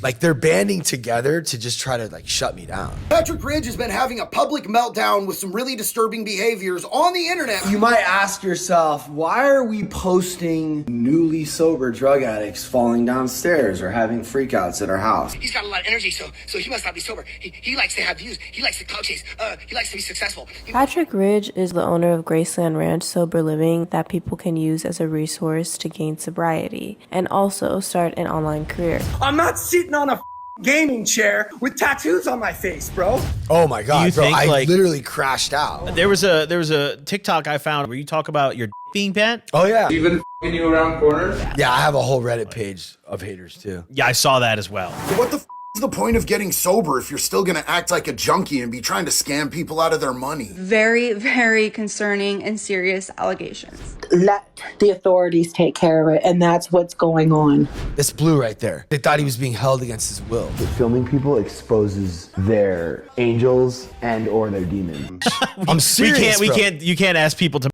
Like they're banding together to just try to like shut me down. Patrick Ridge has been having a public meltdown with some really disturbing behaviors on the internet. You might ask yourself, why are we posting newly sober drug addicts falling downstairs or having freakouts at our house? He's got a lot of energy, so he must not be sober. He likes to have views. He likes to clout chase. He likes to be successful. Patrick Ridge is the owner of Graceland Ranch Sober Living that people can use as a resource to gain sobriety and also start an online career. I'm not sitting on a gaming chair with tattoos on my face, bro. Oh my God, bro, think, I like, literally crashed out. There was a TikTok I found where you talk about your being bent. Oh yeah. Even f***ing you around corners? Yeah, I have a whole Reddit page of haters too. Yeah, I saw that as well. What the is the point of getting sober if you're still gonna act like a junkie and be trying to scam people out of their money? Very, very concerning and serious allegations. Let the authorities take care of it, and that's what's going on. This blue right there. They thought he was being held against his will. Filming people exposes their angels and or their demons. I'm serious, We bro. can't. You can't ask people to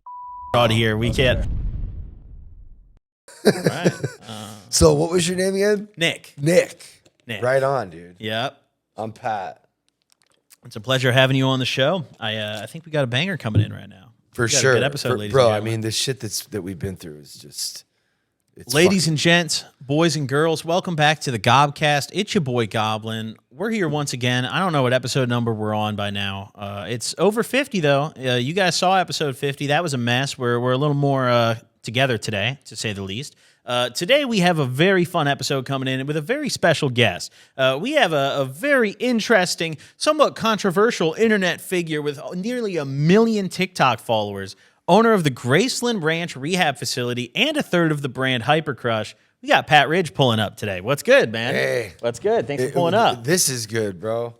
out here. We can't. All right. So what was your name again? Nick. Nick. Nick. Right on, dude. Yep. I'm Pat. It's a pleasure having you on the show. I think we got a banger coming in right now. For We got a sure. good episode, ladies bro, and I gentlemen. mean, this shit that we've been through is just... It's Ladies and gents, boys and girls, welcome back to the Gobcast. It's your boy Goblin. We're here once again. I don't know what episode number we're on by now. It's over 50 though. You guys saw episode 50. That was a mess. We're a little more together today, to say the least. Today we have a very fun episode coming in with a very special guest. We have a very interesting, somewhat controversial internet figure with nearly 1 million TikTok followers, owner of the Graceland Ranch rehab facility and a third of the brand Hypercrush. We got Pat Ridge pulling up today. What's good, man? Hey. What's good? Thanks for pulling up. This is good, bro.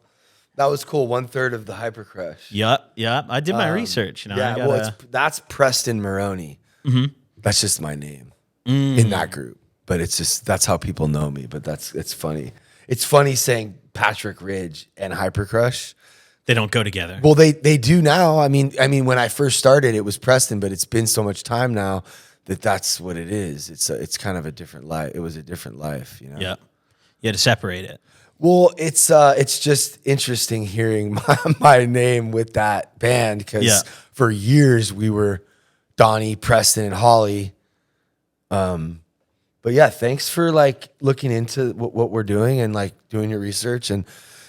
That was cool. 1/3 of the Hypercrush. Yup. I did my research. You know, Yeah, I gotta, that's Preston Maroney. That's just my name in that group. But it's just, that's how people know me. But it's funny. It's funny saying Patrick Ridge and Hypercrush. they don't go together. Well, they do now. I mean, when I first started, it was Preston, but it's been so much time now that's what it is. It's kind of a different life. It was a different life, you know. Yeah, you had to separate it. Well, it's just interesting hearing my name with that band because for years we were Donnie, Preston, and Holly. But yeah, thanks for like looking into what we're doing and like doing your research. And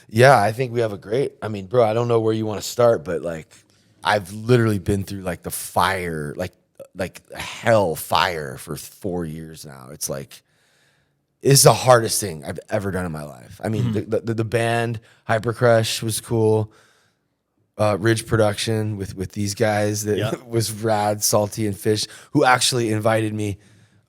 yeah, I think we have a great, I mean, bro, I don't know where you want to start, but like I've literally been through like the fire, like hell fire for 4 years now. It's like, it's the hardest thing I've ever done in my life. I mean, the band Hypercrush was cool. Ridge Production with these guys that was rad, Salty and Fish, who actually invited me.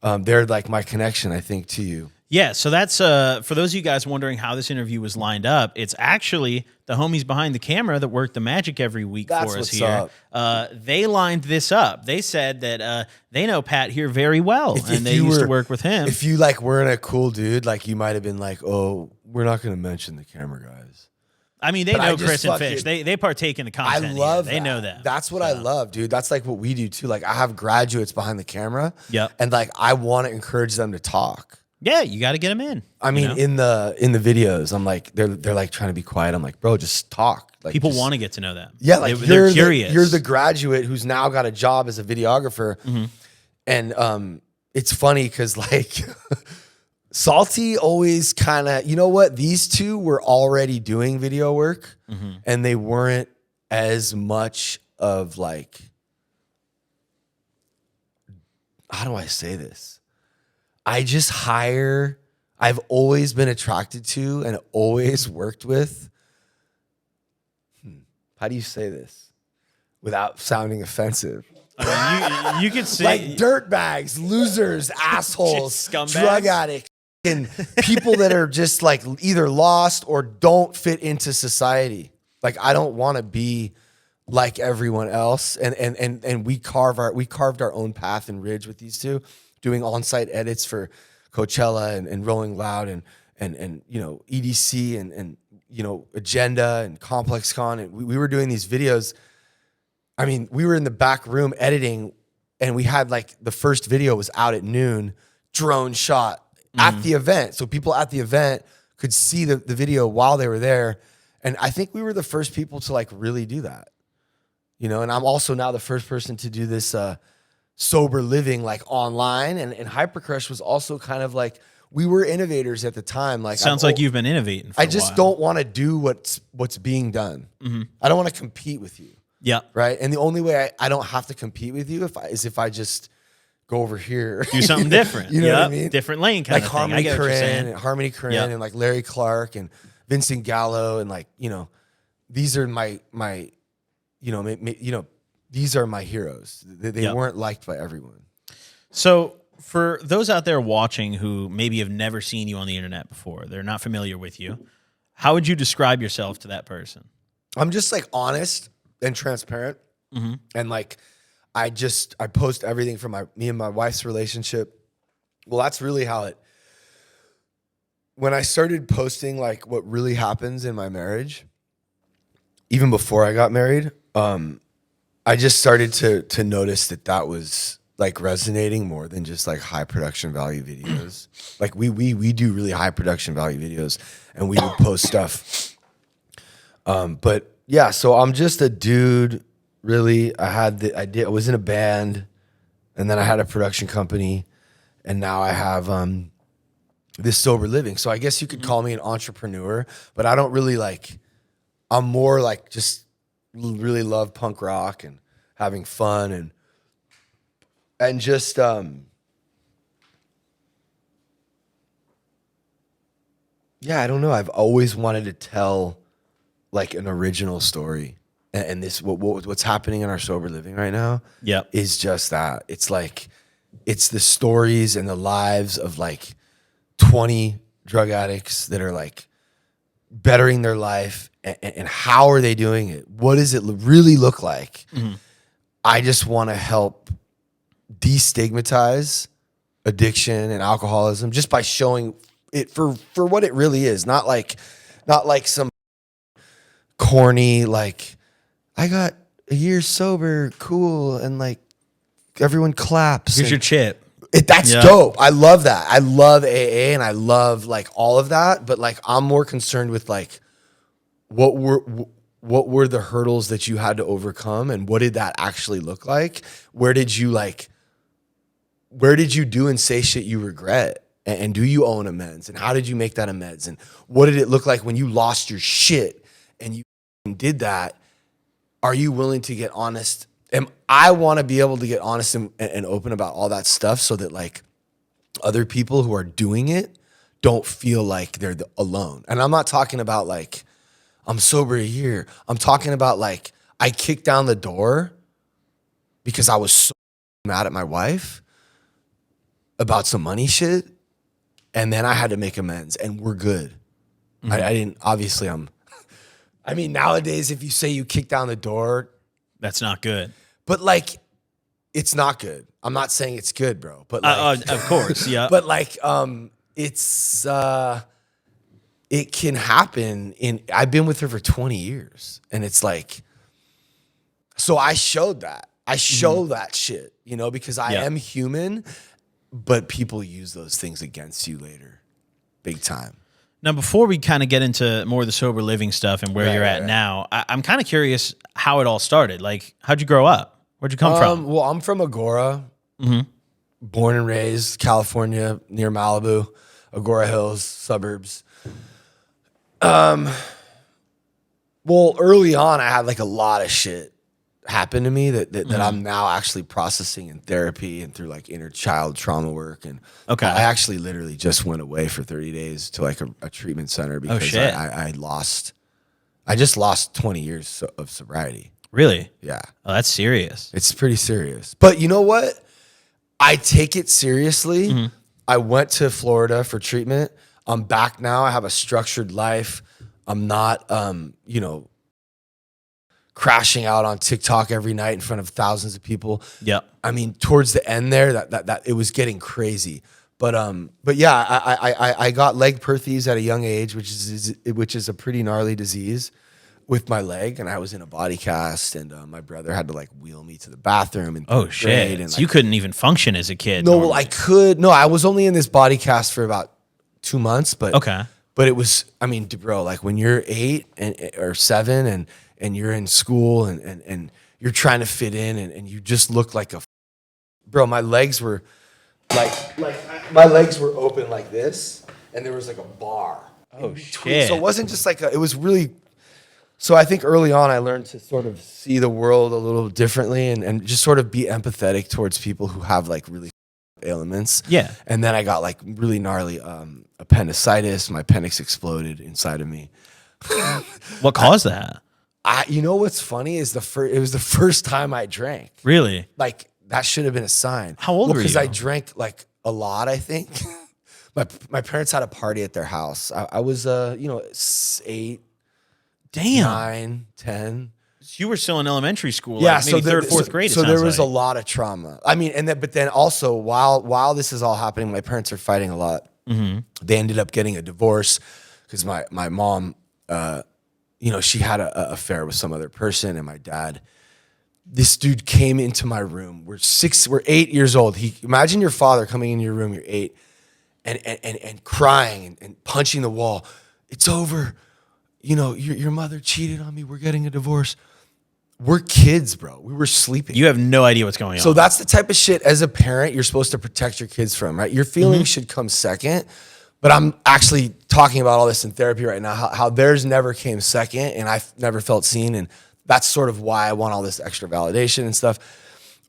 They're like my connection, I think, to you. Yeah, so that's for those of you guys wondering how this interview was lined up. It's actually the homies behind the camera that work the magic every week That's for us what's here. They lined this up. They said that they know Pat here very well, and they used to work with him. If you like weren't a cool dude, like you might have been like, "Oh, we're not going to mention the camera guys." I mean, they But I know just Chris and fucking- Fish. They partake in the content. I love They know that. That's what I love, dude. That's like what we do too. Like I have graduates behind the camera. Yep. And like I want to encourage them to talk. Yeah, you got to get them in. I mean, in the videos, I'm like they're like trying to be quiet. I'm like, bro, just talk. Like People just- want to get to know that. Yeah, like they're curious. You're the graduate who's now got a job as a videographer, and it's funny because like Salty always kind of, you know what? These two were already doing video work, and they weren't as much of like, how do I say this? I've always been attracted to and always worked with. How do you say this without sounding offensive? I mean, you could say Like dirtbags, losers, assholes, Scumbags. drug addicts, and people that are just like either lost or don't fit into society. Like I don't want to be like everyone else. And we carved our own path and ridge with these two, doing on-site edits for Coachella and Rolling Loud and you know EDC and you know Agenda and Complex Con, and we were doing these videos. I mean, we were in the back room editing, and we had like the first video was out at noon, drone shot at the event. So people at the event could see the video while they were there. And I think we were the first people to like really do that, you know, and I'm also now the first person to do this sober living like online. And Hypercrush was also kind of like, we were innovators at the time. Like, sounds like you've been innovating for I a just while. don't want to do what's being done. I don't want to compete with you. Yeah. Right. And the only way I don't have to compete with you is if I just go over here. Do something different. You know what I mean? Different lane kind like of thing. I get what you're saying. Harmony Korine and like Larry Clark and Vincent Gallo and like, you know, these are my these are my heroes. They weren't liked by everyone. So for those out there watching who maybe have never seen you on the internet before, they're not familiar with you, how would you describe yourself to that person? I'm just like honest and transparent. And like, I post everything from me and my wife's relationship. Well, that's really how when I started posting like what really happens in my marriage, even before I got married, I just started to notice that was like resonating more than just like high production value videos. Like we do really high production value videos and we would post stuff. But yeah, so I'm just a dude. Really, I was in a band, and then I had a production company, and now I have this sober living. So I guess you could call me an entrepreneur, but I don't really like. I'm more like just really love punk rock and having fun and just yeah, I don't know. I've always wanted to tell like an original story. And this what's happening in our sober living right now is just that. It's like, it's the stories and the lives of like 20 drug addicts that are like bettering their life. And how are they doing it? What does it really look like? I just want to help destigmatize addiction and alcoholism just by showing it for what it really is. Not like some corny, like, I got a year sober, cool, and like everyone claps. Here's your chip. That's dope. I love that. I love AA and I love like all of that. But like I'm more concerned with like what were the hurdles that you had to overcome and what did that actually look like? Where did you do and say shit you regret? And do you owe an amends? And how did you make that amends? And what did it look like when you lost your shit and you did that? Are you willing to get honest? And I want to be able to get honest and open about all that stuff so that like other people who are doing it don't feel like they're alone. And I'm not talking about like, I'm sober a year. I'm talking about like, I kicked down the door because I was so mad at my wife about some money shit. And then I had to make amends and we're good. I didn't, obviously nowadays, if you say you kick down the door, that's not good. But like, it's not good. I'm not saying it's good, bro. But like, of course, yeah. But like, it's it can happen. I've been with her for 20 years, and it's like, so I showed that. I show that shit, you know, because I am human. But people use those things against you later, big time. Now, before we kind of get into more of the sober living stuff and where you're at now, I'm kind of curious how it all started. Like, how'd you grow up? Where'd you come from? Well, I'm from Agora, born and raised California, near Malibu, Agora Hills, suburbs. Well, early on, I had like a lot of shit happen to me that I'm now actually processing in therapy and through like inner child trauma work. And I actually literally just went away for 30 days to like a treatment center because I just lost 20 years of sobriety. Really? Yeah. Oh, that's serious. It's pretty serious. But you know what? I take it seriously. I went to Florida for treatment. I'm back now. I have a structured life. I'm not, crashing out on TikTok every night in front of thousands of people. Yep. I mean, towards the end there, that it was getting crazy. But yeah, I got leg perthes at a young age, which is a pretty gnarly disease with my leg, and I was in a body cast, and my brother had to like wheel me to the bathroom. And oh shit! And, so you couldn't even function as a kid. No, well, I could. No, I was only in this body cast for about 2 months, but But it was, I mean, bro, like when you're 8 or 7 and you're in school and you're trying to fit in and you just look like bro, my legs were my legs were open like this and there was like a bar. Oh, shit. So it wasn't just like it was really, so I think early on I learned to sort of see the world a little differently and just sort of be empathetic towards people who have like really ailments. Yeah. And then I got like really gnarly appendicitis. My appendix exploded inside of me. What caused that? You know what's funny is it was the first time I drank. Really? Like that should have been a sign. How old were you? Because I drank like a lot, I think. my parents had a party at their house. I was 8, Damn. 9, 10. You were still in elementary school, Yeah, like maybe so third, fourth grade. So there was like. a lot of trauma. I mean, but then also while this is all happening, my parents are fighting a lot. Mm-hmm. They ended up getting a divorce because my mom, she had an affair with some other person, and my dad. This dude came into my room. We're 8 years old. Imagine your father coming into your room. You're 8, and crying and punching the wall. It's over. You know, your mother cheated on me. We're getting a divorce. We're kids, bro. We were sleeping. You have no idea what's going on. So that's the type of shit as a parent you're supposed to protect your kids from, right? Your feelings should come second. But I'm actually talking about all this in therapy right now, how theirs never came second and I've never felt seen. And that's sort of why I want all this extra validation and stuff.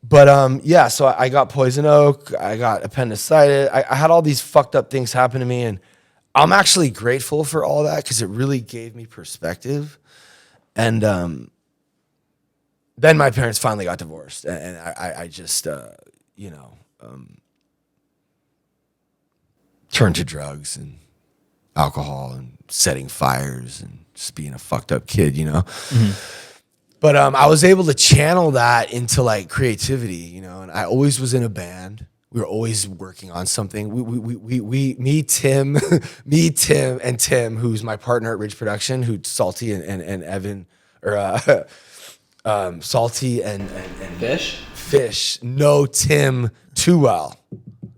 But so I got poison oak. I got appendicitis. I had all these fucked up things happen to me. And I'm actually grateful for all that because it really gave me perspective. And then my parents finally got divorced, and I just, turned to drugs and alcohol and setting fires and just being a fucked up kid, Mm-hmm. But I was able to channel that into like creativity, and I always was in a band. We were always working on something. Me, Tim, and Tim, who's my partner at Ridge Production, who's Salty and Evan, or Salty and Fish know Tim too well.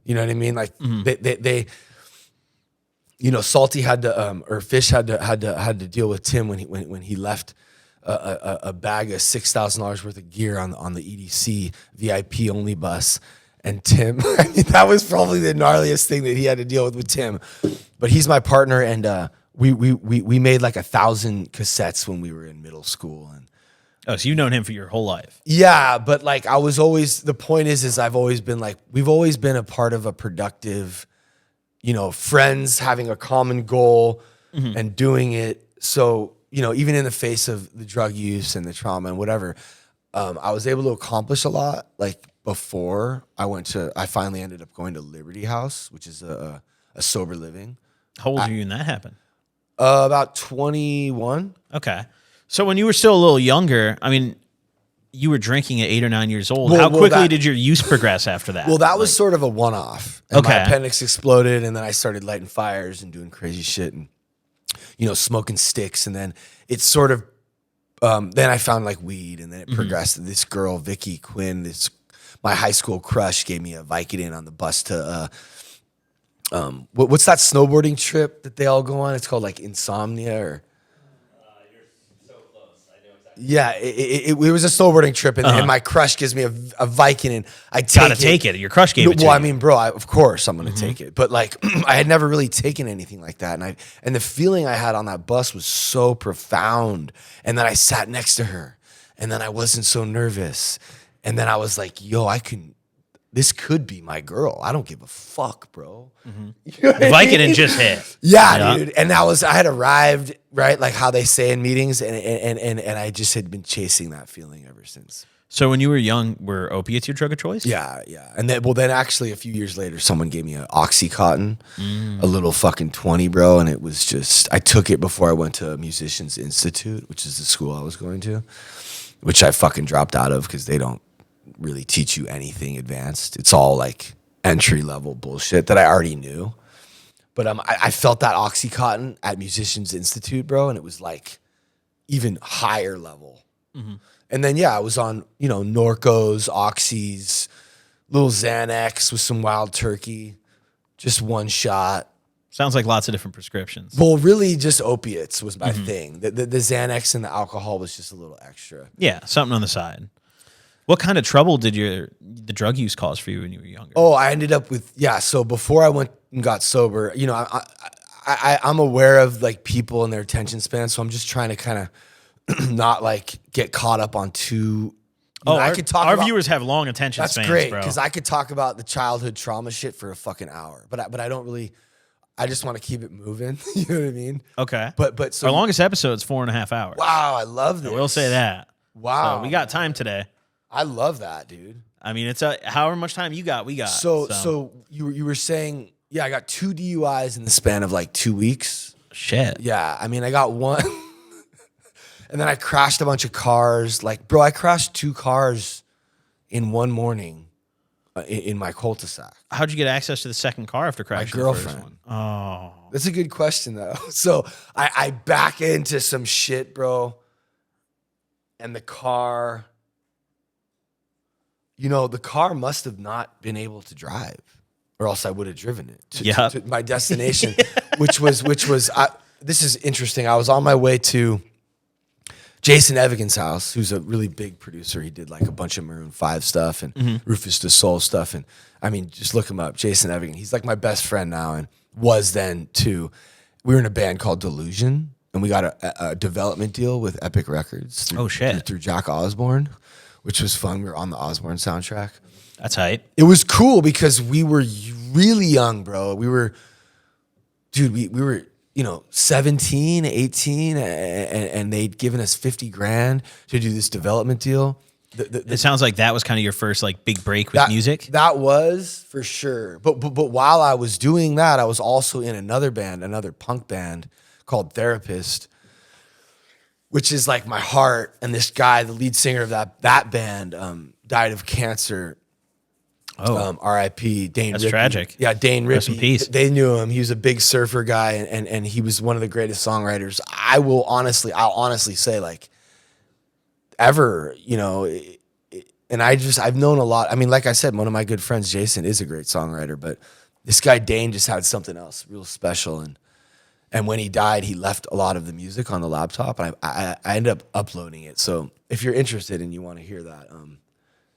You know what I mean? Like they Salty had to or Fish had to deal with Tim when he left a bag of $6,000 worth of gear on the EDC VIP only bus. And Tim, I mean, that was probably the gnarliest thing that he had to deal with Tim. But he's my partner, and we made like 1,000 cassettes when we were in middle school. And oh, so you've known him for your whole life? Yeah, but like the point is I've always been like, we've always been a part of a productive, friends having a common goal and doing it. So, even in the face of the drug use and the trauma and whatever, I was able to accomplish a lot. Like before I finally ended up going to Liberty House, which is a sober living. How old were you when that happened? About 21. Okay. So when you were still a little younger, I mean, you were drinking at 8 or 9 years old. Well, How quickly did your use progress after that? Well, that was sort of a one-off. And Okay. my appendix exploded, and then I started lighting fires and doing crazy shit and, smoking sticks. And then it's sort of, then I found like weed, and then it progressed. This girl, Vicky Quinn, my high school crush, gave me a Vicodin on the bus to, what's that snowboarding trip that they all go on? It's called like Insomnia or... Yeah, it was a snowboarding trip, and my crush gives me a Viking, and I take it. Your crush gave it to you. Well, I mean, bro, of course I'm going to take it. But like, I had never really taken anything like that, and the feeling I had on that bus was so profound. And then I sat next to her, and then I wasn't so nervous, and then I was like, yo, this could be my girl. I don't give a fuck, bro. Vicodin just hit. Yeah, dude. And I had arrived, right? Like how they say in meetings, and I just had been chasing that feeling ever since. So when you were young, were opiates your drug of choice? Yeah. And then actually a few years later, someone gave me an Oxycontin, a little fucking 20, bro. And it was just, I took it before I went to Musicians Institute, which is the school I was going to, which I fucking dropped out of because they don't really teach you anything advanced. It's all like entry level bullshit that I already knew. But I felt that Oxycontin at Musicians Institute, bro, and it was like even higher level. And then I was on Norcos, Oxys, little Xanax with some wild turkey, just one shot, Sounds like lots of different prescriptions. Well, really, just opiates was my thing. The Xanax and the alcohol was just a little extra. Yeah, something on the side. What kind of trouble did the drug use cause for you when you were younger? Oh, I ended up with so before I went and got sober, you know, I'm aware of like people and their attention span, so I'm just trying to kind of not like get caught up on too. I could talk. Our viewers have long attention that's spans, great bro. because I could talk about the childhood trauma shit for a fucking hour, but I don't really. I just want to keep it moving. You know what I mean? Okay. But so our longest episode's 4.5 hours. Wow, I love this. I will say that. Wow, so we got time today. I love that, dude. I mean, it's however much time you got, we got. So you were saying, yeah, I got 2 DUIs in the span of like 2 weeks. Shit. Yeah, I mean, I got one, and then I crashed a bunch of cars. Like, bro, I crashed 2 cars in one morning in my cul-de-sac. How'd you get access to the second car after crashing? My girlfriend. The first one? Oh, that's a good question though. So I back into some shit, bro, and the car. You know, the car must have not been able to drive, or else I would have driven it to my destination, which was. This is interesting. I was on my way to Jason Evigan's house, who's a really big producer. He did like a bunch of Maroon 5 stuff and Rufus Du Sol stuff, and I mean, just look him up, Jason Evigan. He's like my best friend now, and was then too. We were in a band called Delusion, and we got a development deal with Epic Records. Through Jack Osborne, which was fun. We were on the Osborne soundtrack. That's hype. It was cool because we were really young, bro. We were, we were, 17, 18, and they'd given us $50,000 to do this development deal. It sounds like that was kind of your first like big break with music. That was for sure. But while I was doing that, I was also in another band, another punk band called Therapist, which is like my heart. And this guy, the lead singer of that band, died of cancer. R.I.P. Dane. That's Rippey. tragic. Yeah, Dane Rippey. Rest in peace. They knew him. He was a big surfer guy, and he was one of the greatest songwriters. I'll honestly say, like, ever. And I've known a lot. I mean, like I said, one of my good friends, Jason, is a great songwriter, but this guy Dane just had something else real special. And when he died, he left a lot of the music on the laptop, and I ended up uploading it. So if you're interested and you want to hear that,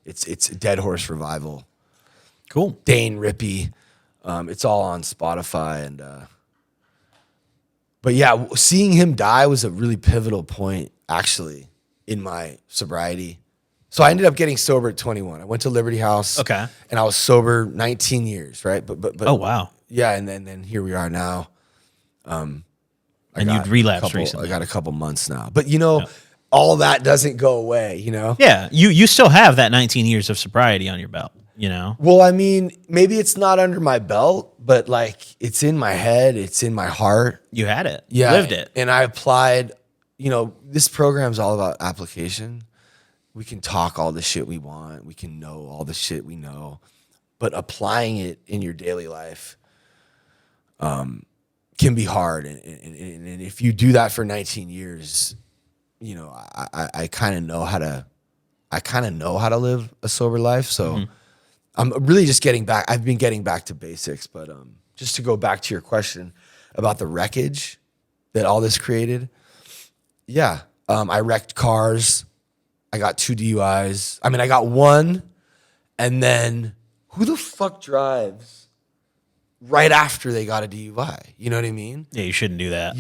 it's Dead Horse Revival. Cool. Dane Rippey. It's all on Spotify. And but yeah, seeing him die was a really pivotal point, actually, in my sobriety. So I ended up getting sober at 21. I went to Liberty House. Okay. And I was sober 19 years, right? But oh, wow. Yeah, and then here we are now. And you'd relapsed recently. I got a couple months now. But all that doesn't go away, Yeah, you still have that 19 years of sobriety on your belt, Well, I mean, maybe it's not under my belt, but like it's in my head, it's in my heart. You had it. Yeah. You lived it. And I applied, this program's all about application. We can talk all the shit we want. We can know all the shit we know. But applying it in your daily life can be hard. And if you do that for 19 years, I kind of know how to live a sober life. So I'm really just getting back. I've been getting back to basics, but just to go back to your question about the wreckage that all this created. Yeah. I wrecked cars. I got 2 DUIs. I mean, I got 1, and then who the fuck drives right after they got a DUI? You know what I mean? Yeah, you shouldn't do that.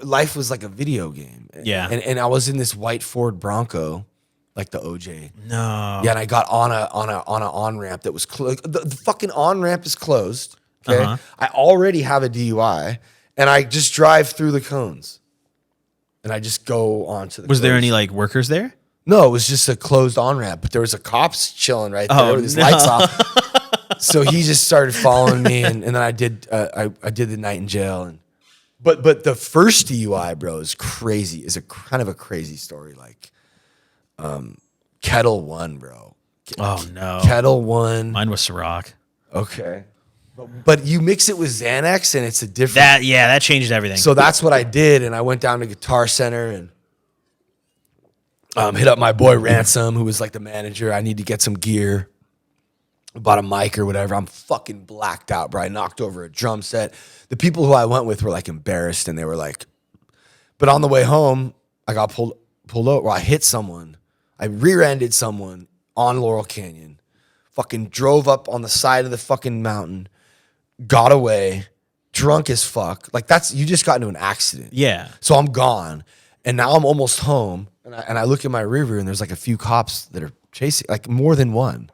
Life was like a video game. Yeah. And I was in this white Ford Bronco, like the OJ. No. Yeah, and I got on an on-ramp that was closed. The fucking on-ramp is closed. Okay. Uh-huh. I already have a DUI, and I just drive through the cones. And I just go onto the Was there any like workers there? No, it was just a closed on-ramp, but there was a cops chilling right there with his no. lights off. So he just started following me, and then I did the night in jail. But the first DUI, bro, is crazy. Is a kind of a crazy story. Like, Kettle One, bro. Oh no, Kettle One. Mine was Ciroc. Okay, but you mix it with Xanax, and it's a different. That changed everything. So that's what I did, and I went down to Guitar Center and hit up my boy Ransom, who was like the manager. I need to get some gear. bought a mic or whatever. I'm fucking blacked out, bro. I knocked over a drum set. The people who I went with were like embarrassed, and they were like, but on the way home, I got pulled over. I hit someone. I rear-ended someone on Laurel Canyon. Fucking drove up on the side of the fucking mountain, got away, drunk as fuck. Like you just got into an accident. Yeah. So I'm gone. And now I'm almost home. And I look in my rear view and there's like a few cops that are chasing, like more than one.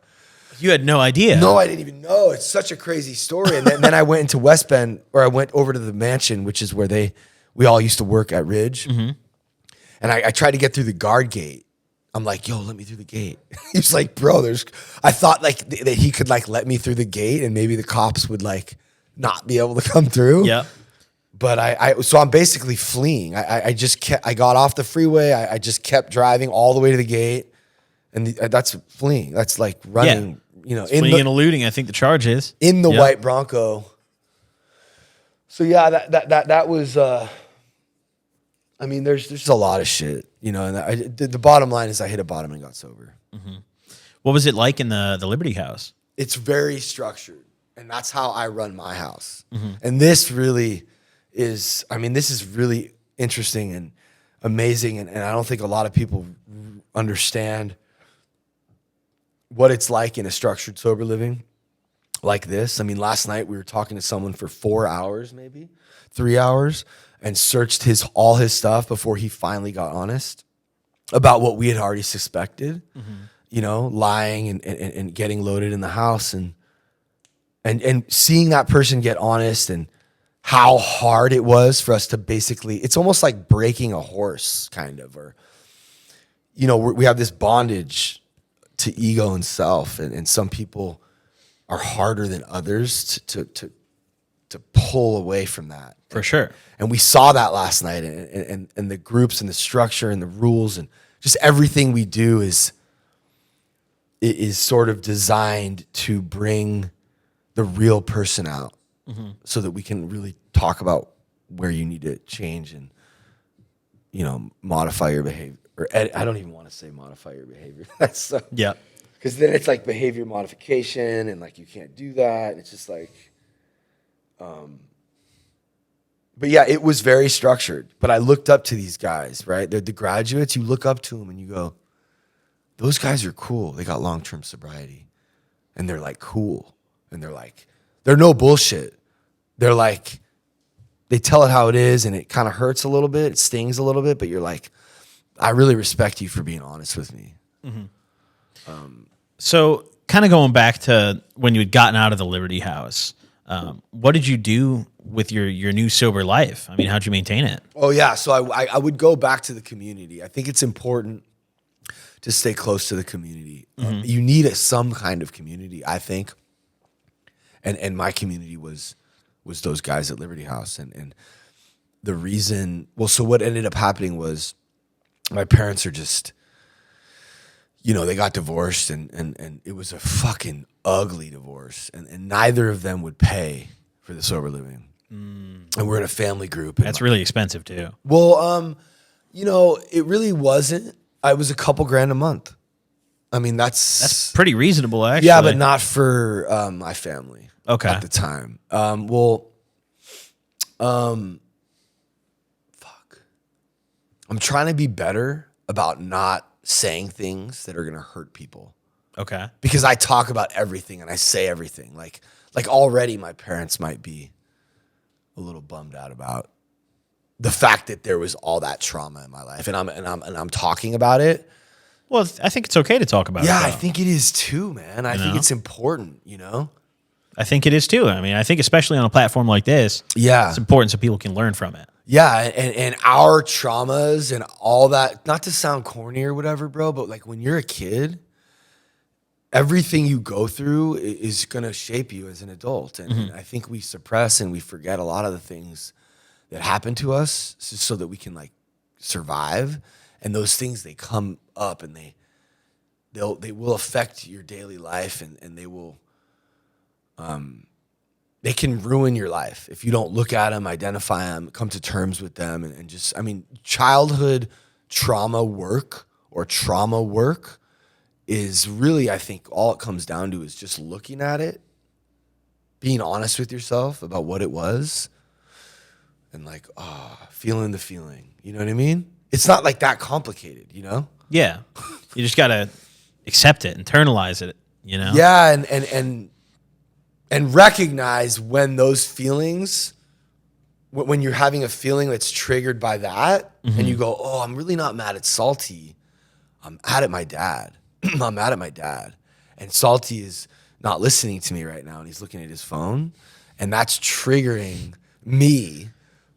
You had no idea. No, I didn't even know. It's such a crazy story. And then I went into West Bend, or I went over to the mansion, which is where we all used to work at Ridge. Mm-hmm. And I tried to get through the guard gate. I'm like, yo, let me through the gate. He's like, bro, I thought like that he could like let me through the gate and maybe the cops would like not be able to come through. Yeah. But so I'm basically fleeing. I got off the freeway. I just kept driving all the way to the gate. And that's fleeing. That's like running, fleeing and eluding, I think the charge is. In the white Bronco. So yeah, that was, I mean, there's just a lot of shit, and the bottom line is I hit a bottom and got sober. Mm-hmm. What was it like in the Liberty House? It's very structured, and that's how I run my house. Mm-hmm. And this really is, this is really interesting and amazing, and I don't think a lot of people understand what it's like in a structured sober living like this. Last night we were talking to someone for 4 hours, maybe 3 hours, and searched all his stuff before he finally got honest about what we had already suspected, lying and getting loaded in the house, and seeing that person get honest and how hard it was for us to basically, it's almost like breaking a horse kind of, or, we have this bondage to ego and self, and some people are harder than others to pull away from that. For sure. And we saw that last night, and the groups and the structure and the rules and just everything we do is sort of designed to bring the real person out, so that we can really talk about where you need to change and, modify your behavior. Or I don't even want to say modify your behavior. That's so, yeah. Because then it's like behavior modification, and like you can't do that. And it's just like, but yeah, it was very structured. But I looked up to these guys, right? They're the graduates. You look up to them and you go, those guys are cool. They got long-term sobriety, and they're like cool, and they're no bullshit. They're like, they tell it how it is, and it kind of hurts a little bit. It stings a little bit, but you're like, I really respect you for being honest with me. Mm-hmm. So kind of going back to when you had gotten out of the Liberty House, what did you do with your new sober life? How'd you maintain it? Oh yeah. So I would go back to the community. I think it's important to stay close to the community. You need some kind of community, I think. And my community was those guys at Liberty House. And the reason, so what ended up happening was my parents are just, they got divorced, and it was a fucking ugly divorce. And neither of them would pay for the sober living. And we're in a family group. That's really expensive too. Well, it really wasn't. I was a couple grand a month. That's pretty reasonable, actually. Yeah, but not for my family. Okay. At the time. I'm trying to be better about not saying things that are going to hurt people. Okay. Because I talk about everything and I say everything. Like already my parents might be a little bummed out about the fact that there was all that trauma in my life, and I'm talking about it. Well, I think it's okay to talk about it. Yeah, I think it is too, man. I think it's important, I think it is too. I think especially on a platform like this, it's important so people can learn from it. Yeah, and our traumas and all that, not to sound corny or whatever, bro, but like when you're a kid, everything you go through is going to shape you as an adult. And I think we suppress and we forget a lot of the things that happen to us so that we can like survive. And those things, they come up and they will affect your daily life, and they will, they can ruin your life if you don't look at them, identify them, come to terms with them, and just, childhood trauma work is really, I think all it comes down to is just looking at it, being honest with yourself about what it was, and like, feeling the feeling. You know what I mean? It's not like that complicated, you know? Yeah. You just got to accept it, internalize it, you know? Yeah, and recognize when those feelings, when you're having a feeling that's triggered by that, and you go, oh, I'm really not mad at Salty. I'm mad at my dad. I'm mad at my dad. And Salty is not listening to me right now, and he's looking at his phone, and that's triggering me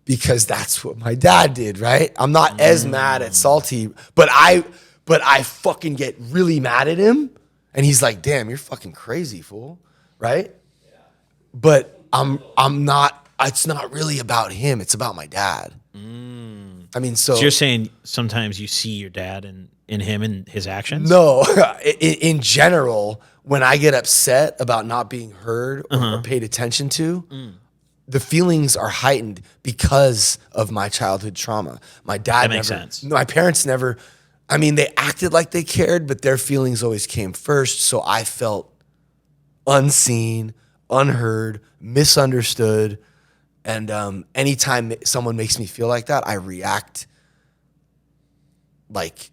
because that's what my dad did, right? I'm not as mad at Salty, but I fucking get really mad at him, and he's like, damn, you're fucking crazy, fool, right? Yeah. But I'm not, it's not really about him, it's about my dad. I mean, so you're saying sometimes you see your dad in him and his actions? No, in general, when I get upset about not being heard or paid attention to, the feelings are heightened because of my childhood trauma. My dad that makes sense. My parents never, I mean, they acted like they cared, but their feelings always came first. So I felt unseen, unheard, misunderstood. And anytime someone makes me feel like that, I react like,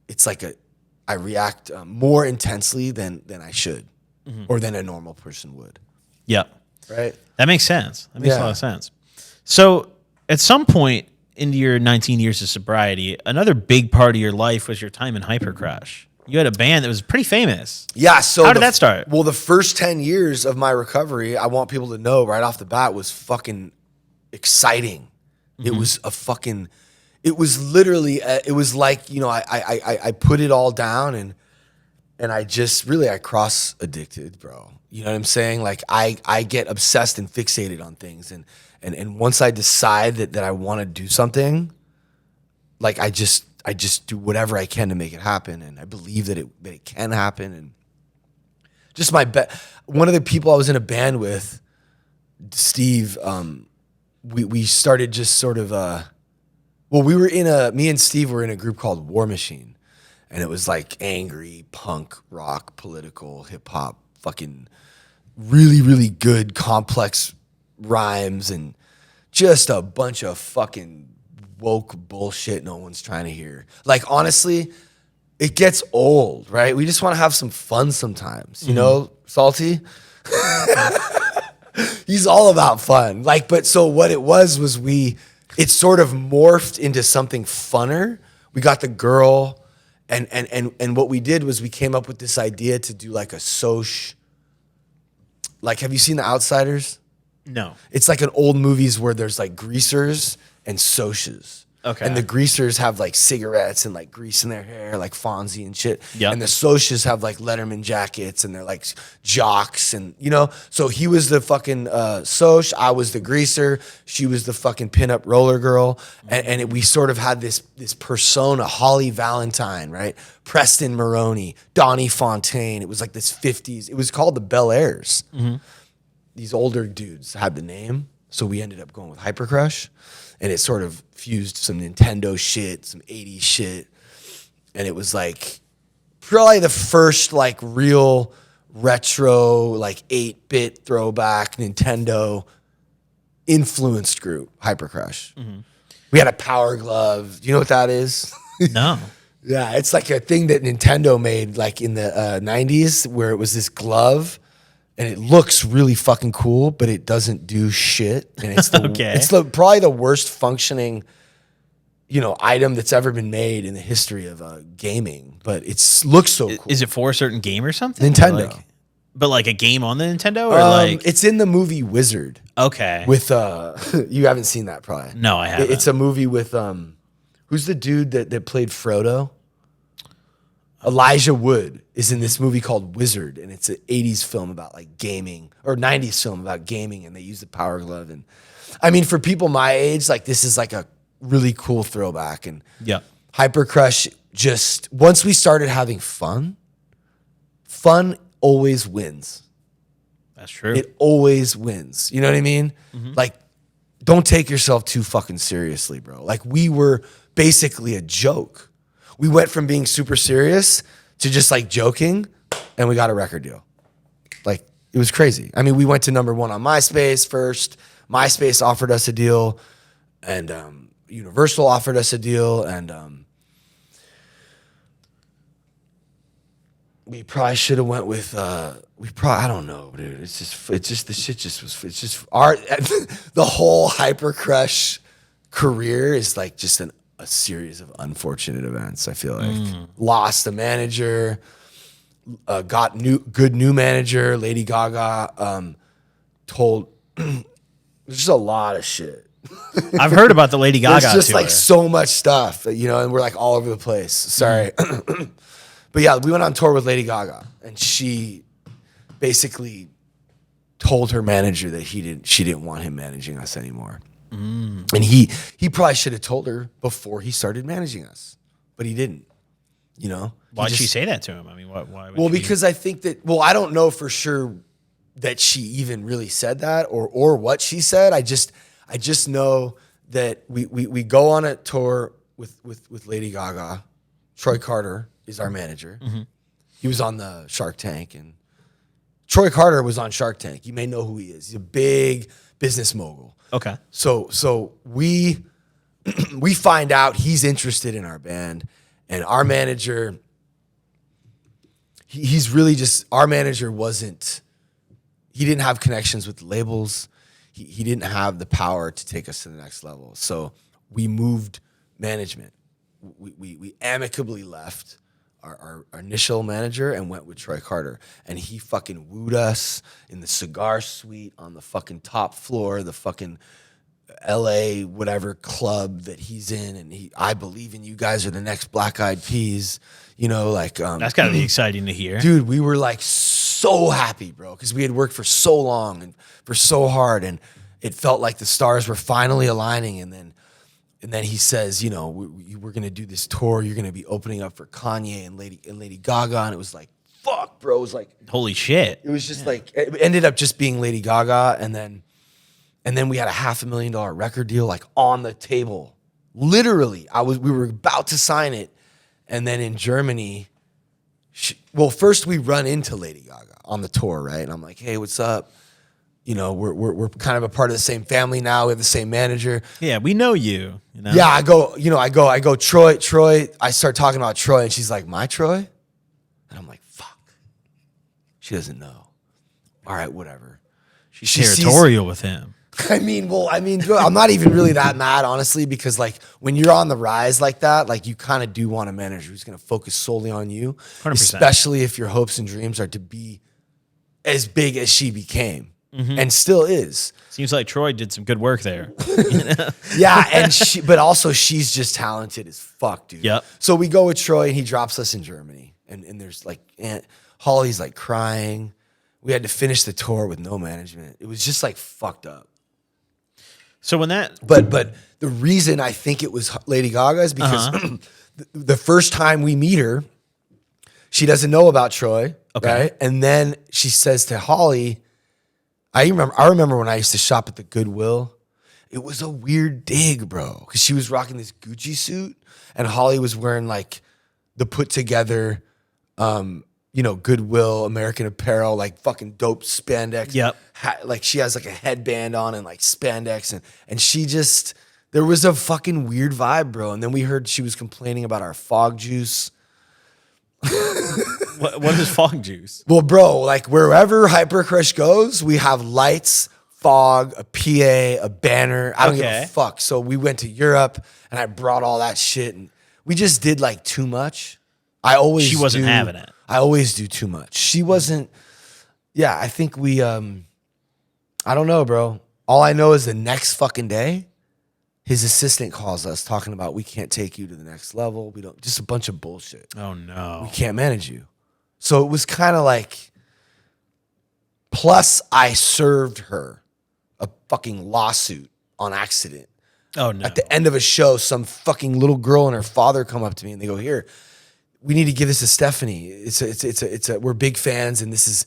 it's like I react more intensely than I should, or than a normal person would. Yep. Right? That makes sense. That makes a lot of sense. So at some point into your 19 years of sobriety, another big part of your life was your time in Hypercrush. You had a band that was pretty famous. Yeah. So how did that start? Well, the first 10 years of my recovery, I want people to know right off the bat, was fucking exciting. It was it was literally, it was like, you know, I put it all down and I just really, I cross addicted, bro. You know what I'm saying? Like I get obsessed and fixated on things. And once I decide that I want to do something, like I just do whatever I can to make it happen. And I believe that it can happen. And just one of the people I was in a band with, Steve, we started just sort of, me and Steve were in a group called War Machine, and it was like angry punk, rock, political, hip hop, fucking really, really good, complex rhymes, and just a bunch of fucking woke bullshit no one's trying to hear. Like, honestly, it gets old, right? We just want to have some fun sometimes, you know, Salty? He's all about fun. Like, but so what it was it sort of morphed into something funner. We got the girl, and what we did was we came up with this idea to do like a like, have you seen The Outsiders? No. It's like an old movies where there's like greasers and socias. Okay. And the greasers have like cigarettes and like grease in their hair, like Fonzie and shit. Yep. And the socias have like Letterman jackets and they're like jocks, and you know. So he was the fucking soc, I was the greaser, she was the fucking pinup roller girl, and we sort of had this persona, Holly Valentine, right? Preston Maroney, Donnie Fontaine. It was like this 50s. It was called the Bel Airs. These older dudes had the name, so we ended up going with Hypercrush. And it sort of fused some Nintendo shit, some 80s shit. And it was like probably the first like real retro, like 8-bit throwback Nintendo influenced group, Hypercrush. We had a power glove. Do you know what that is? No. Yeah, it's like a thing that Nintendo made like in the 90s, where it was this glove. And it looks really fucking cool, but it doesn't do shit. And it's probably the worst functioning, you know, item that's ever been made in the history of gaming. But it looks so cool. Is it for a certain game or something? Nintendo. But like a game on the Nintendo, or like it's in the movie Wizard. Okay. With you haven't seen that probably. No, I haven't. It's a movie with who's the dude that played Frodo? Elijah Wood is in this movie called Wizard, and it's an 80s film about like gaming, or 90s film about gaming, and they use the power glove. And I mean, for people my age, like this is like a really cool throwback. And Hypercrush, just once we started having fun always wins. That's true. It always wins. You know what I mean? Like, don't take yourself too fucking seriously, bro. Like, we were basically a joke. We went from being super serious to just like joking, and we got a record deal. Like, it was crazy. I mean, we went to number 1 on MySpace first. MySpace offered us a deal, and Universal offered us a deal, and we probably should have went with I don't know, dude. It's just the shit just was. It's just the whole Hyper Crush career is like just a series of unfortunate events. I feel like lost a manager, got good new manager. Lady Gaga told. There's just a lot of shit. I've heard about the Lady Gaga There's just tour. like so much stuff, and we're like all over the place. Sorry. But yeah, we went on tour with Lady Gaga, and she basically told her manager that she didn't want him managing us anymore. And he probably should have told her before he started managing us, but he didn't. Why'd she say that to him? I mean, why? Well, because I think that. Well, I don't know for sure that she even really said that or what she said. I just know that we go on a tour with Lady Gaga. Troy Carter is our manager. He was on the Shark Tank, and Troy Carter was on Shark Tank. You may know who he is. He's a big business mogul. Okay. So we find out he's interested in our band, and our manager, he's really just, our manager wasn't, he didn't have connections with the labels. He didn't have the power to take us to the next level. So we moved management. We amicably left our initial manager and went with Troy Carter. And he fucking wooed us in the cigar suite on the fucking top floor, the fucking LA whatever club that he's in. And I believe in you guys are the next Black Eyed Peas. That's gotta be exciting to hear. Dude, we were like so happy, bro, because we had worked for so long and for so hard, and it felt like the stars were finally aligning. And then he says, we're gonna do this tour. You're gonna be opening up for Kanye and Lady Gaga, and it was like, fuck, bro. It was like, holy shit. It was just like, it ended up just being Lady Gaga, and then we had a $500,000 record deal like on the table. Literally, we were about to sign it, and then in Germany, first we run into Lady Gaga on the tour, right? And I'm like, hey, what's up? We're kind of a part of the same family now. We have the same manager. Yeah, we know you. Yeah, I go, Troy. I start talking about Troy, and she's like, my Troy? And I'm like, fuck. She doesn't know. All right, whatever. She's territorial with him. I'm not even really that mad, honestly, because like when you're on the rise like that, like you kind of do want a manager who's going to focus solely on you, 100%. Especially if your hopes and dreams are to be as big as she became and still is. Seems like Troy did some good work there. Yeah, and but also she's just talented as fuck, dude. Yep. So we go with Troy, and he drops us in Germany, and there's like Holly's like crying. We had to finish the tour with no management. It was just like fucked up. So when that, but the reason I think it was Lady Gaga is because the first time we meet her, she doesn't know about Troy, right? And then she says to Holly, I remember when I used to shop at the Goodwill. It was a weird dig, bro, because she was rocking this Gucci suit, and Holly was wearing like the put together, Goodwill American Apparel, like fucking dope spandex. Yep. Like she has like a headband on and like spandex, and she just, there was a fucking weird vibe, bro. And then we heard she was complaining about our fog juice. What is fog juice? Well, bro, like wherever Hyper Crush goes, we have lights, fog, a PA, a banner. I don't give a fuck. So we went to Europe, and I brought all that shit, and we just did like too much. She wasn't having it. I always do too much. She wasn't. Yeah, I think we. I don't know, bro. All I know is the next fucking day, his assistant calls us talking about we can't take you to the next level. We don't. Just a bunch of bullshit. Oh no. We can't manage you. So it was kind of like. Plus, I served her a fucking lawsuit on accident. Oh no. At the end of a show, some fucking little girl and her father come up to me and they go, "Here, we need to give this to Stephanie. We're big fans, and this is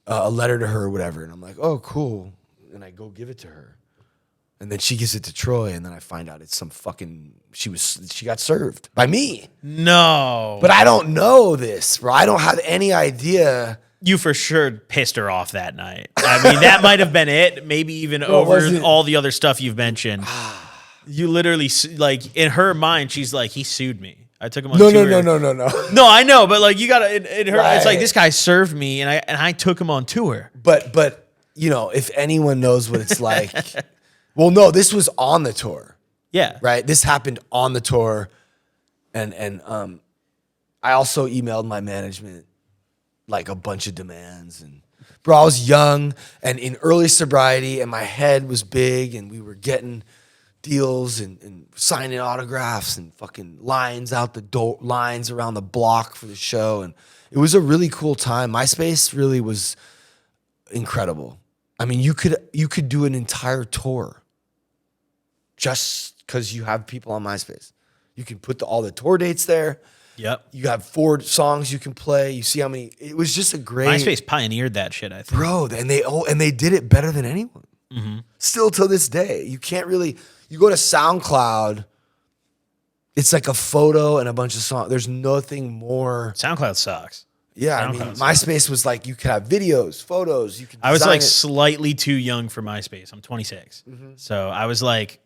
a letter to her or whatever." And I'm like, "Oh, cool." And I go give it to her. And then she gives it to Troy, and then I find out it's some fucking, she got served by me. No. But I don't know this, bro. I don't have any idea. You for sure pissed her off that night. I mean, that might have been it. Maybe even over all the other stuff you've mentioned. You literally, like, in her mind, she's like, he sued me. I took him on tour. No. No, I know, but like, you gotta, in her, Right. it's like, this guy served me, and I took him on tour. But you know, if anyone knows what it's like, well, no, this was on the tour. Yeah. Right? This happened on the tour. And I also emailed my management like a bunch of demands. And bro, I was young and in early sobriety, and my head was big, and we were getting deals and signing autographs and fucking lines out the door, lines around the block for the show. And it was a really cool time. MySpace really was incredible. I mean, you could do an entire tour just because you have people on MySpace. You can put all the tour dates there. Yep. You have 4 songs you can play. You see how many. It was just a great. MySpace pioneered that shit, I think. Bro, and they did it better than anyone. Mm-hmm. Still to this day, you can't really. You go to SoundCloud, it's like a photo and a bunch of songs. There's nothing more. SoundCloud sucks. Yeah, I mean, MySpace was like you could have videos, photos. You could. I was like design it. slightly too young for MySpace. I'm 26, so I was like,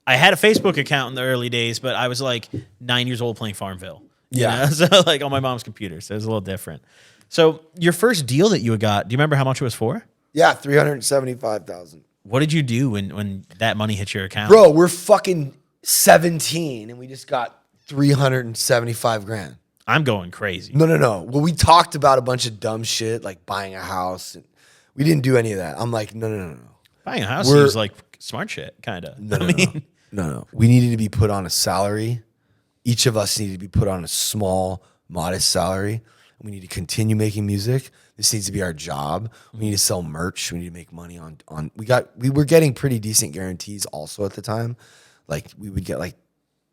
I had a Facebook account in the early days, but I was like 9 years old playing Farmville. You know? So like on my mom's computer, so it was a little different. So your first deal that you got, do you remember how much it was for? Yeah, $375,000. What did you do when that money hit your account? Bro, we're fucking 17 and we just got $375,000. I'm going crazy. No. Well, we talked about a bunch of dumb shit like buying a house. And we didn't do any of that. I'm like, no. Buying a house seems like smart shit, kind of. No. We needed to be put on a salary. Each of us needed to be put on a small, modest salary. We need to continue making music. This needs to be our job. We need to sell merch. We need to make money on. We were getting pretty decent guarantees also at the time. Like we would get like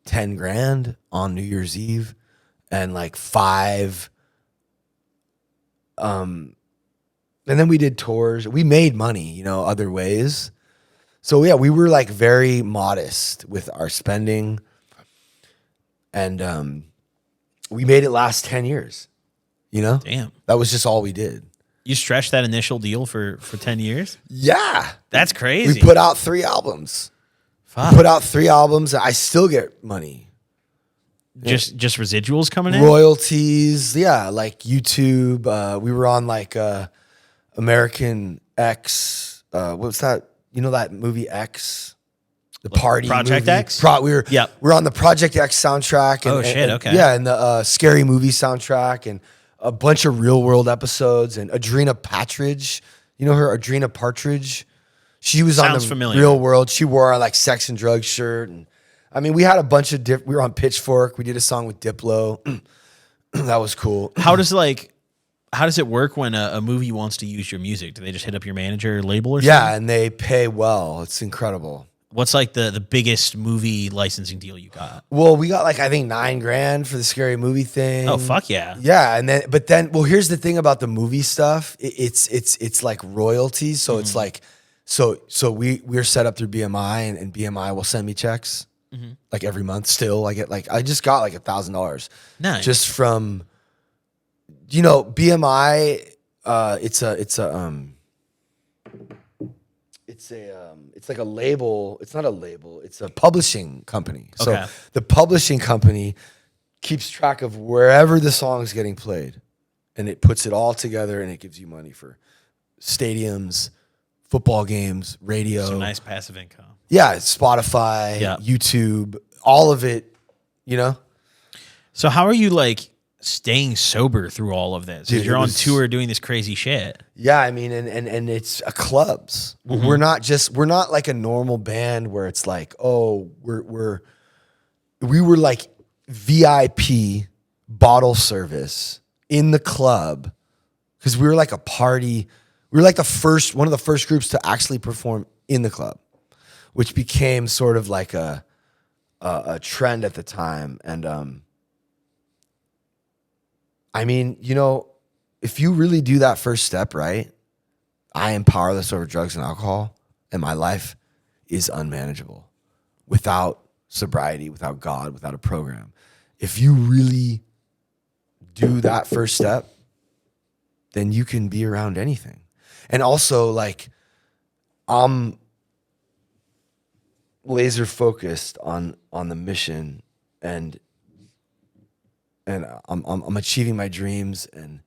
10 grand on New Year's Eve and like 5. And then we did tours. We made money, other ways. So yeah, we were like very modest with our spending. And we made it last 10 years. Damn. That was just all we did. You stretched that initial deal for 10 years? Yeah. That's crazy. We put out 3 albums. Fuck. We put out 3 albums. I still get money. Just residuals coming in? Royalties. Yeah. Like YouTube. We were on like American X. What's that? You know that movie X? The party Project movie. X? We're on the Project X soundtrack. And, okay. Yeah, and the Scary Movie soundtrack and a bunch of Real World episodes and Adrena Patridge. You know her, Adrena Partridge? She was on the familiar. Real World. She wore our like sex and drugs shirt. And I mean, we had a bunch of we were on Pitchfork. We did a song with Diplo. That was cool. How does it work when a movie wants to use your music? Do they just hit up your manager or label or something? Yeah, and they pay well. It's incredible. What's like the biggest movie licensing deal you got? Well, we got like I think $9,000 for the Scary Movie thing. Oh fuck yeah. Yeah, but then here's the thing about the movie stuff. It's like royalties. So it's like so we're set up through BMI and BMI will send me checks like every month still. I just got like $1,000. Nice. Just from BMI it's like a label. It's not a label. It's a publishing company. Okay. So the publishing company keeps track of wherever the song's getting played, and it puts it all together, and it gives you money for stadiums, football games, radio. Some nice passive income. Yeah, Spotify, YouTube, all of it. So how are you like staying sober through all of this? Dude, You're on tour doing this crazy shit. Yeah, I mean, and it's clubs. We're not like a normal band where it's like, oh, we were like VIP bottle service in the club because we were like a party. We were like one of the first groups to actually perform in the club, which became sort of like a trend at the time. And I mean, if you really do that first step right, I am powerless over drugs and alcohol in my life. is unmanageable without sobriety, without God, without a program. If you really do that first step, then you can be around anything. And also, like, I'm laser focused on the mission, and I'm achieving my dreams, and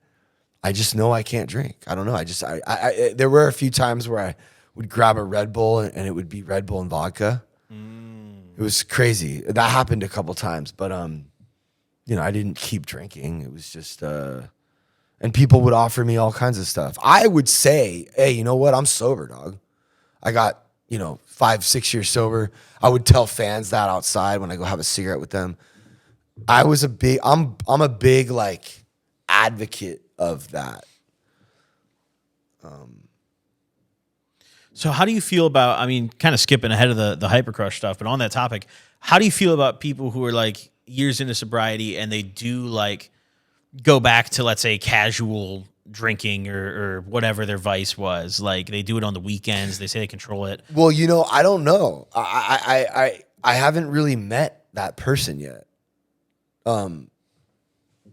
I just know I can't drink. I don't know. I there were a few times where I would grab a Red Bull and it would be Red Bull and vodka. It was crazy. That happened a couple times, but you know, I didn't keep drinking. It was just and people would offer me all kinds of stuff. I would say, hey, you know what? I'm sober, dog. I got, 5-6 years sober. I would tell fans that outside when I go have a cigarette with them. I'm a big like advocate of that. So how do you feel about, I mean, kind of skipping ahead of the hypercrush stuff, but on that topic, how do you feel about people who are like years into sobriety and they do like go back to, let's say, casual drinking or whatever their vice was? Like they do it on the weekends. They say they control it. Well, I don't know. I haven't really met that person yet.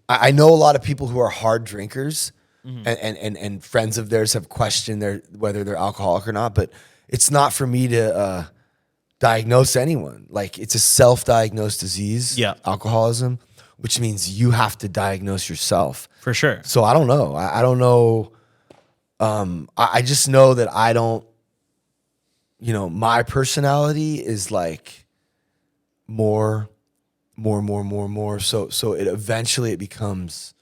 I know a lot of people who are hard drinkers, and friends of theirs have questioned whether they're alcoholic or not, but it's not for me to diagnose anyone. Like, it's a self-diagnosed disease, alcoholism, which means you have to diagnose yourself. For sure. So I don't know. I don't know. I just know that I don't, my personality is like more. So it eventually becomes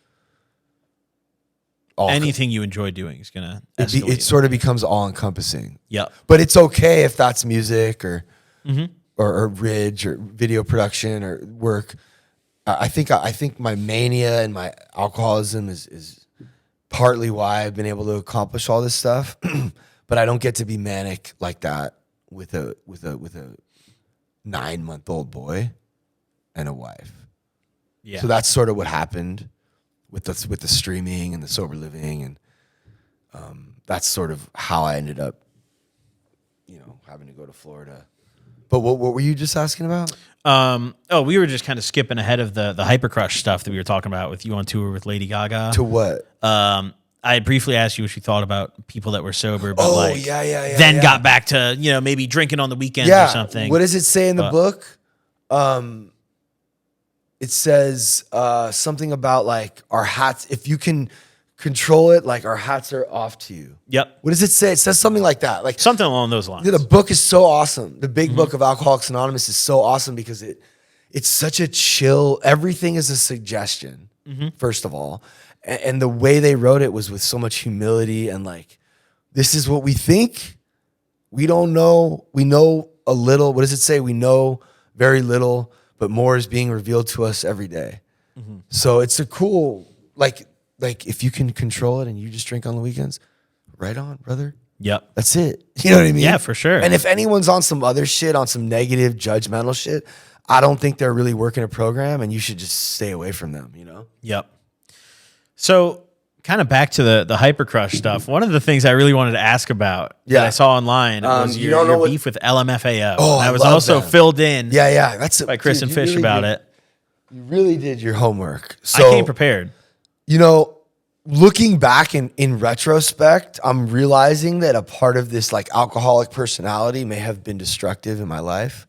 anything you enjoy doing is gonna escalate. It sort of becomes all encompassing. Yeah. But it's okay if that's music or Ridge or video production or work. I think my mania and my alcoholism is partly why I've been able to accomplish all this stuff. But I don't get to be manic like that with a 9-month-old boy and a wife. Yeah. So that's sort of what happened with the streaming and the sober living, and that's sort of how I ended up, having to go to Florida. But what were you just asking about? We were just kind of skipping ahead of the hypercrush stuff that we were talking about with you on tour with Lady Gaga. To what? I briefly asked you what you thought about people that were sober, but then yeah. got back to, maybe drinking on the weekends or something. What does it say in the book? It says something about like our hats, if you can control it, like our hats are off to you. Yep. What does it say? It says something like that. Like something along those lines. The book is so awesome. The big book of Alcoholics Anonymous is so awesome because it's such a chill, everything is a suggestion, first of all. And the way they wrote it was with so much humility and like, this is what we think. We don't know. We know a little. What does it say? We know very little, but more is being revealed to us every day. So it's a cool, like if you can control it and you just drink on the weekends, right on, brother. Yep. That's it. You know what I mean? Yeah, for sure. And if anyone's on some other shit, on some negative, judgmental shit, I don't think they're really working a program, and you should just stay away from them, Yep. So kind of back to the hypercrush stuff. One of the things I really wanted to ask about that I saw online was your beef with LMFAO. Oh, I was love also them. filled in that's by Chris and Fish really about did. it. You really did your homework. So, I came prepared. Looking back in retrospect, I'm realizing that a part of this like alcoholic personality may have been destructive in my life.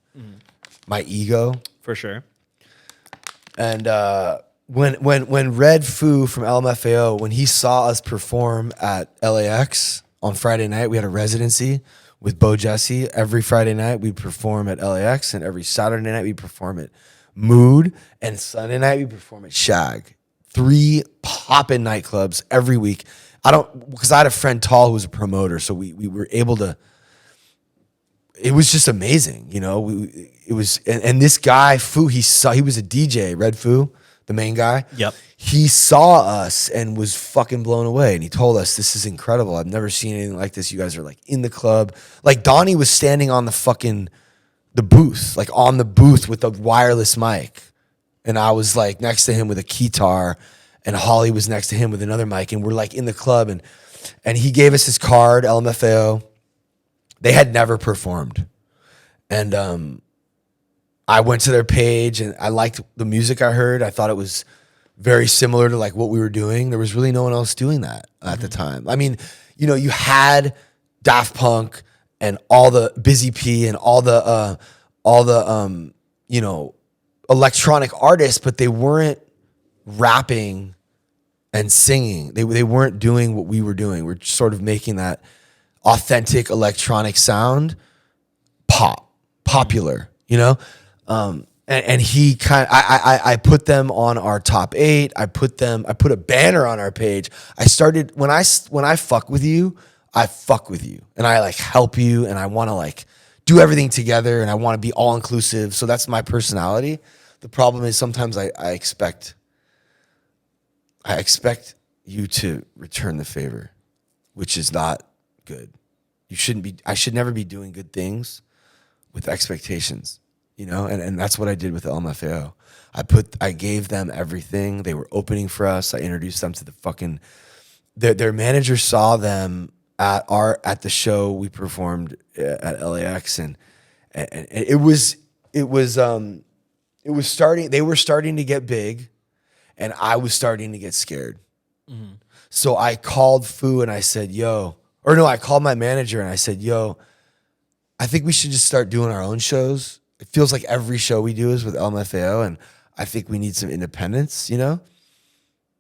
My ego. For sure. And when Red Foo from LMFAO, when he saw us perform at LAX on Friday night, we had a residency with Bo Jesse. Every Friday night we'd perform at LAX, and every Saturday night we'd perform at Mood, and Sunday night we perform at Shag. 3 poppin' nightclubs every week. Because I had a friend Tall who was a promoter, so we were able to. It was just amazing, It was, and this guy Foo, he was a DJ, Red Foo, the main guy. Yep. He saw us and was fucking blown away, and he told us, "This is incredible. I've never seen anything like this. You guys are like in the club." Like Donnie was standing on the booth, like on the booth with a wireless mic. And I was like next to him with a guitar, and Holly was next to him with another mic, and we're like in the club, and he gave us his card, LMFAO. They had never performed. And I went to their page and I liked the music I heard. I thought it was very similar to like what we were doing. There was really no one else doing that at the time. I mean, you know, you had Daft Punk and all the Busy P and all the you know, electronic artists, but they weren't rapping and singing. They weren't doing what we were doing. We're sort of making that authentic electronic sound popular, you know? And he I put them on our top 8. I put a banner on our page. I started, when I fuck with you, I fuck with you and I like help you and I want to like do everything together and I want to be all inclusive. So that's my personality. The problem is sometimes I expect you to return the favor, which is not good. I should never be doing good things with expectations, you know? And that's what I did with LMFAO. I gave them everything. They were opening for us. I introduced them to the fucking, their manager saw them at the show we performed at LAX and it was starting, they were starting to get big and I was starting to get scared. Mm-hmm. So I called Fu and I said, I called my manager and I said, I think we should just start doing our own shows. It feels like every show we do is with LMFAO and I think we need some independence, you know?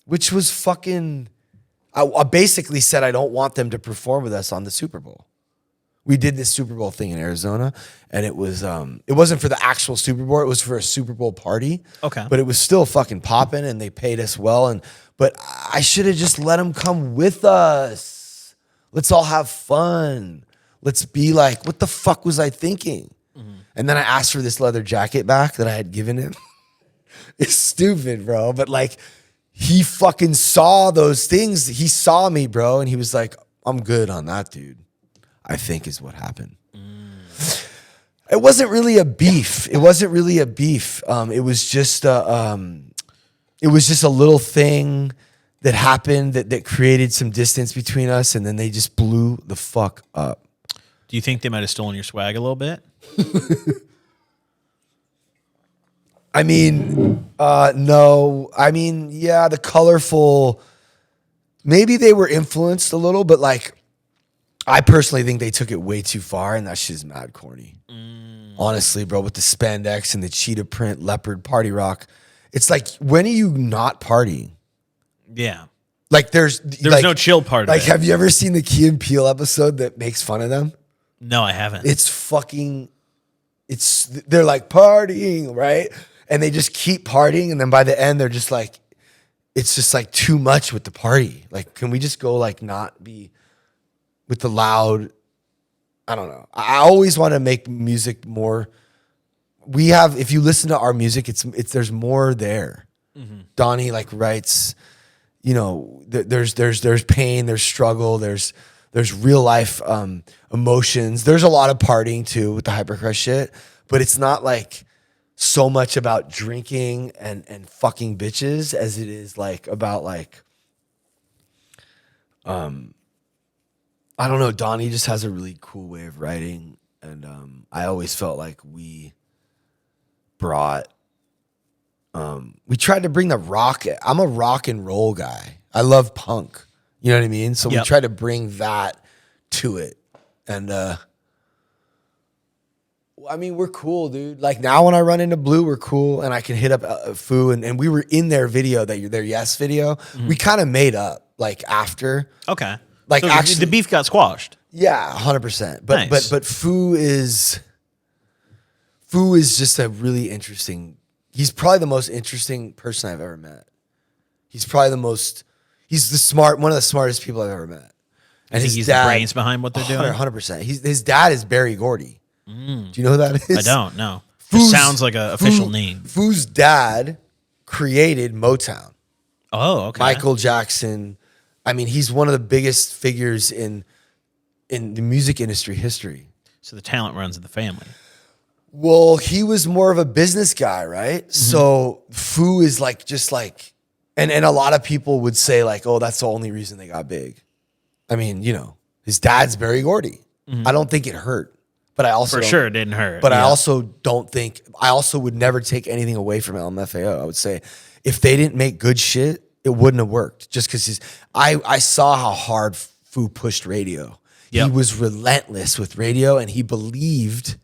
Which was fucking, I basically said I don't want them to perform with us on the Super Bowl. We did this Super Bowl thing in Arizona and it wasn't for the actual Super Bowl, it was for a Super Bowl party. Okay. But it was still fucking popping and they paid us well but I should have just let them come with us. Let's all have fun. Let's be like, what the fuck was I thinking? Mm-hmm. And then I asked for this leather jacket back that I had given him. It's stupid, bro. But like, he fucking saw those things. He saw me, bro. And he was like, I'm good on that, dude. I think is what happened. It wasn't really a beef. It was just a little thing that happened that created some distance between us. And then they just blew the fuck up. Do you think they might have stolen your swag a little bit? I mean, no. I mean, yeah, the colorful, maybe they were influenced a little, but like, I personally think they took it way too far and that shit's mad corny. Honestly, bro, with the spandex and the cheetah print, leopard, party rock. It's like, when are you not partying? Yeah. Like there's like, no chill part like, of it. have you ever seen the Key and Peele episode that makes fun of them? No, I haven't. They're like partying, right? And they just keep partying. And then by the end, they're just like, it's just like too much with the party. Like, can we just go like not be with the loud? I don't know. I always want to make music more. If you listen to our music, there's more there. Mm-hmm. Donnie like writes, you know, there's pain, there's struggle, there's real life emotions. There's a lot of partying too with the Hypercrush shit, but it's not like so much about drinking and fucking bitches as it is like about like, I don't know. Donnie just has a really cool way of writing, and I always felt like we tried to bring the rock. I'm a rock and roll guy. I love punk. You know what I mean? So we try to bring that to it. And I mean, we're cool, dude. Like now when I run into Blue, we're cool. And I can hit up Fu. And we were in their video, their Yes video. Mm-hmm. We kind of made up like after. Okay. Like so actually, the beef got squashed. Yeah, 100%. But nice. but Fu is just a really interesting. He's probably the most interesting person I've ever met. He's one of the smartest people I've ever met. And he's the brains behind what they're doing? 100%. His dad is Berry Gordy. Do you know who that is? I don't know. It sounds like an official name. Fu's dad created Motown. Oh, okay. Michael Jackson. I mean, he's one of the biggest figures in the music industry history. So the talent runs in the family. Well, he was more of a business guy, right? Mm-hmm. So Fu is like, just like, and a lot of people would say like, oh, that's the only reason they got big. I mean, you know, his dad's Berry Gordy. Mm-hmm. I don't think it hurt But I also For sure it didn't hurt. But I Yeah. also don't think I also would never take anything away from LMFAO. I would say if they didn't make good shit, it wouldn't have worked. Just because I saw how hard Fu pushed radio. Yep. He was relentless with radio, and he believed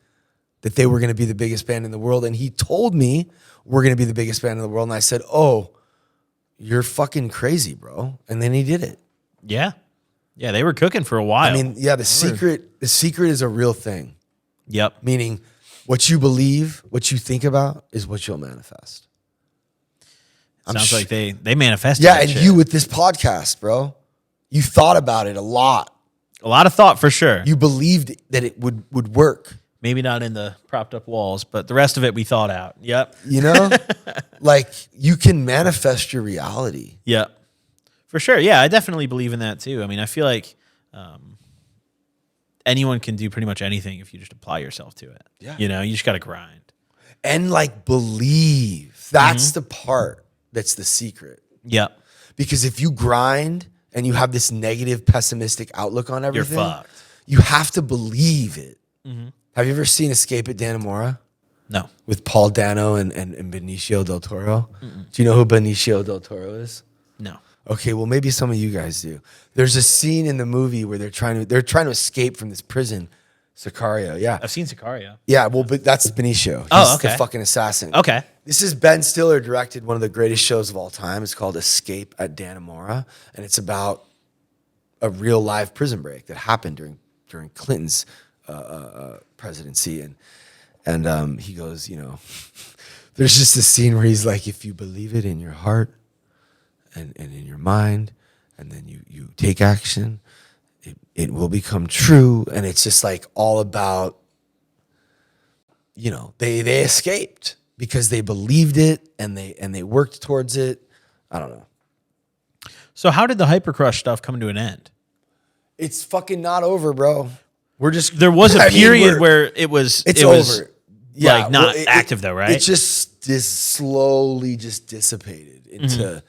that they were going to be the biggest band in the world. And he told me we're going to be the biggest band in the world. And I said, "Oh, you're fucking crazy, bro." And then he did it. Yeah. Yeah, they were cooking for a while. I mean, yeah, the secret is a real thing. Yep. Meaning what you believe, what you think about is what you'll manifest. Sounds like they manifested. Yeah, that and shit. you with this podcast, bro. You thought about it a lot. A lot of thought for sure. You believed that it would work. Maybe not in the propped up walls, but the rest of it we thought out. Yep. You know? Like you can manifest your reality. Yep. For sure. Yeah, I definitely believe in that too. I mean, I feel like anyone can do pretty much anything if you just apply yourself to it. Yeah. You know, you just got to grind. And like believe. That's the part that's the secret. Yep. Because if you grind and you have this negative, pessimistic outlook on everything, You're fucked. You have to believe it. Have you ever seen Escape at Dannemora? No. With Paul Dano and Benicio del Toro? Do you know who Benicio del Toro is? No. Okay, well maybe some of you guys do. There's a scene in the movie where they're trying to escape from this prison, Sicario. Yeah. I've seen Sicario. Yeah, well, but that's Benicio. He's Oh, okay. the fucking assassin. Okay. This is Ben Stiller directed one of the greatest shows of all time. It's called Escape at Dannemora, and it's about a real live prison break that happened during Clinton's presidency. And he goes, you know, there's just a scene where he's like, if you believe it in your heart and in your mind, and then you take action, it will become true. And it's just like all about, you know, they escaped because they believed it and they worked towards it. I don't know. So how did the Hypercrush stuff come to an end? It's fucking not over, bro. We're just There was a period where it was over. Yeah, like not active though, right? It just slowly just dissipated into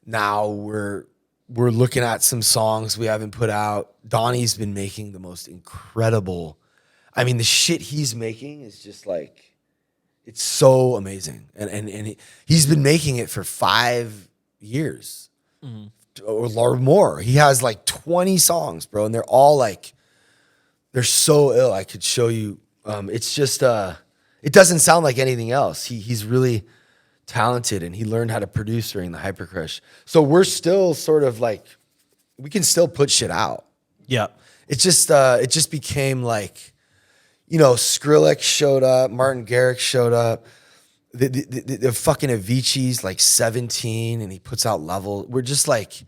now we're looking at some songs we haven't put out. Donnie's been making the most incredible. I mean, the shit he's making is just like it's so amazing. And he's been making it for 5 years or more. He has like 20 songs, bro, and they're all like they're so ill. I could show you. It's just it doesn't sound like anything else. He's really talented, and he learned how to produce during the Hypercrush. So we're still sort of like we can still put shit out. Yeah. It just became like, you know, Skrillex showed up, Martin Garrix showed up, the fucking Avicii's like 17, and he puts out Level. We're just like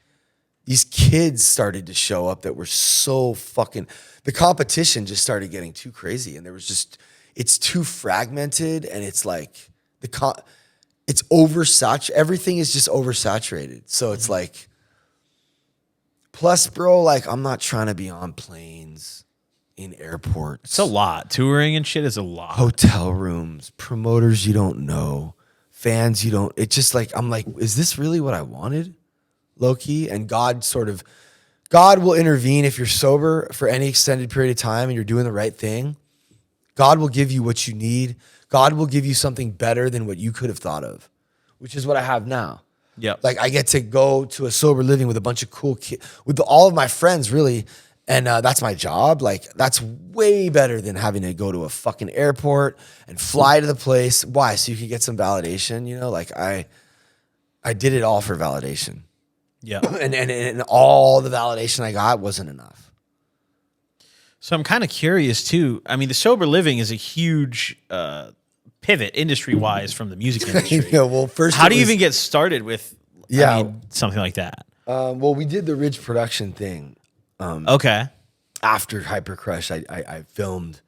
these kids started to show up that were so fucking. The competition just started getting too crazy, and there was just it's too fragmented, and it's like it's oversaturated. Everything is just oversaturated. So it's like, plus, bro, like I'm not trying to be on planes, in airports. It's a lot. Touring and shit is a lot. Hotel rooms, promoters you don't know, fans you don't. It's just like I'm like, is this really what I wanted? Low key, and God will intervene if you're sober for any extended period of time and you're doing the right thing. God will give you what you need. God will give you something better than what you could have thought of, which is what I have now. Yep. Like I get to go to a sober living with a bunch of cool kids, with all of my friends, really. And that's my job. Like that's way better than having to go to a fucking airport and fly to the place. Why? So you can get some validation, you know? Like I did it all for validation. Yeah. And all the validation I got wasn't enough. So I'm kind of curious too. I mean, the sober living is a huge pivot industry-wise from the music industry. Yeah, well, first, how do you even get started with something like that? Well, we did the Ridge production thing. Okay. After Hypercrush, I filmed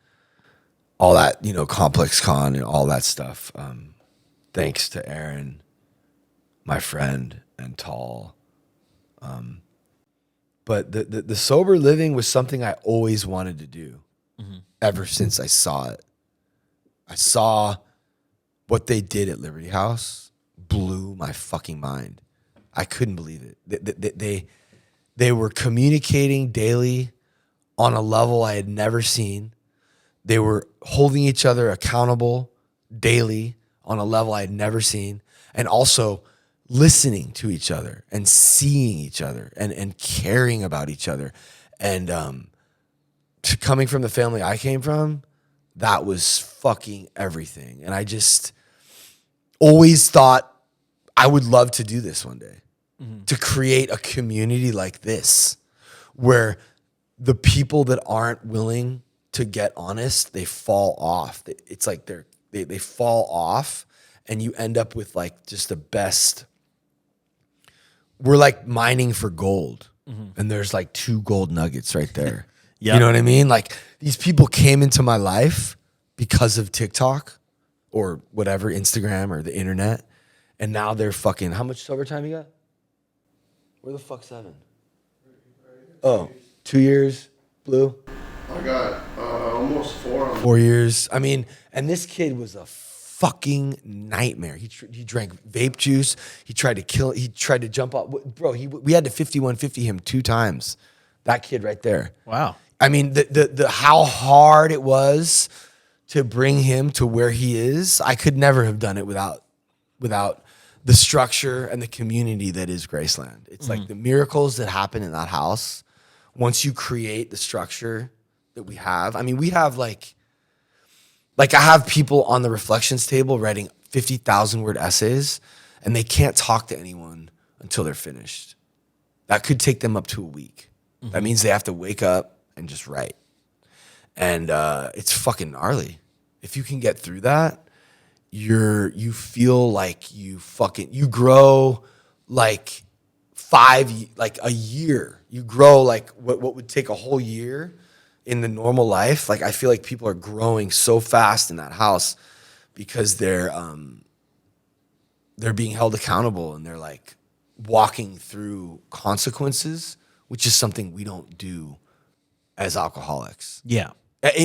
all that, you know, Complex Con and all that stuff. Thanks to Aaron, my friend, and Tall. But the sober living was something I always wanted to do ever since I saw it. I saw what they did at Liberty House, blew my fucking mind. I couldn't believe it. They were communicating daily on a level I had never seen. They were holding each other accountable daily on a level I had never seen, and also listening to each other and seeing each other and caring about each other. And coming from the family I came from, that was fucking everything. And I just always thought I would love to do this one day, to create a community like this where the people that aren't willing to get honest, they fall off. It's like they fall off, and you end up with like just the best. We're like mining for gold, and there's like 2 gold nuggets right there. Yep. You know what I mean? Like these people came into my life because of TikTok or whatever, Instagram or the internet, and now they're fucking. How much sober time you got? Where the fuck's 7? Oh, 2 years, Blue. I got almost 4. 4 years. I mean, and this kid was a fucking nightmare. He drank vape juice. He tried to kill. He tried to jump up. Bro, we had to 5150 him 2 times. That kid right there. Wow. I mean, the how hard it was to bring him to where he is. I could never have done it without the structure and the community that is Graceland. It's like the miracles that happen in that house. Once you create the structure that we have, I mean, we have like I have people on the reflections table writing 50,000 word essays, and they can't talk to anyone until they're finished. That could take them up to a week. That means they have to wake up and just write. And it's fucking gnarly. If you can get through that, you feel like you grow like a year. You grow like what would take a whole year in the normal life. Like I feel like people are growing so fast in that house because they're being held accountable, and they're like walking through consequences, which is something we don't do as alcoholics. Yeah.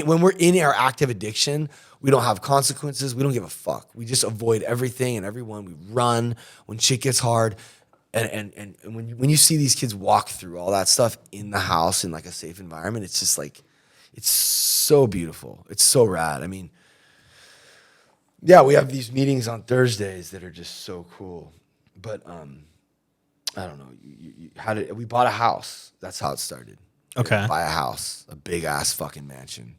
When we're in our active addiction, we don't have consequences. We don't give a fuck. We just avoid everything and everyone. We run when shit gets hard. And when you see these kids walk through all that stuff in the house in like a safe environment, it's just like, it's so beautiful. It's so rad. I mean, yeah, we have these meetings on Thursdays that are just so cool. But I don't know. We bought a house. That's how it started. Okay. Buy a house, a big ass fucking mansion.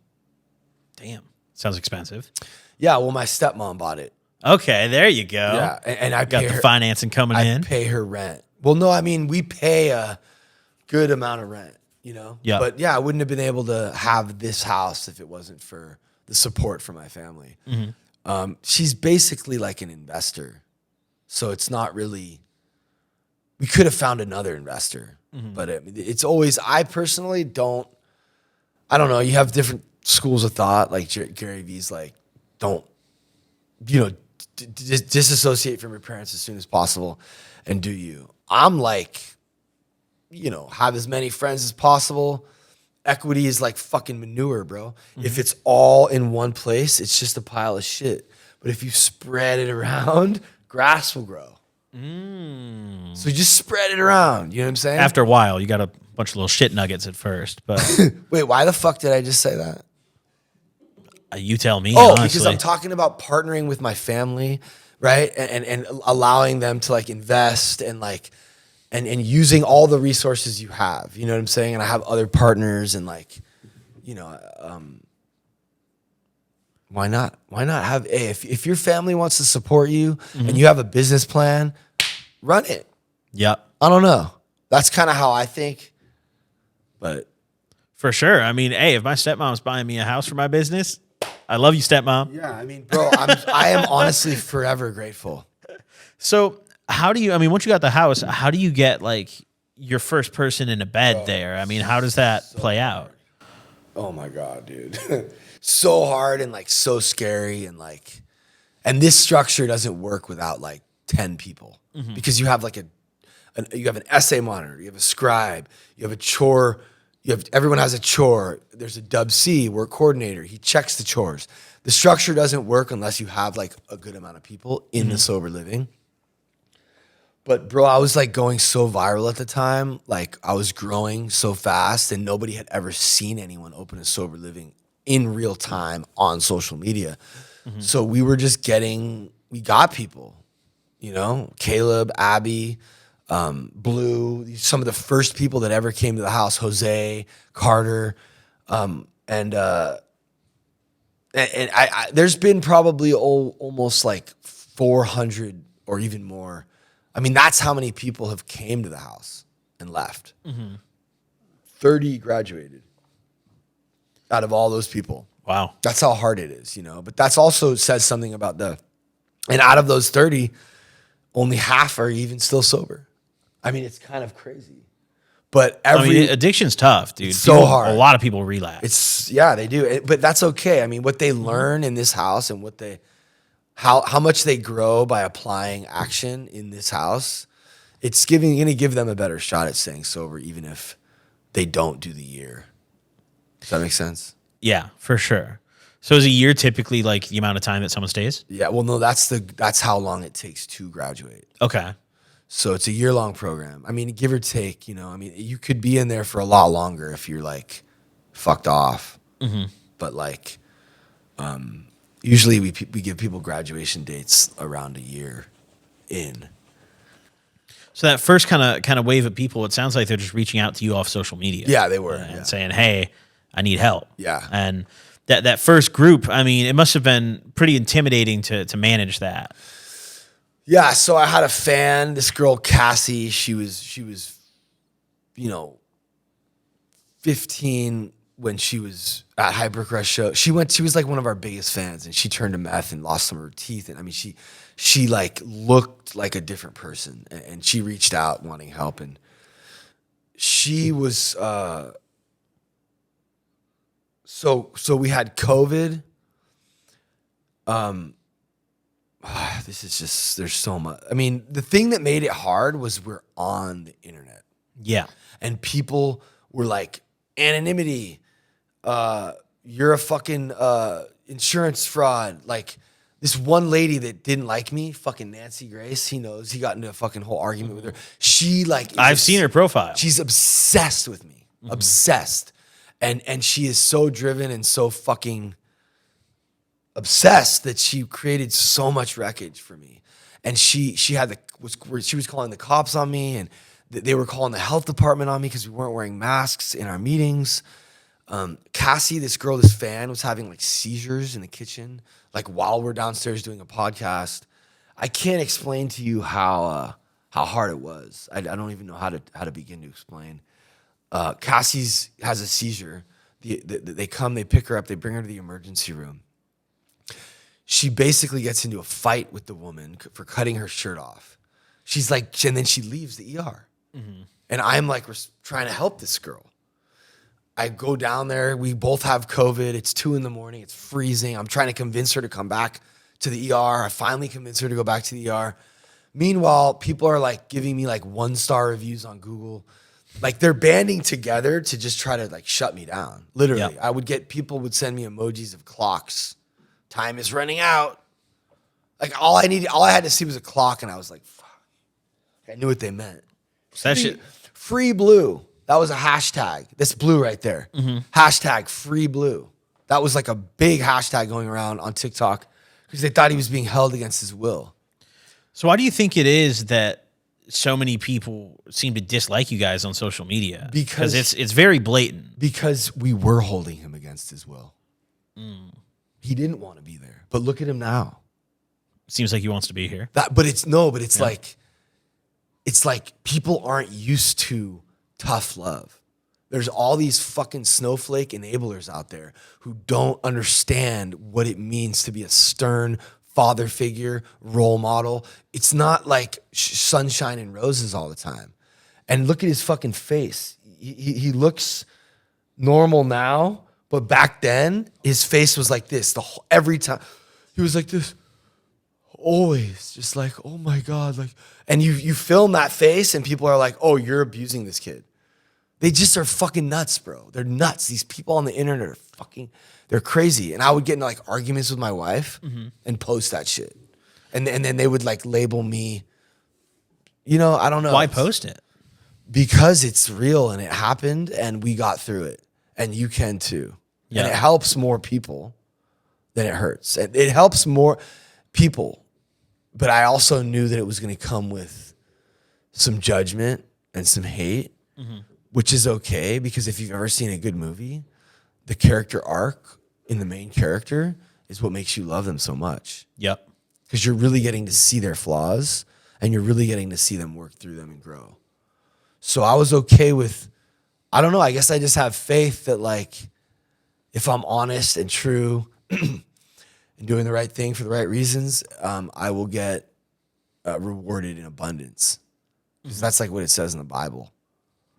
Damn. Sounds expensive. Yeah, well, my stepmom bought it. Okay, there you go. Yeah, and I got the financing coming in. I pay her rent. Well, no, I mean, we pay a good amount of rent, you know? Yeah. But yeah, I wouldn't have been able to have this house if it wasn't for the support from my family. She's basically like an investor. So it's not really, we could have found another investor. But it's always, I personally don't know. You have different schools of thought. Like Gary V's like, don't, disassociate from your parents as soon as possible and do you. I'm like, have as many friends as possible. Equity is like fucking manure, bro. If it's all in one place, it's just a pile of shit. But if you spread it around, grass will grow. So you just spread it around. You know what I'm saying? After a while, you got a bunch of little shit nuggets at first. But wait, why the fuck did I just say that? You tell me. Oh, honestly. because I'm talking about partnering with my family, right? And allowing them to like invest and like and using all the resources you have. You know what I'm saying? And I have other partners and like, why not? Why not have if your family wants to support you and you have a business plan, run it. Yep. I don't know. That's kind of how I think. But for sure. I mean, hey, if my stepmom's buying me a house for my business, I love you, stepmom. Yeah, I mean, bro, I am honestly forever grateful. So how do you, I mean, once you got the house, how do you get like your first person in a bed there? I mean, how does that play out? Oh my God, dude. So hard and like so scary and like, and this structure doesn't work without like 10 people because you have like you have an essay monitor, you have a scribe, you have a chore, everyone has a chore. There's a Dub C work coordinator. He checks the chores. The structure doesn't work unless you have like a good amount of people in the sober living. But bro, I was like going so viral at the time. Like I was growing so fast and nobody had ever seen anyone open a sober living in real time on social media. So we were just we got people, you know, Caleb, Abby, Blue, some of the first people that ever came to the house, Jose, Carter, and there's been probably almost like 400 or even more. I mean, that's how many people have came to the house and left. 30 graduated out of all those people. Wow. That's how hard it is, you know. But that's also says something about and out of those 30, only half are even still sober. I mean, it's kind of crazy. But addiction's tough, dude. It's so hard. A lot of people relapse. They do. But that's okay. I mean, what they learn in this house and how much they grow by applying action in this house, it's going to give them a better shot at staying sober, even if they don't do the year. Does that make sense? Yeah, for sure. So is a year typically like the amount of time that someone stays? Yeah. Well, no, that's how long it takes to graduate. Okay. So it's a year-long program. I mean, give or take, you know, I mean, you could be in there for a lot longer if you're like fucked off. But like, usually we give people graduation dates around a year in. So that first kind of wave of people, it sounds like they're just reaching out to you off social media. Yeah, they were. And saying, hey, I need help. Yeah. And that first group, I mean, it must have been pretty intimidating to manage that. Yeah, so I had a fan, this girl Cassie. She was, you know, 15 when she was at Hypercrush show. She was like one of our biggest fans, and she turned to meth and lost some of her teeth. And I mean, she like looked like a different person, and she reached out wanting help. And she was so we had COVID. This is just, there's so much. I mean, the thing that made it hard was we're on the internet. Yeah. And people were like, anonymity, you're a fucking insurance fraud. Like this one lady that didn't like me, fucking Nancy Grace, he knows, he got into a fucking whole argument with her. She like, I've seen her profile. She's obsessed with me, obsessed. And she is so driven and so fucking obsessed that she created so much wreckage for me. And she was calling the cops on me, and they were calling the health department on me because we weren't wearing masks in our meetings. Cassie, this girl, this fan, was having like seizures in the kitchen, like while we're downstairs doing a podcast. I can't explain to you how hard it was. I don't even know how to begin to explain. Cassie has a seizure. They come, they pick her up, they bring her to the emergency room. She basically gets into a fight with the woman for cutting her shirt off. She's like, and then she leaves the ER. And I'm like, we're trying to help this girl. I go down there. We both have COVID. It's 2 a.m. It's freezing. I'm trying to convince her to come back to the ER. I finally convinced her to go back to the ER. Meanwhile, people are like giving me like 1-star reviews on Google. Like they're banding together to just try to like shut me down. Literally, yep. People would send me emojis of clocks. Time is running out. Like all I had to see was a clock, and I was like, fuck. I knew what they meant. Free blue. That was a hashtag. That's blue right there. Hashtag free blue. That was like a big hashtag going around on TikTok because they thought he was being held against his will. So why do you think it is that so many people seem to dislike you guys on social media? Because it's very blatant. Because we were holding him against his will. He didn't want to be there. But look at him now. Seems like he wants to be here. It's like people aren't used to tough love. There's all these fucking snowflake enablers out there who don't understand what it means to be a stern father figure, role model. It's not like sunshine and roses all the time. And look at his fucking face. He looks normal now, but back then his face was like this. Every time he was like this, always just like, oh my God, like. And you film that face, and people are like, oh, you're abusing this kid. They just are fucking nuts, bro. They're nuts. These people on the internet are they're crazy. And I would get into like arguments with my wife and post that shit. And then they would like label me, you know, I don't know. Why post it? Because it's real and it happened and we got through it. And you can too. and it helps more people than it hurts. It helps more people, but I also knew that it was going to come with some judgment and some hate, which is okay, because if you've ever seen a good movie, the character arc in the main character is what makes you love them so much. Yep. Because you're really getting to see their flaws and you're really getting to see them work through them and grow. So I was okay with, I don't know, I guess I just have faith that, like, if I'm honest and true and doing the right thing for the right reasons, I will get rewarded in abundance. Because that's like what it says in the Bible.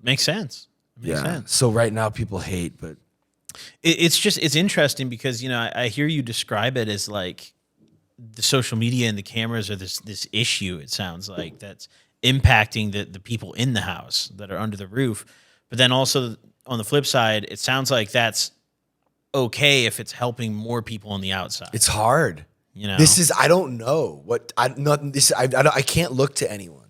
Makes sense. Makes sense. So right now people hate, but it's interesting because, you know, I hear you describe it as like the social media and the cameras are this issue, it sounds like, that's impacting the people in the house that are under the roof. But then also on the flip side, it sounds like that's okay if it's helping more people on the outside. it's hard. You know, This is, I don't know what I can't look to anyone.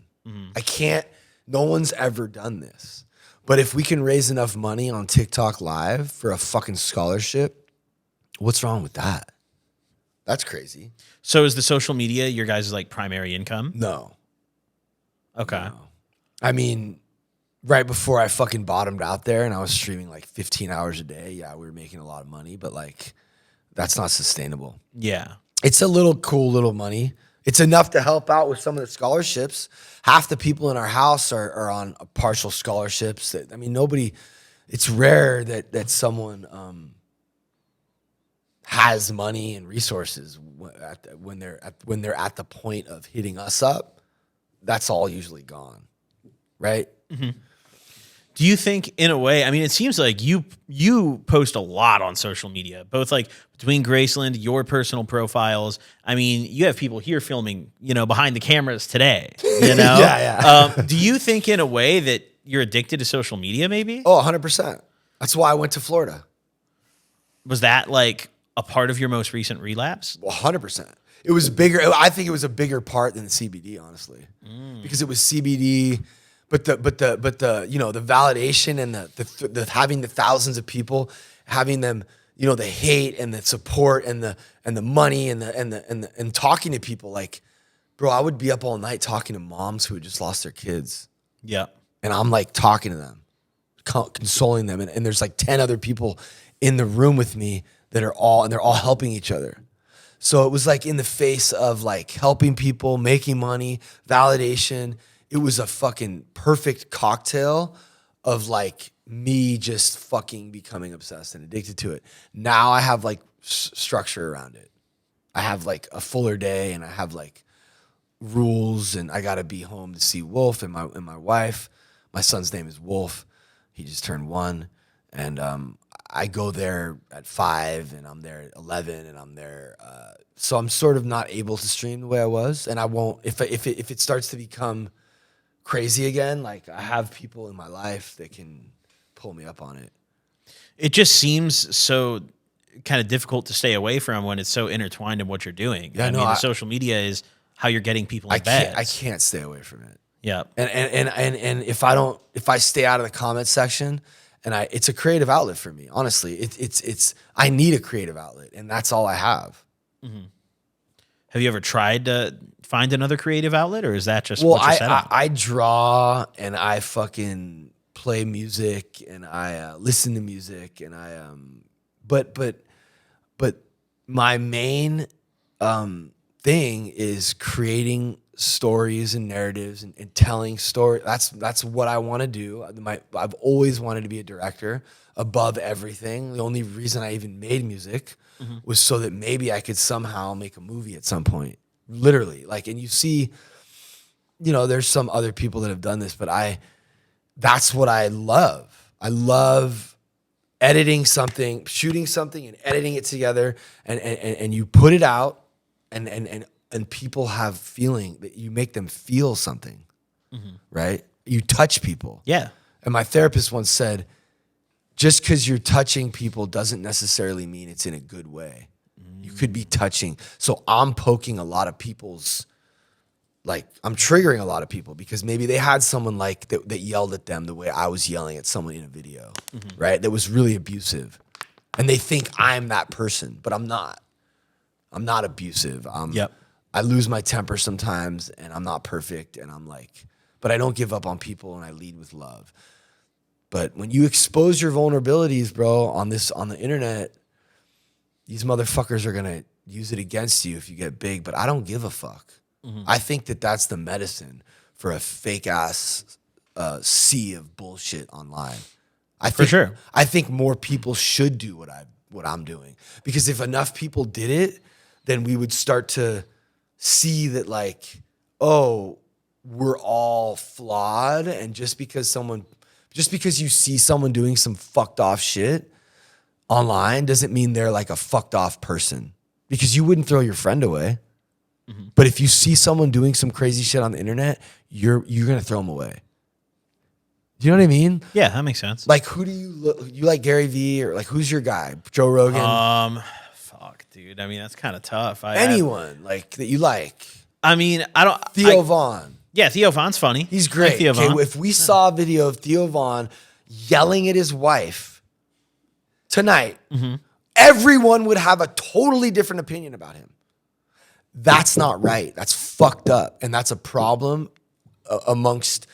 I can't, no one's ever done this. But if we can raise enough money on TikTok Live for a fucking scholarship, what's wrong with that? That's crazy. So is the social media your guys' like primary income? No. Okay. No. I mean, right before I fucking bottomed out there and I was streaming like 15 hours a day, yeah, we were making a lot of money, but like, that's not sustainable. Yeah. It's a little cool little money. It's enough to help out with some of the scholarships. Half the people in our house are on partial scholarships. I mean, nobody, it's rare that someone has money and resources when they're at the point of hitting us up. That's all usually gone, right? Do you think, in a way, I mean, it seems like you post a lot on social media, both like between Graceland, your personal profiles. I mean, you have people here filming, you know, behind the cameras today, you know? Yeah. Do you think, in a way, that you're addicted to social media, maybe? Oh, 100%. That's why I went to Florida. Was that like a part of your most recent relapse? 100%. It was bigger. I think it was a bigger part than the CBD, honestly, because it was CBD. But the you know, the validation and the having the thousands of people, having them, you know, the hate and the support and the money and talking to people, like, bro, I would be up all night talking to moms who had just lost their kids. Yeah. And I'm like talking to them, consoling them, and there's like 10 other people in the room with me they're all helping each other. So it was like in the face of like helping people, making money, validation. It was a fucking perfect cocktail of like me just fucking becoming obsessed and addicted to it. Now I have like structure around it. I have like a fuller day and I have like rules, and I gotta be home to see Wolf and my wife. My son's name is Wolf. He just turned 1. And I go there at 5 and I'm there at 11 and I'm there. So I'm sort of not able to stream the way I was. And I won't, if it starts to become crazy again, like I have people in my life that can pull me up on it. It just seems so kind of difficult to stay away from when it's so intertwined in what you're doing. Yeah, I mean, the social media is how you're getting people in bed. I can't stay away from it. Yeah. And if I stay out of the comment section, and it's a creative outlet for me. Honestly, it's I need a creative outlet, and that's all I have. Mm-hmm. Have you ever tried to find another creative outlet, or is that just what you're set on? I draw and I fucking play music and I listen to music and I but my main thing is creating stories and narratives and telling stories. That's what I want to do. I've always wanted to be a director above everything. The only reason I even made music was so that maybe I could somehow make a movie at some point. Literally, like, and you see, you know, there's some other people that have done this, but that's what I love. I love editing something, shooting something and editing it together, and you put it out and people have feeling that you make them feel something, right? You touch people. Yeah. And my therapist once said, just because you're touching people doesn't necessarily mean it's in a good way. You could be touching. So I'm poking a lot of people's, like, I'm triggering a lot of people because maybe they had someone like that yelled at them the way I was yelling at someone in a video, right? That was really abusive. And they think I'm that person, but I'm not. I'm not abusive. I lose my temper sometimes, and I'm not perfect, and I'm like, but I don't give up on people, and I lead with love. But when you expose your vulnerabilities, bro, on the internet, these motherfuckers are gonna use it against you if you get big. But I don't give a fuck. I think that that's the medicine for a fake ass sea of bullshit online. For sure. I think more people should do what I'm doing, because if enough people did it, then we would start to see that, like, oh, we're all flawed, and just because you see someone doing some fucked off shit online doesn't mean they're like a fucked off person, because you wouldn't throw your friend away. But if you see someone doing some crazy shit on the internet, you're gonna throw them away. Do you know what I mean? Yeah, that makes sense. Like, who do you like Gary Vee, or like, who's your guy? Joe Rogan? Fuck, dude. I mean, that's kind of tough. Anyone like that you like? I mean, I don't. Theo Vaughn. Yeah, Theo Vaughn's funny. He's great. Like Theo Vaughn. If we saw a video of Theo Vaughn yelling at his wife tonight, everyone would have a totally different opinion about him. That's not right. That's fucked up. And that's a problem amongst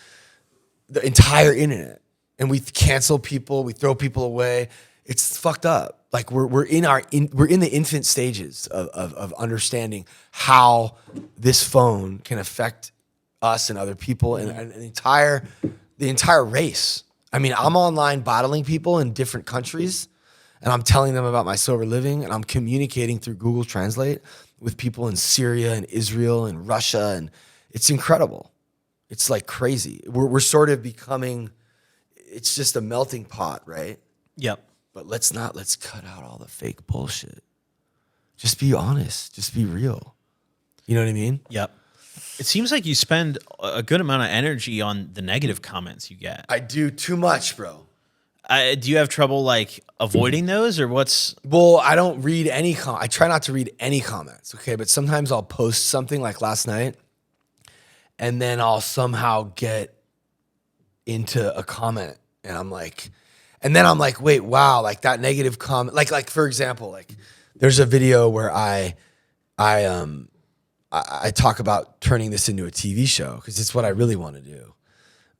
the entire internet. And we cancel people, we throw people away. It's fucked up. Like, we're in the infant stages of understanding how this phone can affect us and other people and the entire race. I mean, I'm online battling people in different countries, and I'm telling them about my sober living, and I'm communicating through Google Translate with people in Syria and Israel and Russia, and it's incredible. It's like crazy. We're sort of becoming, it's just a melting pot, right? Yep. But let's cut out all the fake bullshit. Just be honest. Just be real. You know what I mean? Yep. It seems like you spend a good amount of energy on the negative comments you get. I do too much, bro. Do you have trouble like avoiding those, or what's? Well, I don't read any I try not to read any comments, okay? But sometimes I'll post something like last night, and then I'll somehow get into a comment, and I'm like, wait, wow, like that negative comment, like for example, like there's a video where I talk about turning this into a TV show because it's what I really want to do.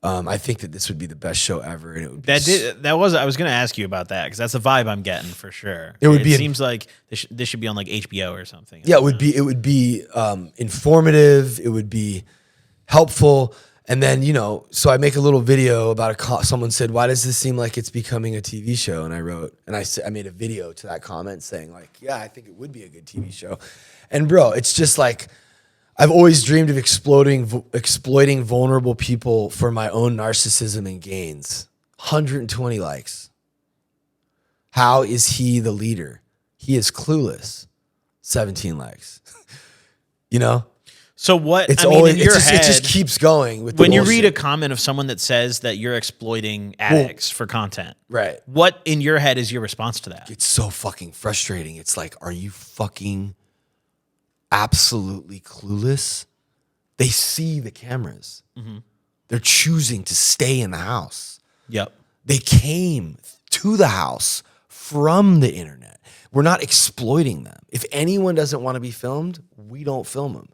I think that this would be the best show ever, and it would be I was going to ask you about that because that's the vibe I'm getting for sure. It seems like this should be on like HBO or something. Yeah, it would be informative. It would be helpful. And then, so I make a little video about someone said, why does this seem like it's becoming a TV show? And I made a video to that comment saying like, yeah, I think it would be a good TV show. And bro, it's just like, I've always dreamed of exploiting vulnerable people for my own narcissism and gains. 120 likes. How is he the leader? He is clueless. 17 likes. So what? It's in your it head, just keeps going with when you read a comment of someone that says that you're exploiting addicts for content, right? What in your head is your response to that? It's so fucking frustrating. It's like, are you fucking absolutely clueless? They see the cameras. They're choosing to stay in the house. Yep. They came to the house from the internet. We're not exploiting them. If anyone doesn't want to be filmed, we don't film them.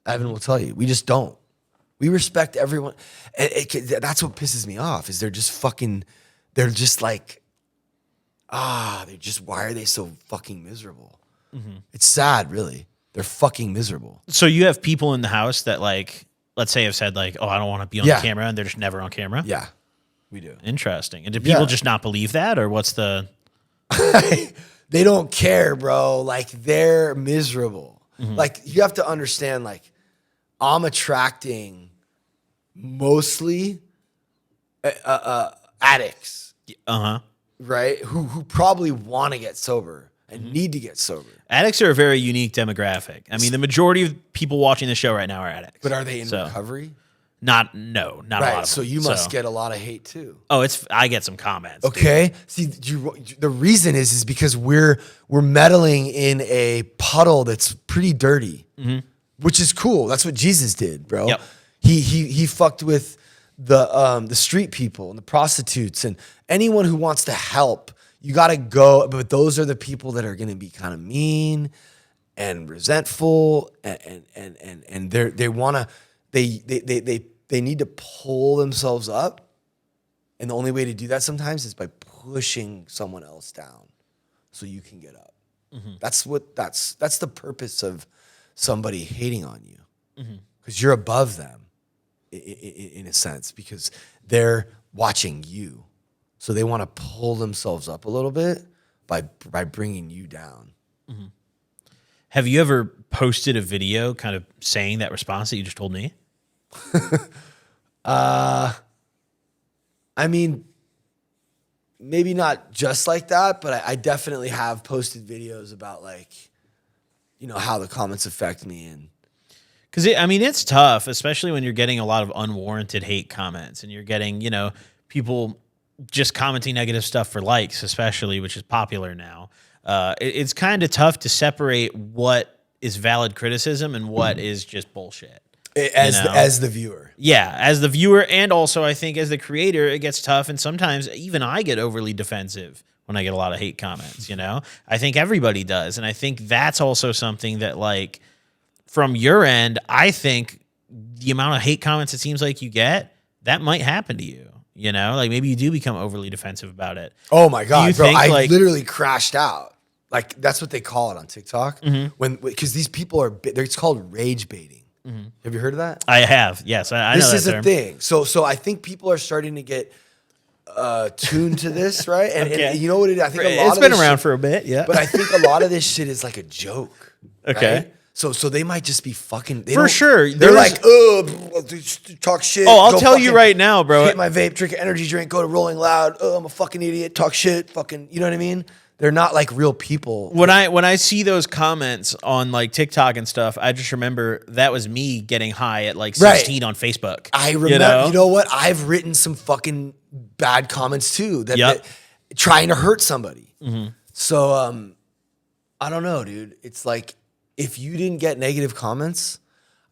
Evan will tell you, we just don't. We respect everyone. That's what pisses me off is they're just like, why are they so fucking miserable? It's sad, really. They're fucking miserable. So you have people in the house that like, let's say have said like, oh, I don't want to be on the camera, and they're just never on camera? Yeah, we do. Interesting. And do people just not believe that, or what's the... They don't care, bro. Like, they're miserable. Like, you have to understand, like, I'm attracting mostly addicts. Right? Who probably want to get sober and need to get sober. Addicts are a very unique demographic. I mean, the majority of people watching the show right now are addicts. But are they in recovery? Not a lot of them. So you must get a lot of hate too. Oh, I get some comments. Okay. Dude. See, the reason is because we're meddling in a puddle that's pretty dirty, which is cool. That's what Jesus did, bro. Yep. He fucked with the street people and the prostitutes and anyone who wants to help you got to go. But those are the people that are going to be kind of mean and resentful, and they want to, they need to pull themselves up. And the only way to do that sometimes is by pushing someone else down so you can get up. That's the purpose of somebody hating on you, because you're above them in a sense, because they're watching you. So they want to pull themselves up a little bit by bringing you down. Have you ever posted a video kind of saying that response that you just told me? I mean, maybe not just like that, but I definitely have posted videos about, like, you know, how the comments affect me. And because I mean, it's tough, especially when you're getting a lot of unwarranted hate comments and you're getting, you know, people just commenting negative stuff for likes, especially, which is popular now. It's kind of tough to separate what is valid criticism and what is just bullshit. As the viewer. Yeah, as the viewer, and also I think as the creator, it gets tough. And sometimes even I get overly defensive when I get a lot of hate comments, you know? I think everybody does. And I think that's also something that, like, from your end, I think the amount of hate comments it seems like you get, that might happen to you. You know, like maybe you do become overly defensive about it. Oh my God, bro. Think, I literally crashed out. Like, that's what they call it on TikTok. Because these people are, it's called rage baiting. Have you heard of that? I have. Yes. I know that This is term. a thing. So I think people are starting to get tuned to this, right? And you know what I think a lot it's of been this around shit, for a bit, yeah. But I think a lot of this shit is like a joke. Okay. Right? So they might just be fucking. For sure. They're like, talk shit. Oh, I'll go tell you right now, bro. Hit my vape, drink an energy drink, go to Rolling Loud. Oh, I'm a fucking idiot. Talk shit. Fucking, you know what I mean? They're not like real people. When I see those comments on like TikTok and stuff, I just remember that was me getting high at like 16 on Facebook. I remember. You know what? I've written some fucking bad comments too that trying to hurt somebody. So I don't know, dude. It's like, if you didn't get negative comments,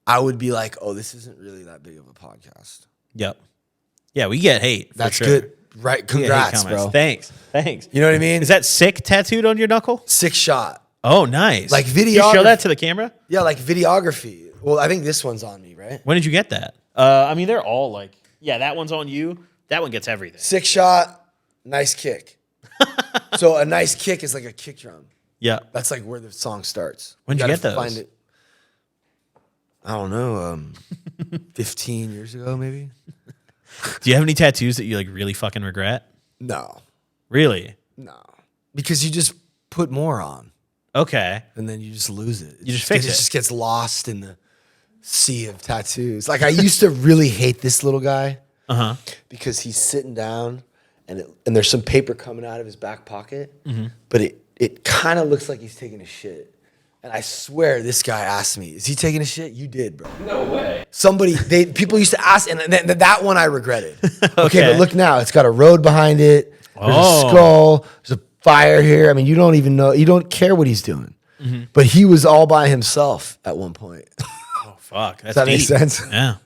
I would be like, oh, this isn't really that big of a podcast. Yep. Yeah, we get hate. That's sure. good. Right. Congrats, bro. Thanks. You know what I mean? Is that sick tattooed on your knuckle? 6 shot. Oh, nice. Like Can videography. you show that to the camera? Yeah, like videography. Well, I think this one's on me, right? When did you get that? I mean, they're all like, yeah, that one's on you. That one gets everything. 6 shot, nice kick. So a nice kick is like a kick drum. Yeah. That's like where the song starts. When did you get those? Find it. I don't know, 15 years ago, maybe. Do you have any tattoos that you like really fucking regret? No. Really? No. Because you just put more on. Okay. And then you just lose it. You just fix it. It just gets lost in the sea of tattoos. Like, I used to really hate this little guy. Because he's sitting down and there's some paper coming out of his back pocket. But it kind of looks like he's taking a shit. And I swear this guy asked me, is he taking a shit? You did, bro. No way. People used to ask, and that one I regretted. Okay, but look now. It's got a road behind it. There's a skull. There's a fire here. I mean, you don't even know. You don't care what he's doing. But he was all by himself at one point. Oh, fuck. That's Does that deep. make sense? Yeah.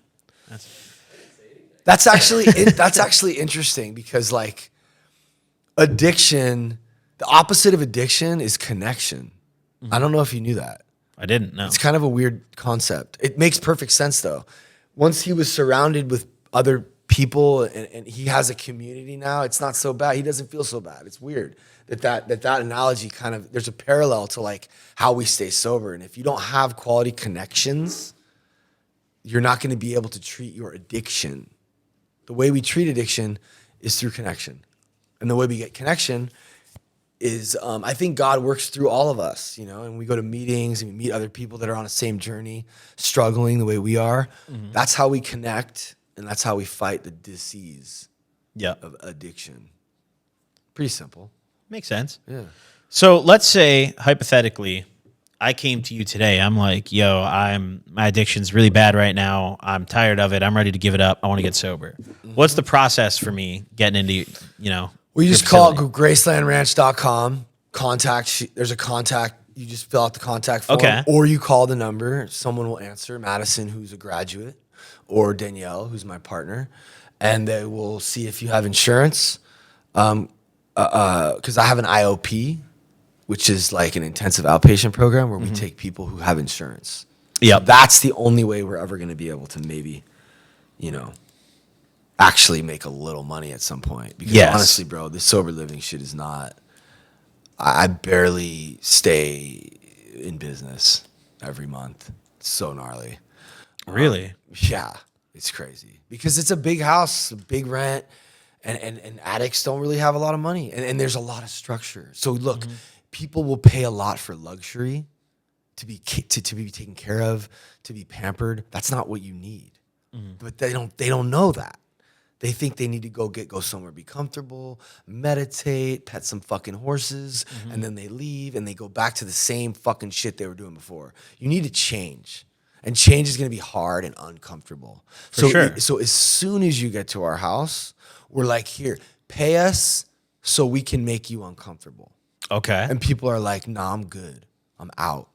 That's actually interesting because, like, addiction, the opposite of addiction is connection. I don't know if you knew that. I didn't know. It's kind of a weird concept. It makes perfect sense, though. Once he was surrounded with other people and he has a community now, it's not so bad. He doesn't feel so bad. It's weird that analogy kind of, there's a parallel to like how we stay sober. And if you don't have quality connections, you're not going to be able to treat your addiction. The way we treat addiction is through connection. And the way we get connection is, I think God works through all of us, you know, and we go to meetings and we meet other people that are on the same journey, struggling the way we are. That's how we connect, and that's how we fight the disease of addiction. Pretty simple. Makes sense. Yeah. So let's say, hypothetically, I came to you today. I'm like, yo, my addiction's really bad right now. I'm tired of it. I'm ready to give it up. I want to get sober. What's the process for me getting into, you know, well, you just call Gracelandranch.com. There's a contact. You just fill out the contact form. Okay. Or you call the number. Someone will answer. Madison, who's a graduate, or Danielle, who's my partner. And they will see if you have insurance. because I have an IOP, which is like an intensive outpatient program where we take people who have insurance. Yeah, That's the only way we're ever going to be able to maybe, actually make a little money at some point. Because honestly, bro, this sober living shit is not. I barely stay in business every month. It's so gnarly. Really? Yeah, it's crazy because it's a big house, a big rent, and addicts don't really have a lot of money, and there's a lot of structure. So look, people will pay a lot for luxury to be taken care of, to be pampered. That's not what you need, but they don't know that. They think they need to go somewhere, be comfortable, meditate, pet some fucking horses, and then they leave and they go back to the same fucking shit they were doing before. You need to change. And change is going to be hard and uncomfortable. So as soon as you get to our house, we're like, here, pay us so we can make you uncomfortable. Okay. And people are like, nah, I'm good. I'm out.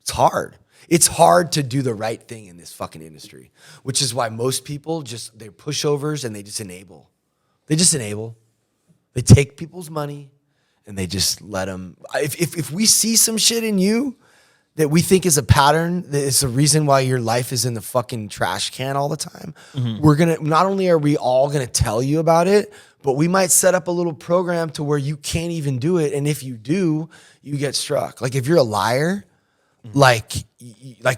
It's hard. It's hard to do the right thing in this fucking industry, which is why most people they're pushovers and they just enable. They just enable. They take people's money and they just let them. If we see some shit in you that we think is a pattern, that is the reason why your life is in the fucking trash can all the time, we're gonna, not only are we all gonna tell you about it, but we might set up a little program to where you can't even do it. And if you do, you get struck. Like if you're a liar, like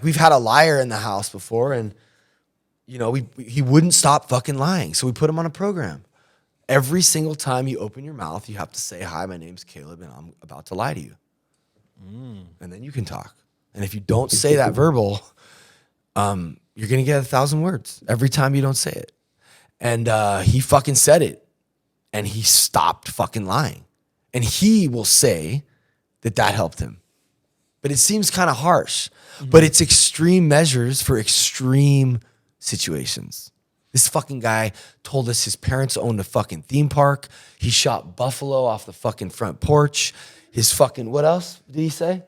we've had a liar in the house before, and he wouldn't stop fucking lying. So we put him on a program. Every single time you open your mouth, you have to say, hi, my name's Caleb, and I'm about to lie to you. And then you can talk. And if you don't say that verbal, you're going to get 1,000 words every time you don't say it. And he fucking said it. And he stopped fucking lying. And he will say that helped him. But it seems kind of harsh. But it's extreme measures for extreme situations. This fucking guy told us his parents owned a fucking theme park. He shot buffalo off the fucking front porch. His fucking, what else did he say?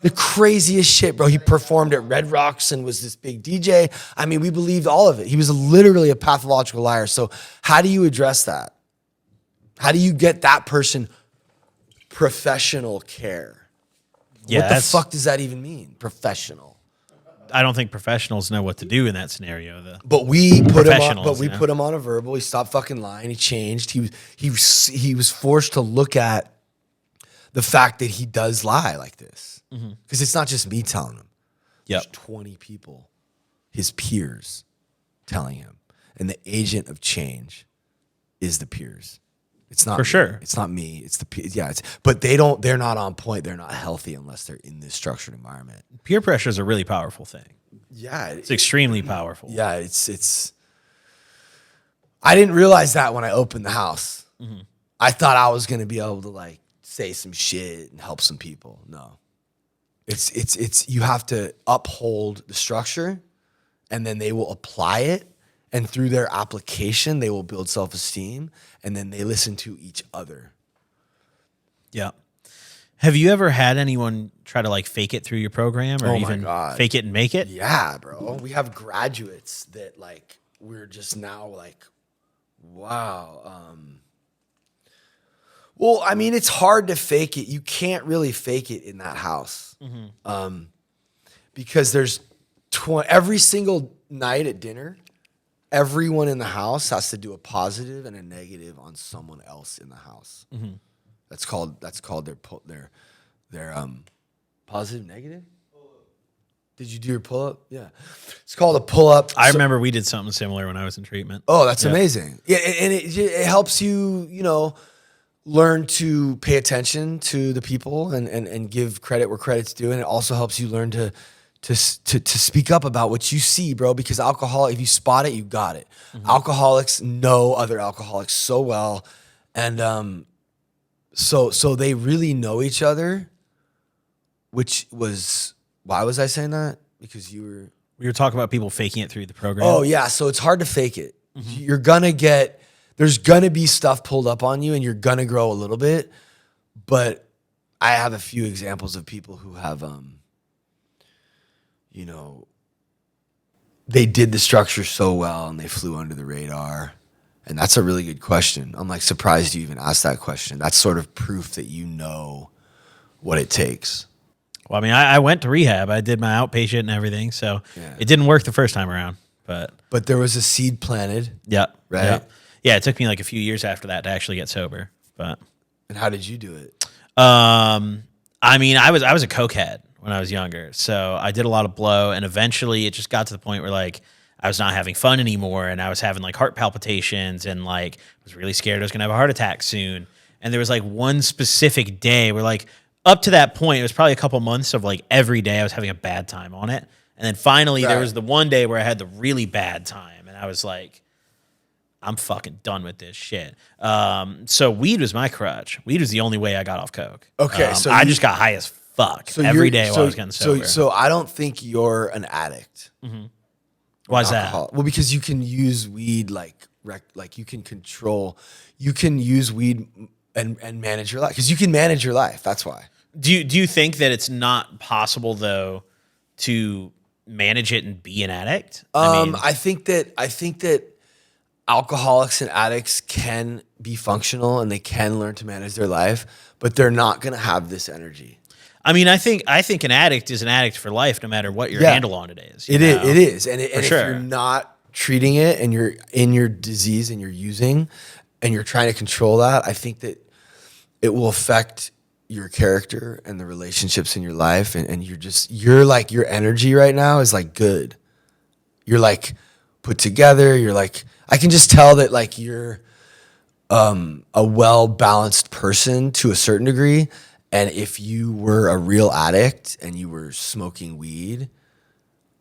The craziest shit, bro. He performed at Red Rocks and was this big DJ. I mean, we believed all of it. He was literally a pathological liar. So how do you address that? How do you get that person professional care? Yeah, what the fuck does that even mean? Professional. I don't think professionals know what to do in that scenario. But we put him on a verbal. He stopped fucking lying. He changed. He was forced to look at the fact that he does lie like this. Because it's not just me telling him. There's 20 people, his peers, telling him. And the agent of change is the peers. It's not for sure. It's not me. It's the peers. Yeah. But they're not on point. They're not healthy unless they're in this structured environment. Peer pressure is a really powerful thing. Yeah. It's extremely powerful. Yeah. It's I didn't realize that when I opened the house. I thought I was going to be able to say some shit and help some people. No. It's you have to uphold the structure, and then they will apply it, and through their application they will build self-esteem, and then they listen to each other. Yeah. Have you ever had anyone try to fake it through your program, or even fake it and make it? Yeah, bro. We have graduates that we're just now wow. Well, I mean, it's hard to fake it. You can't really fake it in that house. Because there's every single night at dinner, everyone in the house has to do a positive and a negative on someone else in the house. That's called their positive, negative. Did you do your pull-up? Yeah. It's called a pull-up. I remember we did something similar when I was in treatment. Oh, that's amazing. Yeah, and it helps you, learn to pay attention to the people and give credit where credit's due. And it also helps you learn to speak up about what you see, bro, because if you spot it, you got it. Alcoholics know other alcoholics so well. And so they really know each other, which was, why was I saying that? Because we were talking about people faking it through the program. Oh yeah. So it's hard to fake it. There's gonna be stuff pulled up on you, and you're gonna grow a little bit. But I have a few examples of people who have, they did the structure so well and they flew under the radar, And that's a really good question. I'm like surprised you even asked that question. That's sort of proof that you know what it takes. Well, I mean, I went to rehab. I did my outpatient and everything, so it didn't work the first time around. But there was a seed planted. Yeah. Right? Yeah. Yeah, it took me like a few years after that to actually get sober. And how did you do it? I mean, I was a cokehead when I was younger, so I did a lot of blow, and eventually it just got to the point where like I was not having fun anymore, and I was having like heart palpitations, and like I was really scared I was gonna have a heart attack soon. And there was like one specific day where like up to that point, it was probably a couple months of like every day I was having a bad time on it. And then finally there was the one day where I had the really bad time, and I was like, I'm fucking done with this shit. So weed was my crutch. Weed was the only way I got off coke. Okay, so I just got high as fuck every day while I was getting sober. So I don't think you're an addict. Mm-hmm. Why is that? Well, because you can use weed like you can use weed and manage your life, because you can manage your life. That's why. Do you think that it's not possible though to manage it and be an addict? I think that alcoholics and addicts can be functional and they can learn to manage their life, but they're not going to have this energy. I mean, I think an addict is an addict for life, no matter what your handle on it is. It is. And if you're not treating it and you're in your disease and you're using and you're trying to control that, I think that it will affect your character and the relationships in your life. And you're like, your energy right now is like good. You're like put together. You're like, I can just tell that like you're a well-balanced person to a certain degree. And if you were a real addict and you were smoking weed,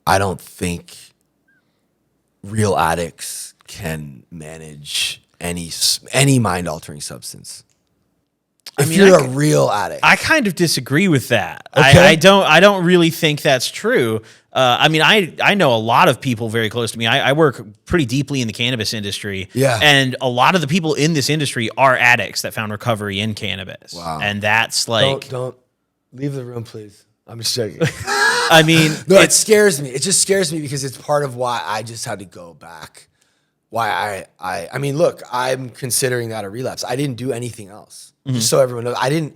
I don't think real addicts can manage any mind-altering substance. If you're a real addict. I kind of disagree with that. Okay. I don't really think that's true. I mean, I know a lot of people very close to me. I work pretty deeply in the cannabis industry. Yeah. And a lot of the people in this industry are addicts that found recovery in cannabis. Wow. And that's like... Don't leave the room, please. I'm just joking. I mean... No, it scares me. It just scares me because it's part of why I just had to go back. Why I mean, look, I'm considering that a relapse. I didn't do anything else. Just so everyone knows, I didn't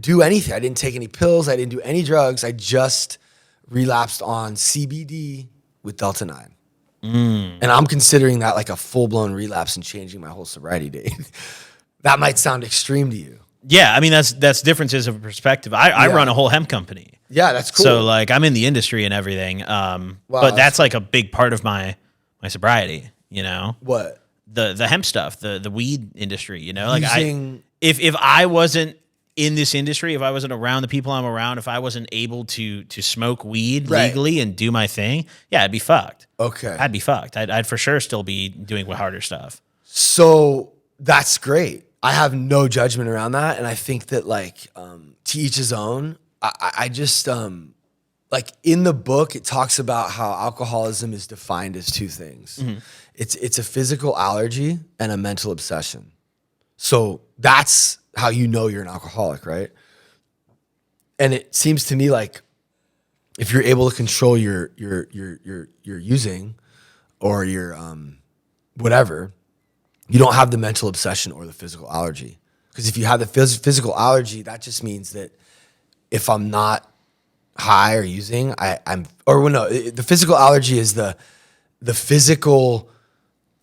do anything. I didn't take any pills. I didn't do any drugs. I just relapsed on CBD with Delta 9. And I'm considering that like a full-blown relapse and changing my whole sobriety date. That might sound extreme to you. Yeah, I mean, that's differences of perspective. I run a whole hemp company. Yeah, that's cool. So like I'm in the industry and everything. But that's like a big part of my sobriety, you know? What? The hemp stuff, the weed industry, you know? Like Using... if I wasn't in this industry, if I wasn't around the people I'm around, if I wasn't able to smoke weed legally and do my thing, yeah, I'd be fucked. Okay. I'd be fucked. I'd for sure still be doing harder stuff. So that's great. I have no judgment around that. And I think that like, to each his own. I just, like in the book, it talks about how alcoholism is defined as two things. Mm-hmm. It's a physical allergy and a mental obsession. So that's how you know you're an alcoholic, right? And it seems to me like if you're able to control your using or your whatever, you don't have the mental obsession or the physical allergy. Because if you have the physical allergy, that just means that if I'm not high or using, the physical allergy is the physical,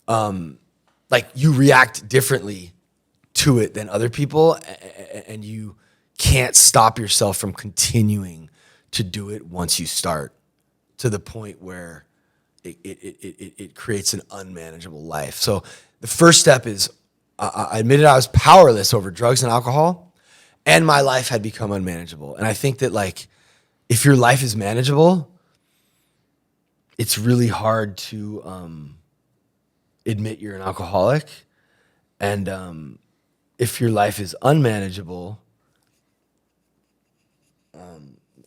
like you react differently to it than other people, and you can't stop yourself from continuing to do it once you start, to the point where it creates an unmanageable life. So the first step is I admitted I was powerless over drugs and alcohol, and my life had become unmanageable. And I think that like, if your life is manageable, it's really hard to admit you're an alcoholic. And if your life is unmanageable,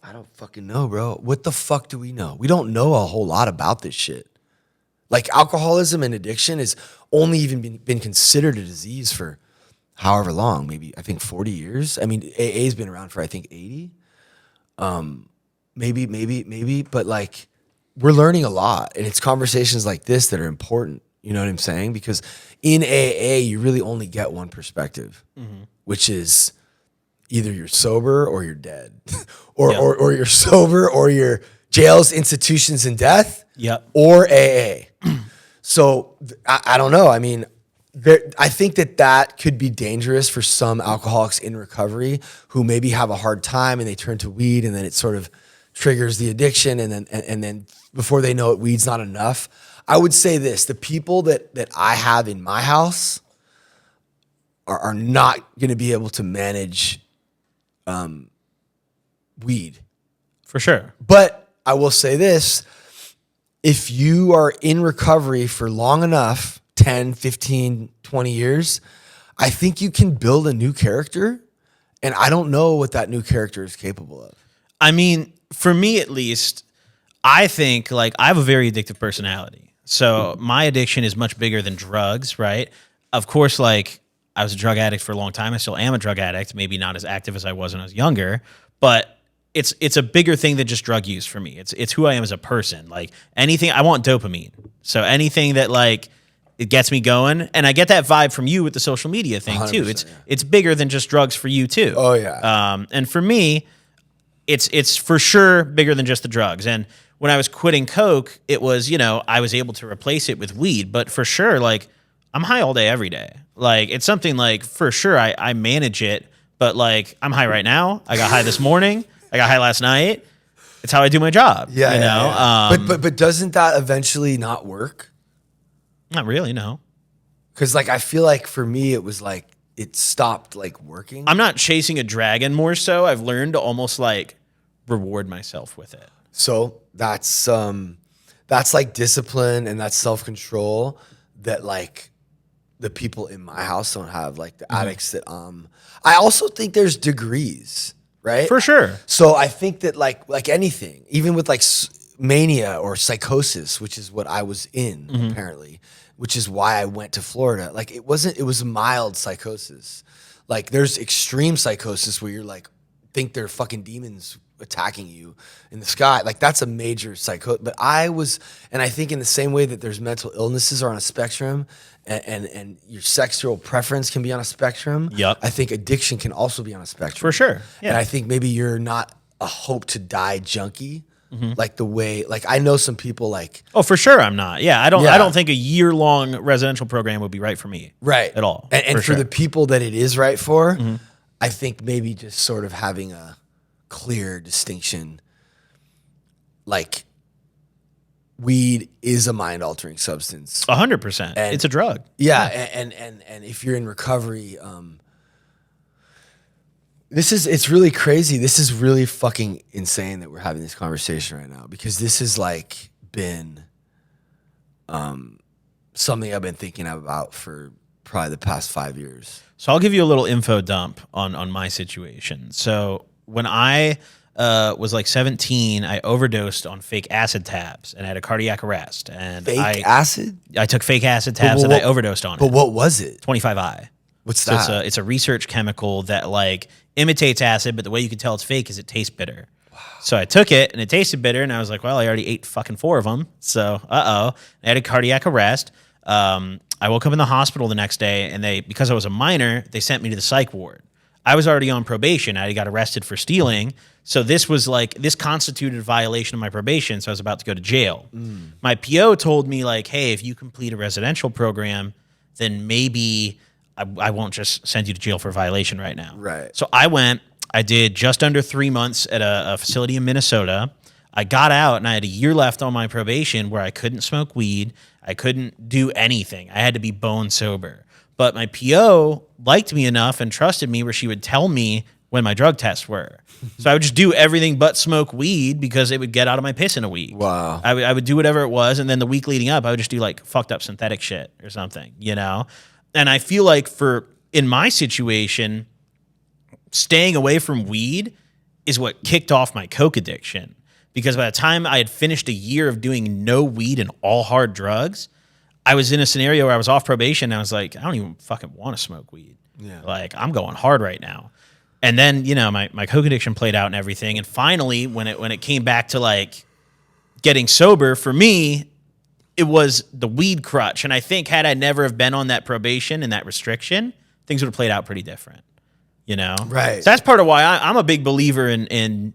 I don't fucking know, bro. What the fuck do we know? We don't know a whole lot about this shit. Like alcoholism and addiction has only even been considered a disease for however long, maybe I think 40 years. I mean, AA's been around for I think 80. Maybe, but like we're learning a lot, and it's conversations like this that are important. You know what I'm saying? Because in AA, you really only get one perspective, which is either you're sober or you're dead, or you're sober or you're jails, institutions, and death, or AA. So I don't know. I mean, I think that could be dangerous for some alcoholics in recovery who maybe have a hard time and they turn to weed, and then it sort of triggers the addiction, and then before they know it, weed's not enough. I would say this: the people that I have in my house are not going to be able to manage weed. For sure. But I will say this: if you are in recovery for long enough, 10, 15, 20 years, I think you can build a new character. And I don't know what that new character is capable of. I mean, for me at least, I think like I have a very addictive personality. So my addiction is much bigger than drugs, right? Of course, like I was a drug addict for a long time. I still am a drug addict, maybe not as active as I was when I was younger, but it's a bigger thing than just drug use for me. It's who I am as a person. Like anything, I want dopamine. So anything that like it gets me going, and I get that vibe from you with the social media thing too. It's bigger than just drugs for you too. Oh yeah. And for me, it's for sure bigger than just the drugs. And when I was quitting coke, it was, you know, I was able to replace it with weed, but for sure, like I'm high all day, every day. Like it's something like for sure I manage it, but like I'm high right now. I got high this morning. I got high last night. It's how I do my job. Yeah. You know? But doesn't that eventually not work? Not really, no. Because like I feel like for me it was like it stopped like working. I'm not chasing a dragon more so. I've learned to almost like reward myself with it. So that's like discipline and that's self-control that like the people in my house don't have, like the addicts that I also think there's degrees, right? For sure. So I think that like anything, even with like mania or psychosis, which is what I was in apparently, which is why I went to Florida. Like it was mild psychosis. Like there's extreme psychosis where you're like, think they're fucking demons attacking you in the sky. Like that's a major psycho. But I think in the same way that there's mental illnesses are on a spectrum and your sexual preference can be on a spectrum. Yep. I think addiction can also be on a spectrum. For sure. Yeah. And I think maybe you're not a hope to die junkie. Like the way, like I know some people like. Oh, for sure I'm not. Yeah, I don't think a year-long residential program would be right for me. Right. At all. And for the people that it is right for, I think maybe just sort of having a clear distinction, like weed is a mind-altering substance. 100%. It's a drug. Yeah, and if you're in recovery, it's really crazy. This is really fucking insane that we're having this conversation right now, because this has like been something I've been thinking about for probably the past 5 years. So I'll give you a little info dump on my situation. So when I was like 17, I overdosed on fake acid tabs and I had a cardiac arrest. And acid? I took fake acid tabs and I overdosed on it. But what was it? 25I. What's that? So it's a research chemical that like imitates acid, but the way you can tell it's fake is it tastes bitter. Wow. So I took it and it tasted bitter, and I was like, well, I already ate fucking 4 of them. So I had a cardiac arrest. I woke up in the hospital the next day, and because I was a minor, they sent me to the psych ward. I was already on probation. I got arrested for stealing. So this constituted a violation of my probation. So I was about to go to jail. My PO told me like, hey, if you complete a residential program, then maybe I won't just send you to jail for violation right now. Right. So I did just under 3 months at a facility in Minnesota. I got out and I had a year left on my probation where I couldn't smoke weed. I couldn't do anything. I had to be bone sober. But my PO liked me enough and trusted me where she would tell me when my drug tests were. So I would just do everything but smoke weed because it would get out of my piss in a week. Wow. I would do whatever it was. And then the week leading up, I would just do like fucked up synthetic shit or something, you know? And I feel like in my situation, staying away from weed is what kicked off my coke addiction. Because by the time I had finished a year of doing no weed and all hard drugs, I was in a scenario where I was off probation and I was like, I don't even fucking want to smoke weed. Yeah. Like, I'm going hard right now. And then, you know, my coke addiction played out and everything. And finally, when it came back to like getting sober for me, it was the weed crutch. And I think had I never have been on that probation and that restriction, things would have played out pretty different, Right. So that's part of why I'm a big believer in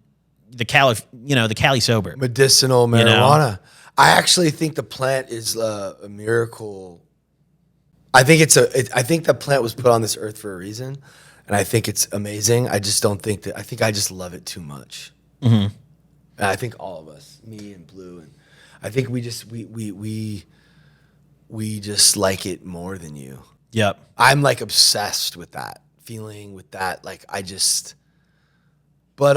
the Cali sober. Medicinal marijuana. I actually think the plant is a miracle. I think I think the plant was put on this earth for a reason, and I think it's amazing. I just don't think that. I think I just love it too much. And I think all of us, me and Blue, and I think we just like it more than you. Yep. I'm like obsessed with that feeling, with that. Like I just, but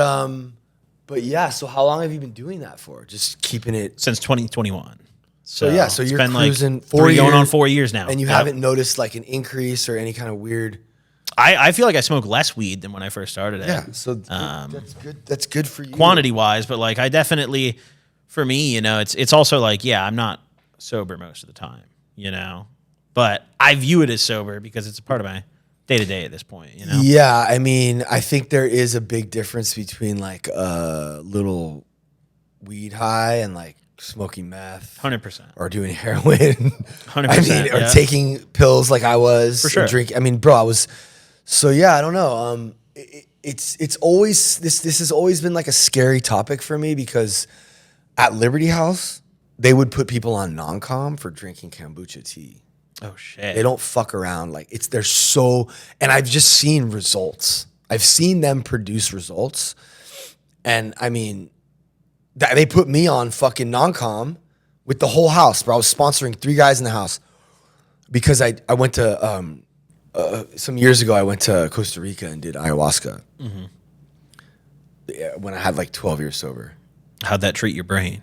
yeah. So how long have you been doing that for? Just keeping it since 2021. So yeah, so you're been cruising like 4 years, going on 4 years now, and you haven't noticed like an increase or any kind of weird. I feel like I smoke less weed than when I first started it. Yeah, so that's good. That's good for you, quantity wise. But like, I definitely, for me, it's also like, yeah, I'm not sober most of the time, but I view it as sober because it's a part of my day to day at this point. Yeah, I mean, I think there is a big difference between like a little weed high and like smoking meth, 100%, or doing heroin, 100%. I mean, or taking pills like I was, for sure. Drink. I mean, bro, I was. So yeah, I don't know. It's always this has always been like a scary topic for me because at Liberty House they would put people on non-com for drinking kombucha tea. Oh shit! They don't fuck around. Like they're so, and I've just seen results. I've seen them produce results, and I mean. They put me on fucking non-com with the whole house, bro. I was sponsoring 3 guys in the house because I went to, some years ago, I went to Costa Rica and did ayahuasca when I had like 12 years sober. How'd that treat your brain?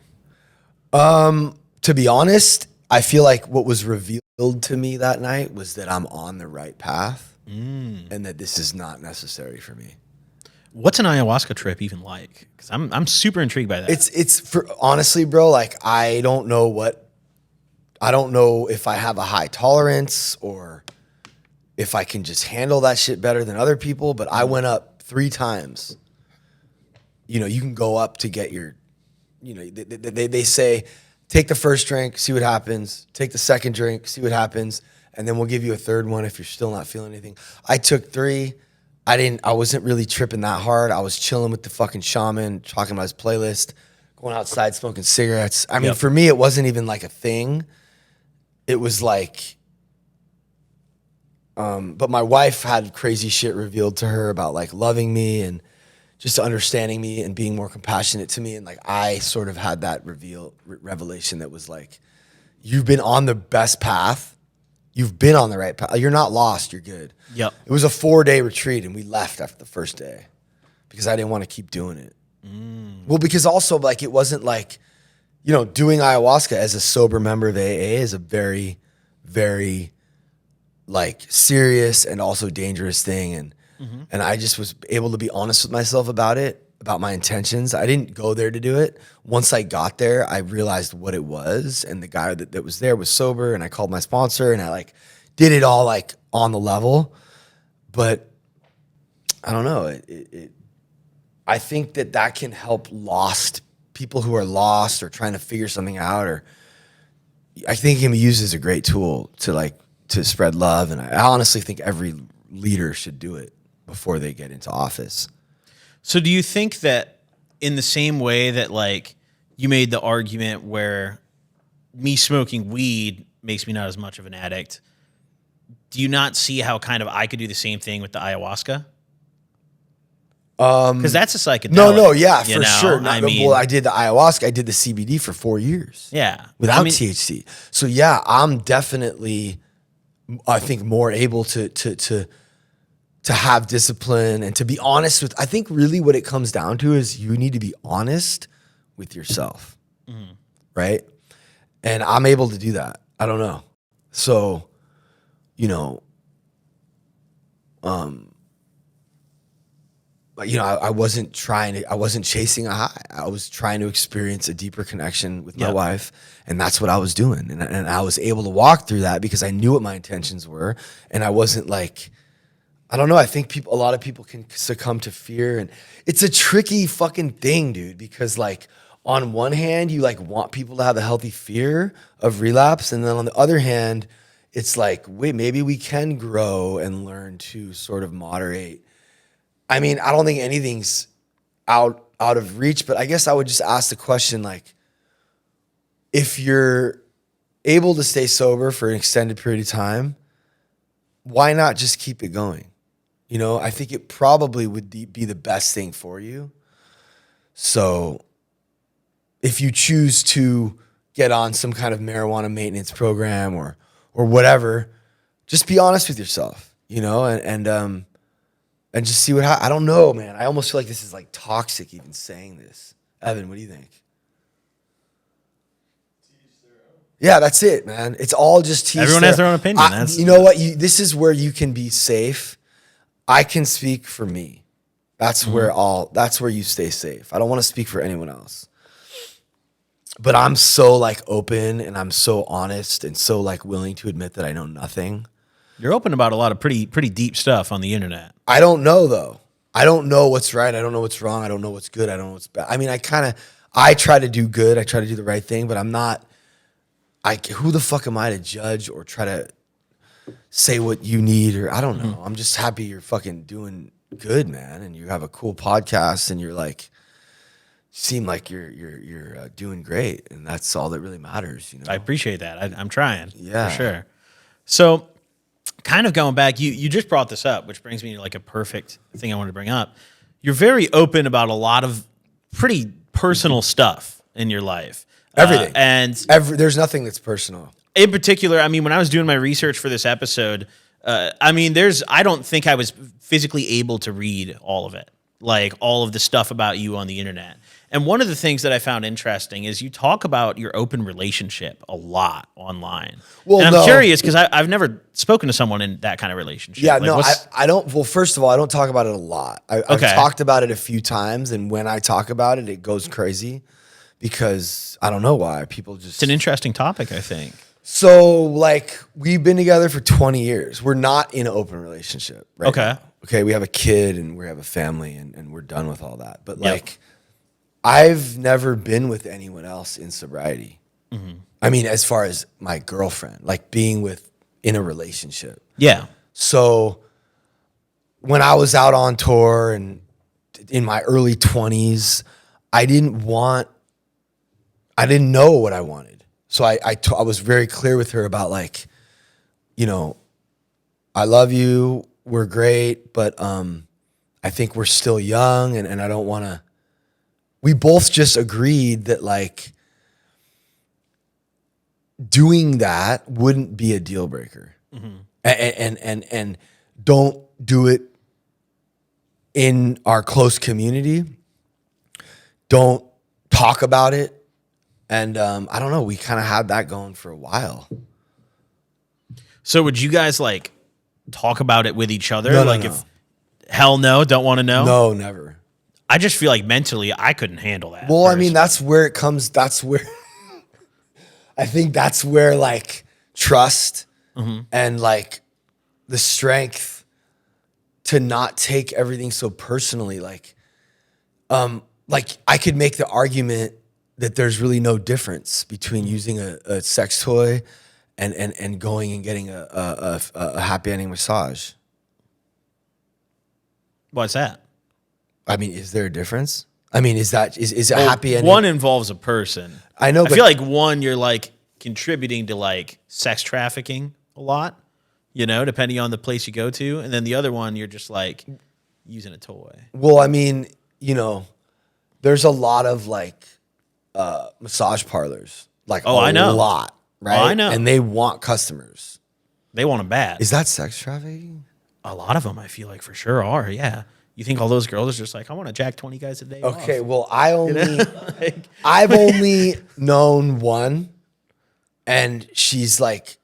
To be honest, I feel like what was revealed to me that night was that I'm on the right path and that this is not necessary for me. What's an ayahuasca trip even like? Because I'm super intrigued by that. It's for honestly, bro. Like I don't know if I have a high tolerance or if I can just handle that shit better than other people. But I went up 3 times. You can go up to get your, they say take the first drink, see what happens. Take the second drink, see what happens, and then we'll give you a third one if you're still not feeling anything. I took 3. I wasn't really tripping that hard. I was chilling with the fucking shaman, talking about his playlist, going outside, smoking cigarettes. I mean, for me, it wasn't even like a thing. It was like, but my wife had crazy shit revealed to her about like loving me and just understanding me and being more compassionate to me. And like, I sort of had that revelation that was like, you've been on the best path. You've been on the right path. You're not lost. You're good. Yep. It was a 4-day retreat, and we left after the first day because I didn't want to keep doing it. Well, because also like it wasn't like, doing ayahuasca as a sober member of AA is a very, very like serious and also dangerous thing, and I just was able to be honest with myself about it, about my intentions. I didn't go there to do it. Once I got there, I realized what it was, and the guy that was there was sober, and I called my sponsor, and I like did it all like on the level. But I don't know. I think that can help lost people who are lost or trying to figure something out, or I think it can be used as a great tool to spread love. And I honestly think every leader should do it before they get into office. So do you think that in the same way that like you made the argument where me smoking weed makes me not as much of an addict, do you not see how kind of I could do the same thing with the ayahuasca? Because that's a psychedelic. No, yeah, for sure. Well, I did the ayahuasca. I did the CBD for 4 years. Yeah. Without THC. So yeah, I'm definitely, I think, more able to have discipline and to be honest with. I think really what it comes down to is you need to be honest with yourself, right? And I'm able to do that. I don't know. So, I wasn't chasing a high. I was trying to experience a deeper connection with my wife, and that's what I was doing. And I was able to walk through that because I knew what my intentions were, and I wasn't like, I don't know. I think a lot of people can succumb to fear, and it's a tricky fucking thing, dude, because like on one hand, you like want people to have a healthy fear of relapse. And then on the other hand, it's like, wait, maybe we can grow and learn to sort of moderate. I mean, I don't think anything's out of reach, but I guess I would just ask the question, like, if you're able to stay sober for an extended period of time, why not just keep it going? You know, I think it probably would be the best thing for you. So if you choose to get on some kind of marijuana maintenance program or whatever, just be honest with yourself, you know, and just see what happens. I don't know, man. I almost feel like this is like toxic even saying this. Evan, what do you think? Yeah, that's it, man. It's all just everyone has their own opinion. You know what? This is where you can be safe. I can speak for me. That's that's where you stay safe. I don't want to speak for anyone else. But I'm so like open and I'm so honest and so like willing to admit that I know nothing. You're open about a lot of pretty deep stuff on the internet. I don't know though. I don't know what's right. I don't know what's wrong. I don't know what's good. I don't know what's bad. I mean, I try to do good. I try to do the right thing, but I'm not, who the fuck am I to judge or try to say what you need, or I don't know. I'm just happy you're fucking doing good, man. And you have a cool podcast and you're like, seem like you're doing great. And that's all that really matters. You know? I appreciate that. I'm trying. Yeah. For sure. So kind of going back, you just brought this up, which brings me to like a perfect thing I wanted to bring up. You're very open about a lot of pretty personal stuff in your life. Everything. There's nothing that's personal. In particular, I mean, when I was doing my research for this episode, I don't think I was physically able to read all of it, like all of the stuff about you on the internet. And one of the things that I found interesting is you talk about your open relationship a lot online. Well, and I'm curious because I've never spoken to someone in that kind of relationship. Yeah, I don't. Well, first of all, I don't talk about it a lot. I've talked about it a few times, and when I talk about it, it goes crazy because I don't know why. People just... It's an interesting topic, I think. So, like, we've been together for 20 years. We're not in an open relationship right now. Okay, we have a kid and we have a family and we're done with all that. But, like, I've never been with anyone else in sobriety. Mm-hmm. I mean, as far as my girlfriend, like being in a relationship. Yeah. So, when I was out on tour and in my early 20s, I didn't know what I wanted. So I was very clear with her about like, you know, I love you, we're great, but I think we're still young and I don't want to. We both just agreed that like doing that wouldn't be a deal breaker. Mm-hmm. And don't do it in our close community. Don't talk about it. And I don't know, we kind of had that going for a while. So would you guys like talk about it with each other? No, if hell no, don't want to know? No, never. I just feel like mentally I couldn't handle that. Well, I mean, that's where it comes. That's where I think that's where like trust and like the strength to not take everything so personally. Like I could make the argument that there's really no difference between using a sex toy and going and getting a happy ending massage. What's that? I mean, is there a difference? I mean, is it happy ending? One involves a person. I know. I feel like one, you're like contributing to like sex trafficking a lot, you know, depending on the place you go to. And then the other one, you're just like using a toy. Well, I mean, you know, there's a lot of like massage parlors, like I know. lot, right? Oh, I know. And they want customers. They want them bad. Is that sex trafficking? A lot of them, I feel like for sure are. Yeah. You think all those girls are just like, I want to jack 20 guys a day. Okay, off. well, I've only known one, and she's like,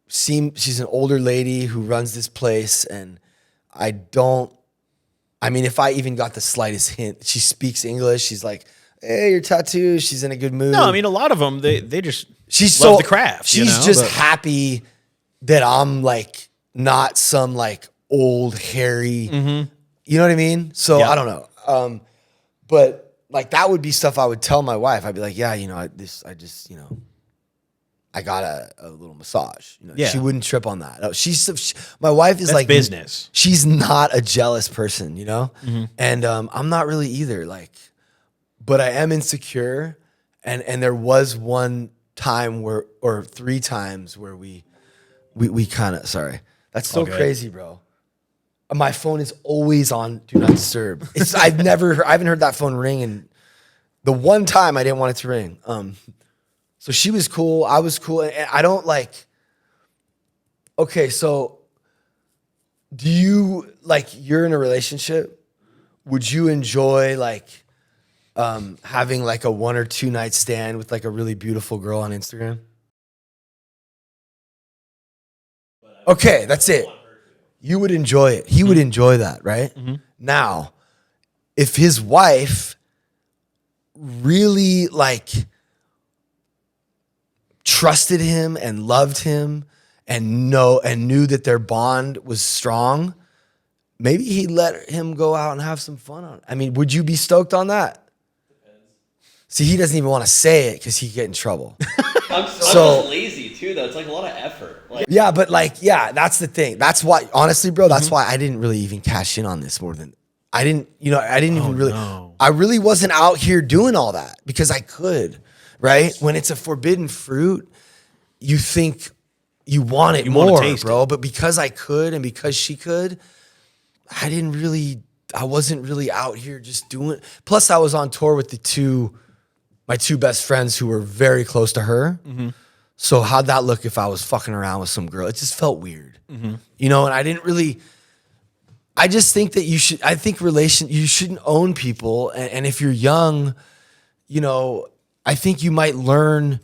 she's an older lady who runs this place, and I mean, if I even got the slightest hint, she speaks English. She's like, hey, your tattoo. She's in a good mood. No, I mean, a lot of them, they just she's love the craft. She's just happy that I'm like not some like old hairy. Mm-hmm. You know what I mean? So yeah. I don't know. But like that would be stuff I would tell my wife. I'd be like, yeah, I got a little massage. She wouldn't trip on that. My wife is like business. She's not a jealous person, Mm-hmm. and I'm not really either. Like, but I am insecure, and there was one time or 3 times where we kind of sorry. That's so crazy, bro. My phone is always on Do Not Disturb. I haven't heard that phone ring, and the one time I didn't want it to ring. So she was cool. I was cool. And I don't like, okay, so do you, like, you're in a relationship. Would you enjoy like having like a 1 or 2 night stand with like a really beautiful girl on Instagram? Okay, that's it. You would enjoy it. He would enjoy that, right? Mm-hmm. Now, if his wife really like trusted him and loved him and knew that their bond was strong, maybe he'd let him go out and have some fun on it. I mean, would you be stoked on that? See, he doesn't even want to say it because he'd get in trouble. I'm so lazy too, though. It's like a lot of effort. Like, yeah, but like, yeah, that's the thing. That's why, honestly, bro, that's why I didn't really even cash in on this more than I didn't even really. No. I really wasn't out here doing all that because I could, right? When it's a forbidden fruit, you think you want it more, bro. But because I could and because she could, I wasn't really out here just doing it. Plus, I was on tour with my 2 best friends who were very close to her. Mm-hmm. So how'd that look if I was fucking around with some girl? It just felt weird, and I just think that you shouldn't own people. And if you're young, I think you might learn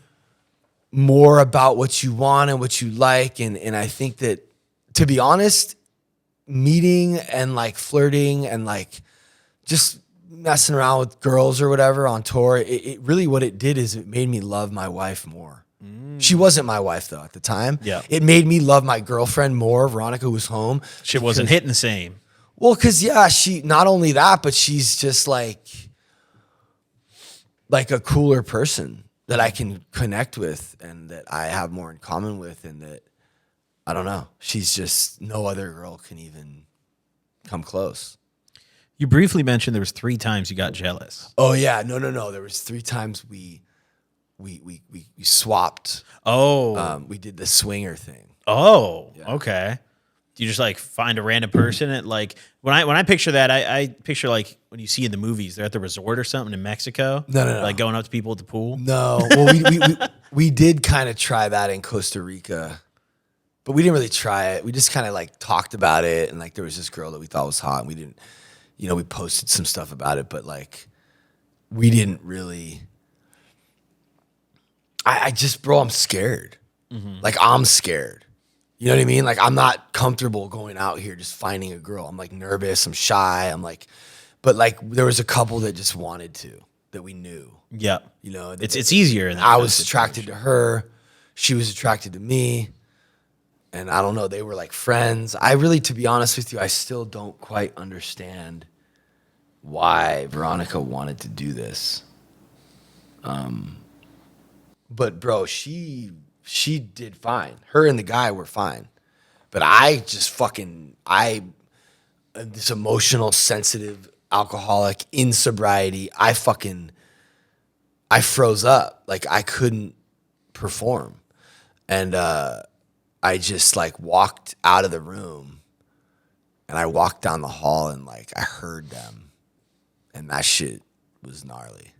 more about what you want and what you like. And I think that, to be honest, meeting and like flirting and like just messing around with girls or whatever on tour, it really, what it did is it made me love my wife more. She wasn't my wife though at the time. Yeah. It made me love my girlfriend more, Veronica, who was home. She wasn't hitting the same. Well, because she, not only that, but she's just like a cooler person that I can connect with and that I have more in common with, and that, I don't know, she's just, no other girl can even come close. You briefly mentioned there was 3 times you got jealous. Oh yeah, no. There was 3 times we swapped. Oh, we did the swinger thing. Oh, yeah. Okay. Do you just like find a random person at like when I picture that, I picture like when you see in the movies they're at the resort or something in Mexico. No. Like going up to people at the pool. No. Well, we did kind of try that in Costa Rica, but we didn't really try it. We just kind of like talked about it, and like there was this girl that we thought was hot, and we didn't, we posted some stuff about it, but like we didn't really. I just, bro, I'm scared. Mm-hmm. Like I'm scared. You know what I mean? Like I'm not comfortable going out here just finding a girl. I'm like nervous. I'm shy. I'm like, but like there was a couple that just wanted to, that we knew. Yeah. It's easier. I was attracted to her. She was attracted to me. And I don't know, they were like friends. I really, to be honest with you, I still don't quite understand why Veronica wanted to do this. But bro, she did fine. Her and the guy were fine. But I just this emotional, sensitive alcoholic in sobriety, I froze up. Like I couldn't perform. And I just like walked out of the room, and I walked down the hall, and like I heard them, and that shit was gnarly.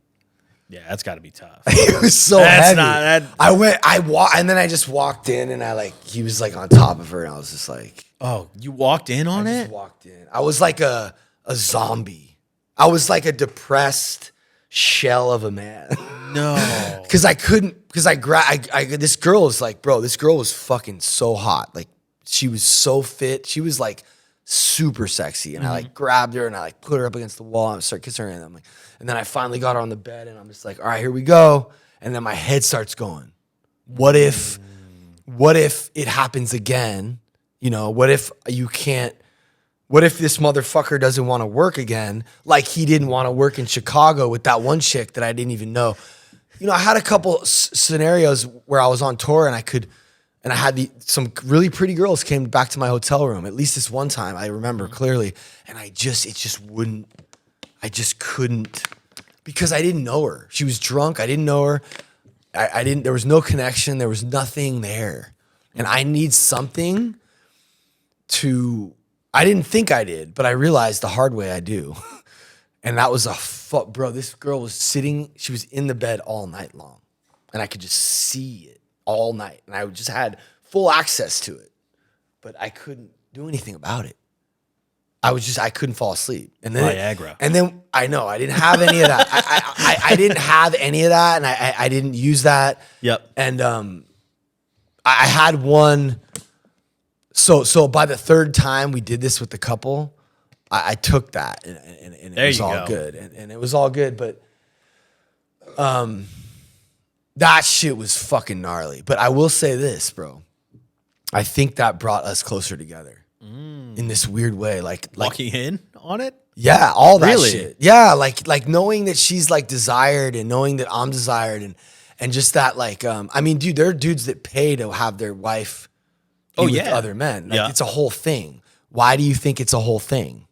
Yeah, that's got to be tough. It was so heavy. And then I just walked in, and he was like on top of her, and I was just like, oh, you walked in on it? I just walked in. I was like a zombie. I was like a depressed shell of a man. No. Because I couldn't, this girl was like, bro, this girl was fucking so hot. Like she was so fit. She was like super sexy. And I like grabbed her and I like put her up against the wall and I started kissing her. And I'm like, and then I finally got her on the bed and I'm just like, all right, here we go. And then my head starts going, what if it happens again? What if you can't What if this motherfucker doesn't want to work again, like he didn't want to work in Chicago with that one chick that I didn't even know? You know, I had a couple scenarios where I was on tour and I had some really pretty girls came back to my hotel room. At least this one time, I remember clearly, and I just couldn't, because I didn't know her. She was drunk. I didn't know her. I didn't. There was no connection. There was nothing there, and I need something to. I didn't think I did, but I realized the hard way I do. And that was bro, this girl was sitting, she was in the bed all night long. And I could just see it all night. And I just had full access to it. But I couldn't do anything about it. I couldn't fall asleep. And then Viagra. And then I know, I didn't have any of that. I didn't have any of that, and I didn't use that. Yep. And I had one. So by the third time we did this with the couple, I took that and it was all good. And it was all good, but that shit was fucking gnarly. But I will say this, bro. I think that brought us closer together in this weird way. Like walking in on it? Yeah, all that Really? shit. Yeah, like knowing that she's like desired and knowing that I'm desired and just that like I mean, dude, there are dudes that pay to have their wife with other men. Like, it's a whole thing. Why do you think it's a whole thing?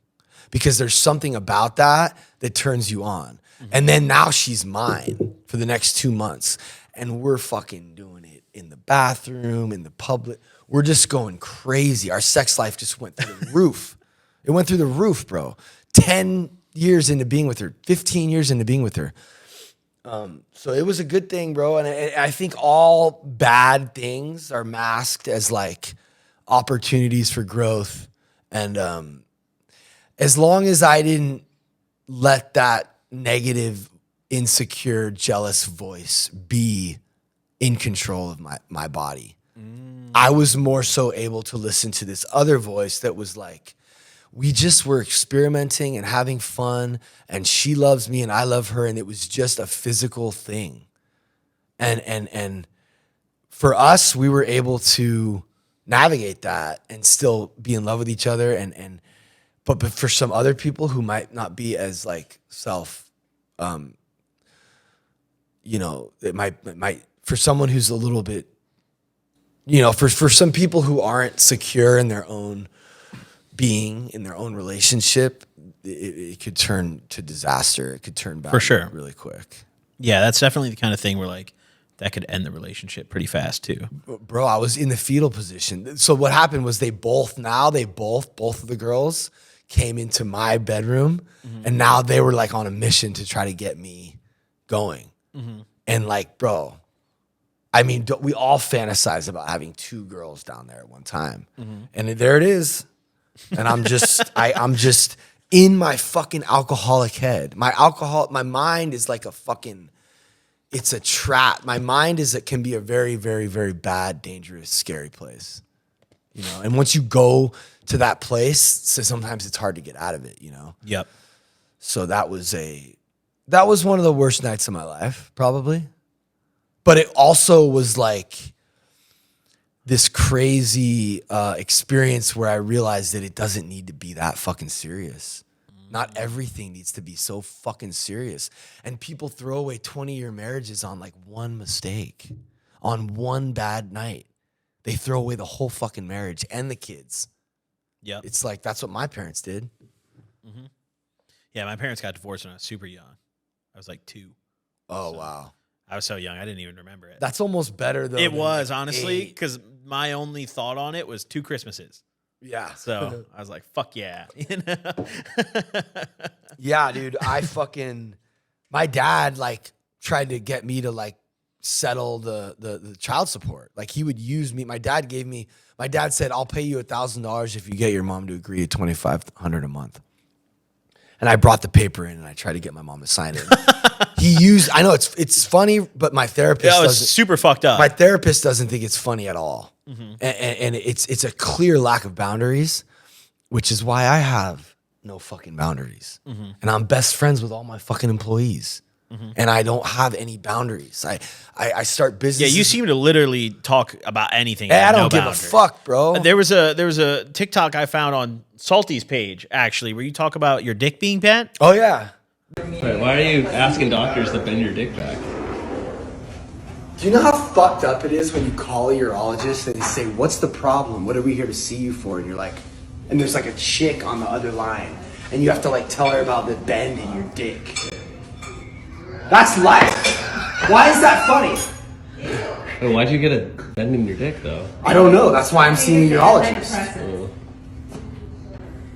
Because there's something about that turns you on. And then now she's mine for the next 2 months. And we're fucking doing it in the bathroom, in the public. We're just going crazy. Our sex life just went through the roof. It went through the roof, bro. 10 years into being with her, 15 years into being with her. So it was a good thing, bro. And I think all bad things are masked as like opportunities for growth. And as long as I didn't let that negative, insecure, jealous voice be in control of my body, I was more so able to listen to this other voice that was like, we just were experimenting and having fun, and she loves me and I love her, and it was just a physical thing. And for us, we were able to navigate that and still be in love with each other. But for some other people who might not be as like it might for someone who's a little bit, for some people who aren't secure in their own being, in their own relationship, it could turn to disaster. It could turn bad For sure. really quick. Yeah, that's definitely the kind of thing where like that could end the relationship pretty fast too. Bro, I was in the fetal position. So what happened was both of the girls came into my bedroom, and now they were like on a mission to try to get me going. And like, bro, I mean, we all fantasize about having 2 girls down there at one time. And there it is. And I'm just in my fucking alcoholic head. My mind is like it's a trap. My mind can be a very, very, very bad, dangerous, scary place. And once you go to that place, so sometimes it's hard to get out of it, Yep. So that was one of the worst nights of my life, probably. But it also was like this crazy experience where I realized that it doesn't need to be that fucking serious. Not everything needs to be so fucking serious. And people throw away 20-year marriages on like one mistake, on one bad night. They throw away the whole fucking marriage and the kids. Yeah. It's like, that's what my parents did. Yeah, my parents got divorced when I was super young. I was like 2. Oh, wow. I was so young, I didn't even remember it. That's almost better, though. It than was, like honestly, 8. because my only thought on it was 2 Christmases. Yeah. So I was like, fuck yeah. Yeah, dude. My dad like tried to get me to like settle the child support. Like he would use me. My dad said, I'll pay you $1,000 if you get your mom to agree to $2,500 a month. And I brought the paper in and I tried to get my mom to sign it. I know it's funny, but my therapist Yeah, it was doesn't. super fucked up. My therapist doesn't think it's funny at all. And it's a clear lack of boundaries, which is why I have no fucking boundaries. And I'm best friends with all my fucking employees. and I don't have any boundaries. I start business. Yeah, you seem to literally talk about anything. Hey, I no don't give boundary. a fuck, bro. There was a TikTok I found on Salty's page actually where you talk about your dick being bent. Oh yeah. Wait, why are you asking doctors to bend your dick back? Do you know how fucked up it is when you call a urologist and they say, "What's the problem? What are we here to see you for?" And you're like, and there's like a chick on the other line, and you have to like tell her about the bend in your dick. That's life. Why is that funny? Wait, why'd you get a bend in your dick though? I don't know. That's why I'm seeing a urologist. Oh.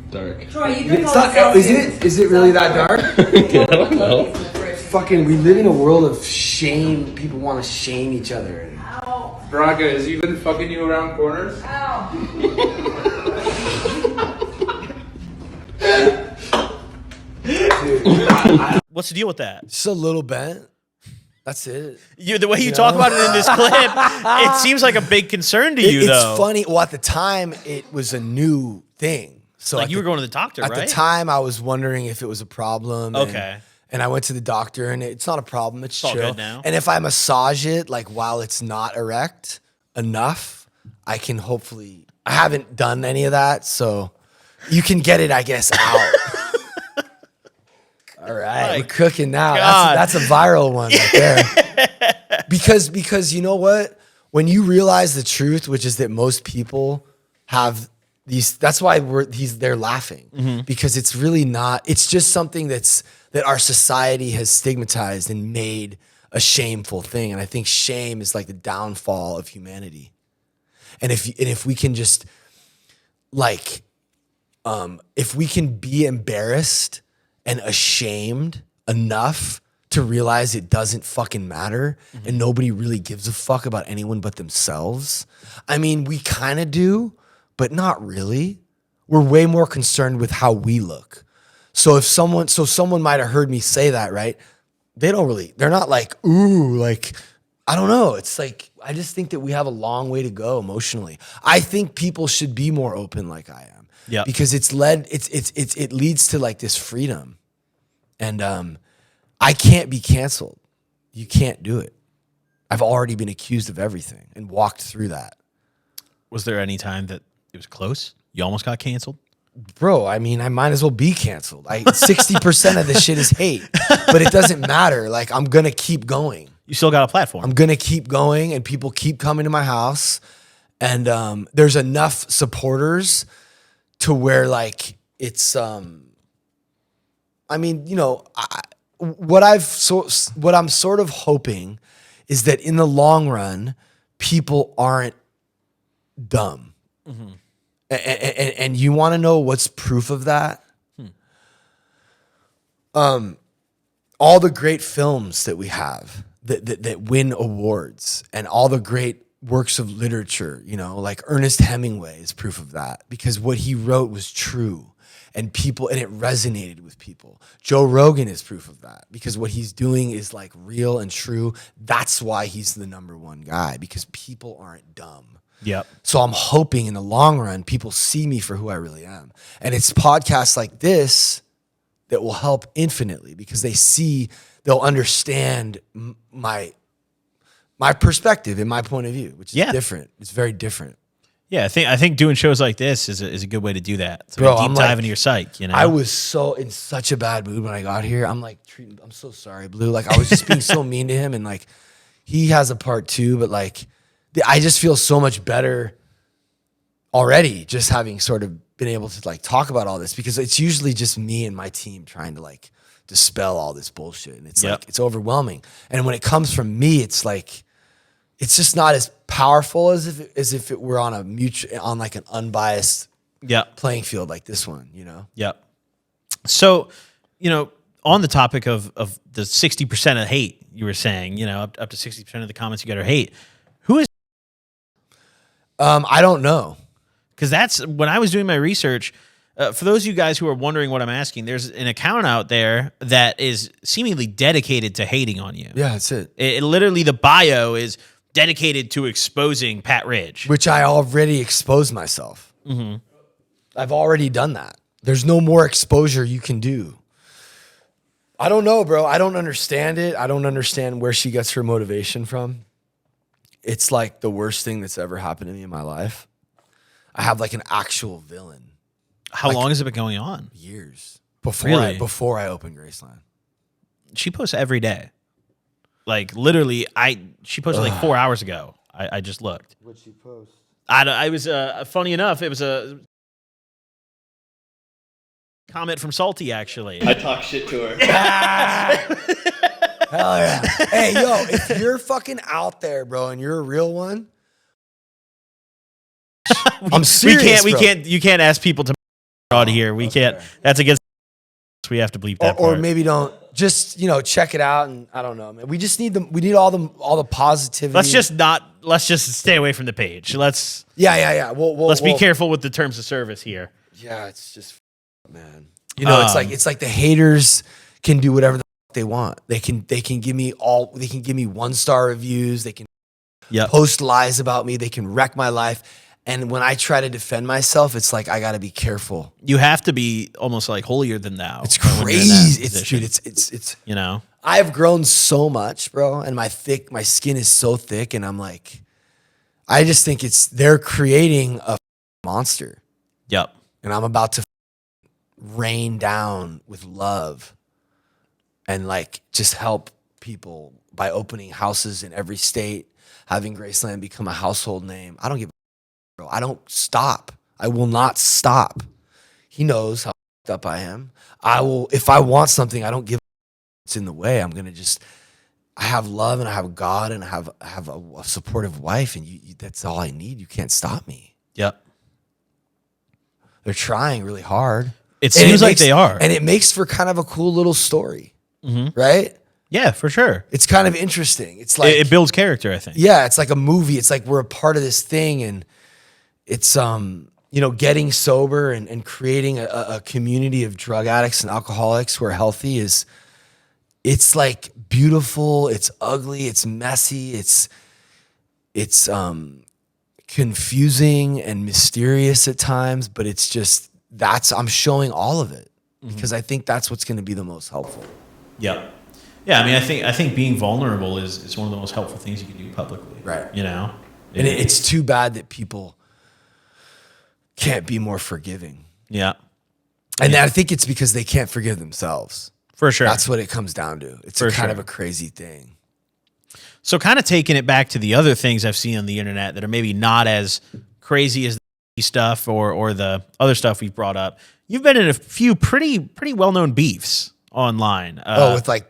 Dark. Troy, it's not. Is it really that dark? I don't know. Fucking, we live in a world of shame. People want to shame each other. Braga, has he been fucking you around corners? What's the deal with that? Just a little bent. That's it. The way you talk about it in this clip, it seems like a big concern to you, though. It's funny. Well, at the time, it was a new thing. So like you were going to the doctor, right? At the time, I was wondering if it was a problem. Okay. And I went to the doctor, and it's not a problem. It's all chill. good now. And if I massage it, like while it's not erect enough, I can hopefully. I haven't done any of that, so you can get it, I guess, out. All right, we're cooking now. That's a viral one right there. because you know what? When you realize the truth, which is that most people have these. That's why they're laughing because it's really not. It's just something that our society has stigmatized and made a shameful thing. And I think shame is like the downfall of humanity. And if we can just like, if we can be embarrassed and ashamed enough to realize it doesn't fucking matter and nobody really gives a fuck about anyone but themselves. I mean, we kind of do, but not really. We're way more concerned with how we look. So someone might have heard me say that, right? They're not like, ooh, like, I don't know. It's like, I just think that we have a long way to go emotionally. I think people should be more open like I am. Yeah. Because it leads to like this freedom. And I can't be canceled. You can't do it. I've already been accused of everything and walked through that. Was there any time that it was close? You almost got canceled? Bro, I mean, I might as well be canceled. 60% of the shit is hate, but it doesn't matter. Like, I'm going to keep going. You still got a platform. I'm going to keep going, and people keep coming to my house. And there's enough supporters to where, like, it's, I mean, you know, what I'm sort of hoping is that in the long run, people aren't dumb. Mm-hmm. And you want to know what's proof of that? All the great films that we have that win awards and all the great works of literature, you know, like Ernest Hemingway is proof of that because what he wrote was true and it resonated with people. Joe Rogan is proof of that because what he's doing is like real and true. That's why he's the number one guy because people aren't dumb. Yep. So I'm hoping in the long run, people see me for who I really am. And it's podcasts like this that will help infinitely because they'll understand my perspective and my point of view, which is different. It's very different. Yeah, I think doing shows like this is a good way to do that. So Bro, deep dive into your psyche, you know? I was in such a bad mood when I got here. I'm so sorry, Blue. Like I was just being so mean to him and like he has a part too, but like I just feel so much better already just having sort of been able to like talk about all this because it's usually just me and my team trying to like dispel all this bullshit. And it's like, it's overwhelming. And when it comes from me, it's like, it's just not as powerful as if it were on like an unbiased playing field like this one, you know? Yep. So, you know, on the topic of the 60% of hate you were saying, you know, up to 60% of the comments you get are hate. Who is? I don't know. Because that's when I was doing my research. For those of you guys who are wondering what I'm asking, there's an account out there that is seemingly dedicated to hating on you. Yeah, that's it. It literally, the bio is dedicated to exposing Pat Ridge. Which I already exposed myself. Mm-hmm. I've already done that. There's no more exposure you can do. I don't know, bro. I don't understand it. I don't understand where she gets her motivation from. It's like the worst thing that's ever happened to me in my life. I have like an actual villain. How long has it been going on? Years. Before I opened Graceland. She posts every day. Like literally, she posted like 4 hours ago. I just looked. What'd she post? I was funny enough. It was a comment from Salty actually. I talk shit to her. Hell yeah. Hey, yo, if you're fucking out there, bro, and you're a real one, I'm serious. You can't ask people to on here. We can't. Fair. That's against. We have to bleep that or maybe don't. Just check it out, and I don't know, man. We just need we need all the positivity. Let's just stay away from the page. Let's Let's be careful with the terms of service here. Yeah, it's just man. It's like the haters can do whatever the fuck they want. They can give me 1-star reviews. They can post lies about me. They can wreck my life. And when I try to defend myself, it's like I got to be careful. You have to be almost like holier than thou. It's crazy. It's I have grown so much, bro, and my skin is so thick, and I'm like, I just think they're creating a monster. Yep. And I'm about to rain down with love and like just help people by opening houses in every state, having Graceland become a household name. I don't give a bro. I don't stop. I will not stop. He knows how fucked up I am. I will, if I want something, I don't give it's in the way. I'm gonna I have love and I have God and I have a supportive wife, and that's all I need. You can't stop me. Yep. They're trying really hard. It seems like they are. And it makes for kind of a cool little story, right? Yeah, for sure. It's kind of interesting. It's like it builds character, I think. Yeah, it's like a movie. It's like we're a part of this thing, and it's getting sober and creating a community of drug addicts and alcoholics who are healthy it's like beautiful, it's ugly, it's messy, it's confusing and mysterious at times, but it's just I'm showing all of it because I think that's what's going to be the most helpful. Yeah. Yeah, I mean, I think being vulnerable is one of the most helpful things you can do publicly. Right. And it's too bad that people can't be more forgiving. Yeah. And I think it's because they can't forgive themselves. For sure. That's what it comes down to. It's kind of a crazy thing. So kind of taking it back to the other things I've seen on the internet that are maybe not as crazy as the stuff or the other stuff we've brought up. You've been in a few pretty well-known beefs online. With like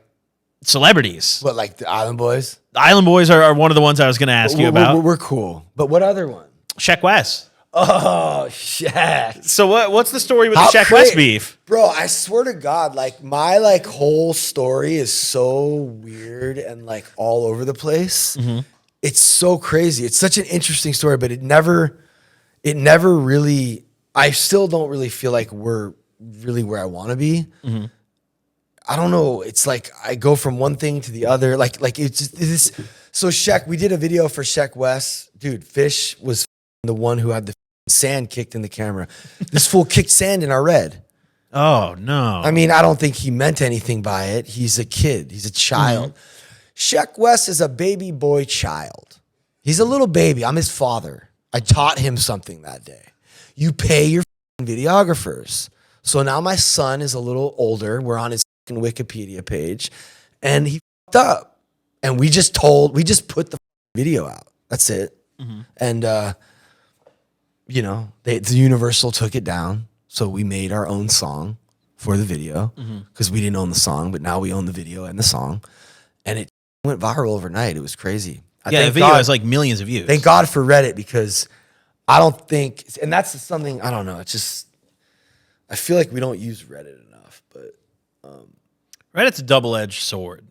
celebrities. What, like the Island Boys? The Island Boys are one of the ones I was going to ask you about. We're cool. But what other one? Sheck West. Oh, Shaq. So what's the story with the Sheck West beef? Bro, I swear to God, like my whole story is so weird and like all over the place. It's so crazy. It's such an interesting story, but it never really, I still don't really feel like we're really where I want to be. I don't know. It's like I go from one thing to the other. Like it's this. So Sheck, we did a video for Sheck West. Dude, Fish was the one who had the sand kicked in the camera. This fool kicked sand in our red. Oh, no. I mean, I don't think he meant anything by it. He's a kid. He's a child. Sheck West is a baby boy child. He's a little baby. I'm his father. I taught him something that day. You pay your videographers. So now my son is a little older. We're on his Wikipedia page. And he fucked up. And we just put the video out. That's it. And, the Universal took it down. So we made our own song for the video because we didn't own the song, but now we own the video and the song. And it went viral overnight. It was crazy. The video has like millions of views. Thank God for Reddit, because I don't think, and that's something, I don't know. It's just, I feel like we don't use Reddit enough, but. Reddit's a double-edged sword.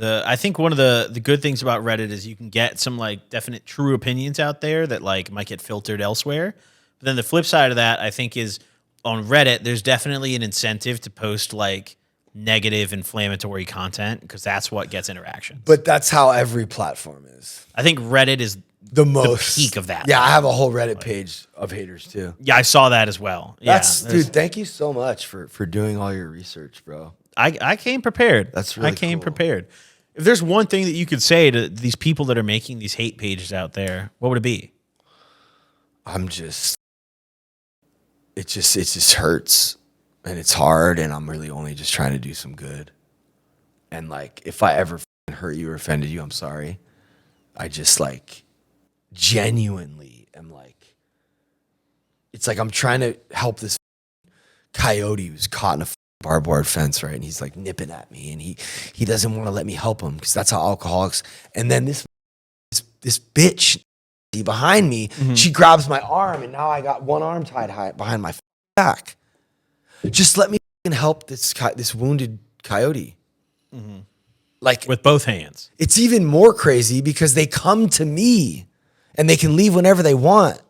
I think one of the good things about Reddit is you can get some like definite true opinions out there that like might get filtered elsewhere. But then the flip side of that, I think, is on Reddit, there's definitely an incentive to post like negative, inflammatory content because that's what gets interactions. But that's how every platform is. I think Reddit is the peak of that. Yeah, I have a whole Reddit page of haters too. Yeah, I saw that as well. Dude, thank you so much for doing all your research, bro. I came prepared. That's really I came cool. prepared. If there's one thing that you could say to these people that are making these hate pages out there, what would it be? It just hurts and it's hard, and I'm really only just trying to do some good. And like, if I ever hurt you or offended you, I'm sorry. I just like genuinely am like, it's like I'm trying to help this coyote who's caught in a barbed wire fence, right? And he's like nipping at me, and he doesn't want to let me help him because that's how alcoholics. And then this bitch behind me, she grabs my arm, and now I got one arm tied high behind my back. Just let me help this wounded coyote. Like, with both hands. It's even more crazy because they come to me and they can leave whenever they want.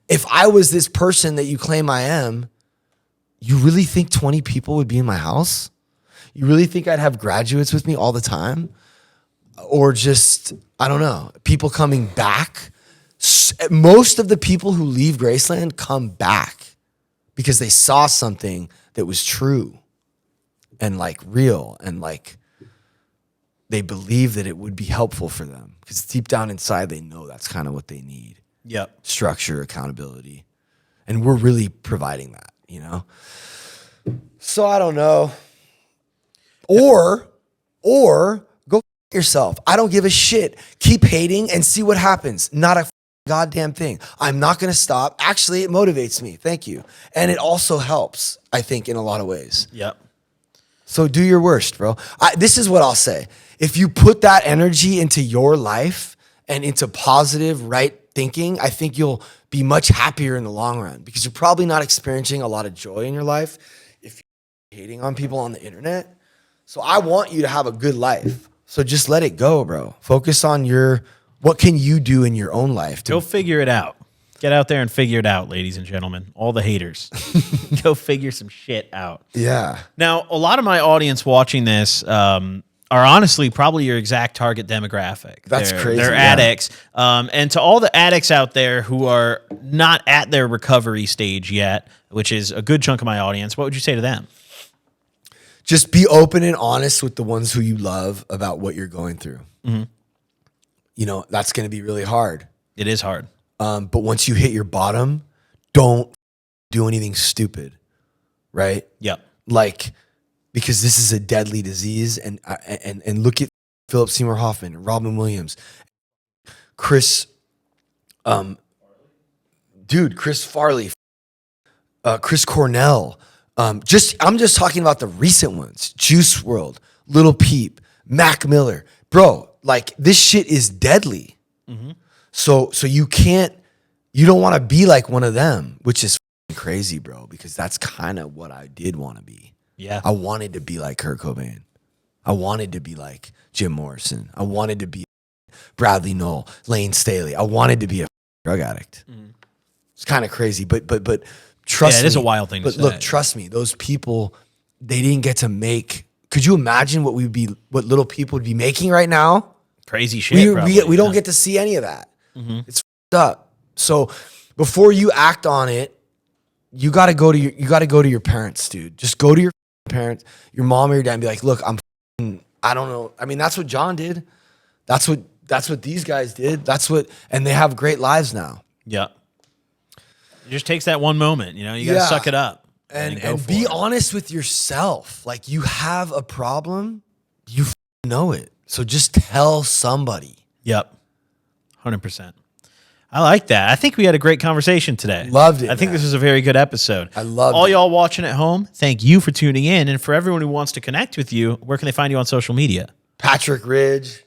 If I was this person that you claim I am, you really think 20 people would be in my house? You really think I'd have graduates with me all the time? Or just, I don't know, people coming back? Most of the people who leave Graceland come back because they saw something that was true and like real, and like they believe that it would be helpful for them because deep down inside they know that's kind of what they need. Yep. Structure, accountability. And we're really providing that, you know? So I don't know. Or go yourself. I don't give a shit. Keep hating and see what happens. Not a goddamn thing. I'm not going to stop. Actually, it motivates me. Thank you. And it also helps, I think, in a lot of ways. Yep. So do your worst, bro. This is what I'll say. If you put that energy into your life and into positive, right thinking, I think you'll be much happier in the long run, because you're probably not experiencing a lot of joy in your life if you're hating on people on the internet. So I want you to have a good life. So just let it go, bro. Focus on what can you do in your own life? Go figure it out. Get out there and figure it out, ladies and gentlemen. All the haters. Go figure some shit out. Yeah. Now, a lot of my audience watching this are honestly probably your exact target demographic. That's crazy. They're addicts. And to all the addicts out there who are not at their recovery stage yet, which is a good chunk of my audience, what would you say to them? Just be open and honest with the ones who you love about what you're going through. You know, that's going to be really hard. It is hard. But once you hit your bottom, don't do anything stupid, right? Yep. Like, because this is a deadly disease, and look at Philip Seymour Hoffman, Robin Williams, Chris Farley, Chris Cornell. I'm just talking about the recent ones. Juice WRLD, Lil Peep, Mac Miller. Bro, like, this shit is deadly. So you don't want to be like one of them, which is crazy, bro, because that's kind of what I did want to be. Yeah. I wanted to be like Kurt Cobain. I wanted to be like Jim Morrison. I wanted to be Bradley Knoll, Lane Staley. I wanted to be a drug addict. It's kind of crazy, but trust me. It is a wild thing to say. But look, trust me, those people, they didn't get to make. Could you imagine what little people would be making right now? Crazy shit. We don't get to see any of that. It's f***ed up. So before you act on it, you got to go to your parents, dude. Just go to your parents, your mom or your dad, and be like, "Look, I don't know." I mean, that's what John did. That's what these guys did. And they have great lives now. Yeah. It just takes that one moment, you know. You got to suck it up and be honest with yourself. Like, you have a problem, you know it. So just tell somebody. Yep. 100%. I like that. I think we had a great conversation today. Loved it. I think this was a very good episode. I loved it. All y'all watching at home, thank you for tuning in. And for everyone who wants to connect with you, where can they find you on social media? Patrick Ridge,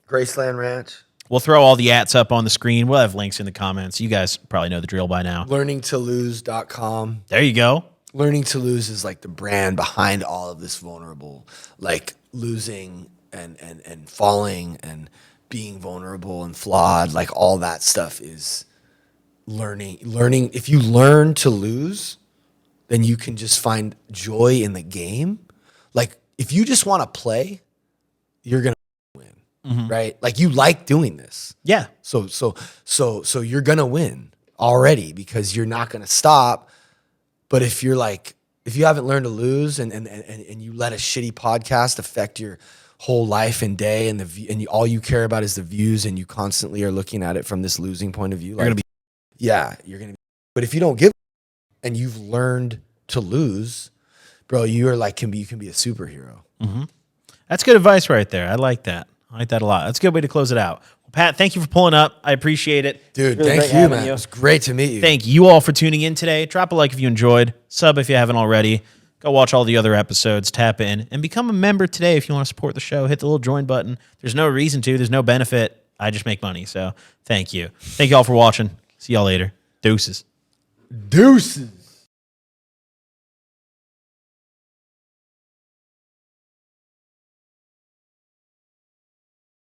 Graceland Ranch. We'll throw all the ats up on the screen. We'll have links in the comments. You guys probably know the drill by now. Learningtolose.com. There you go. Learning to Lose is like the brand behind all of this vulnerable, like losing and falling and being vulnerable and flawed. Like, all that stuff is learning. If you learn to lose, then you can just find joy in the game. Like, if you just want to play, you're going to win, right? Like, you like doing this. Yeah. So you're going to win already because you're not going to stop. But if if you haven't learned to lose and you let a shitty podcast affect your whole life and day and all you care about is the views and you constantly are looking at it from this losing point of view, like, you're gonna be. But if you don't give and you've learned to lose, bro, you can be a superhero. Mm-hmm. That's good advice right there. I like that. I like that a lot. That's a good way to close it out. Well, Pat, thank you for pulling up. I appreciate it. Dude, thank you, man. It was great to meet you. Thank you all for tuning in today. Drop a like if you enjoyed. Sub if you haven't already. Go watch all the other episodes. Tap in and become a member today if you want to support the show. Hit the little join button. There's no reason to. There's no benefit. I just make money. So thank you. Thank you all for watching. See y'all later. Deuces. Deuces.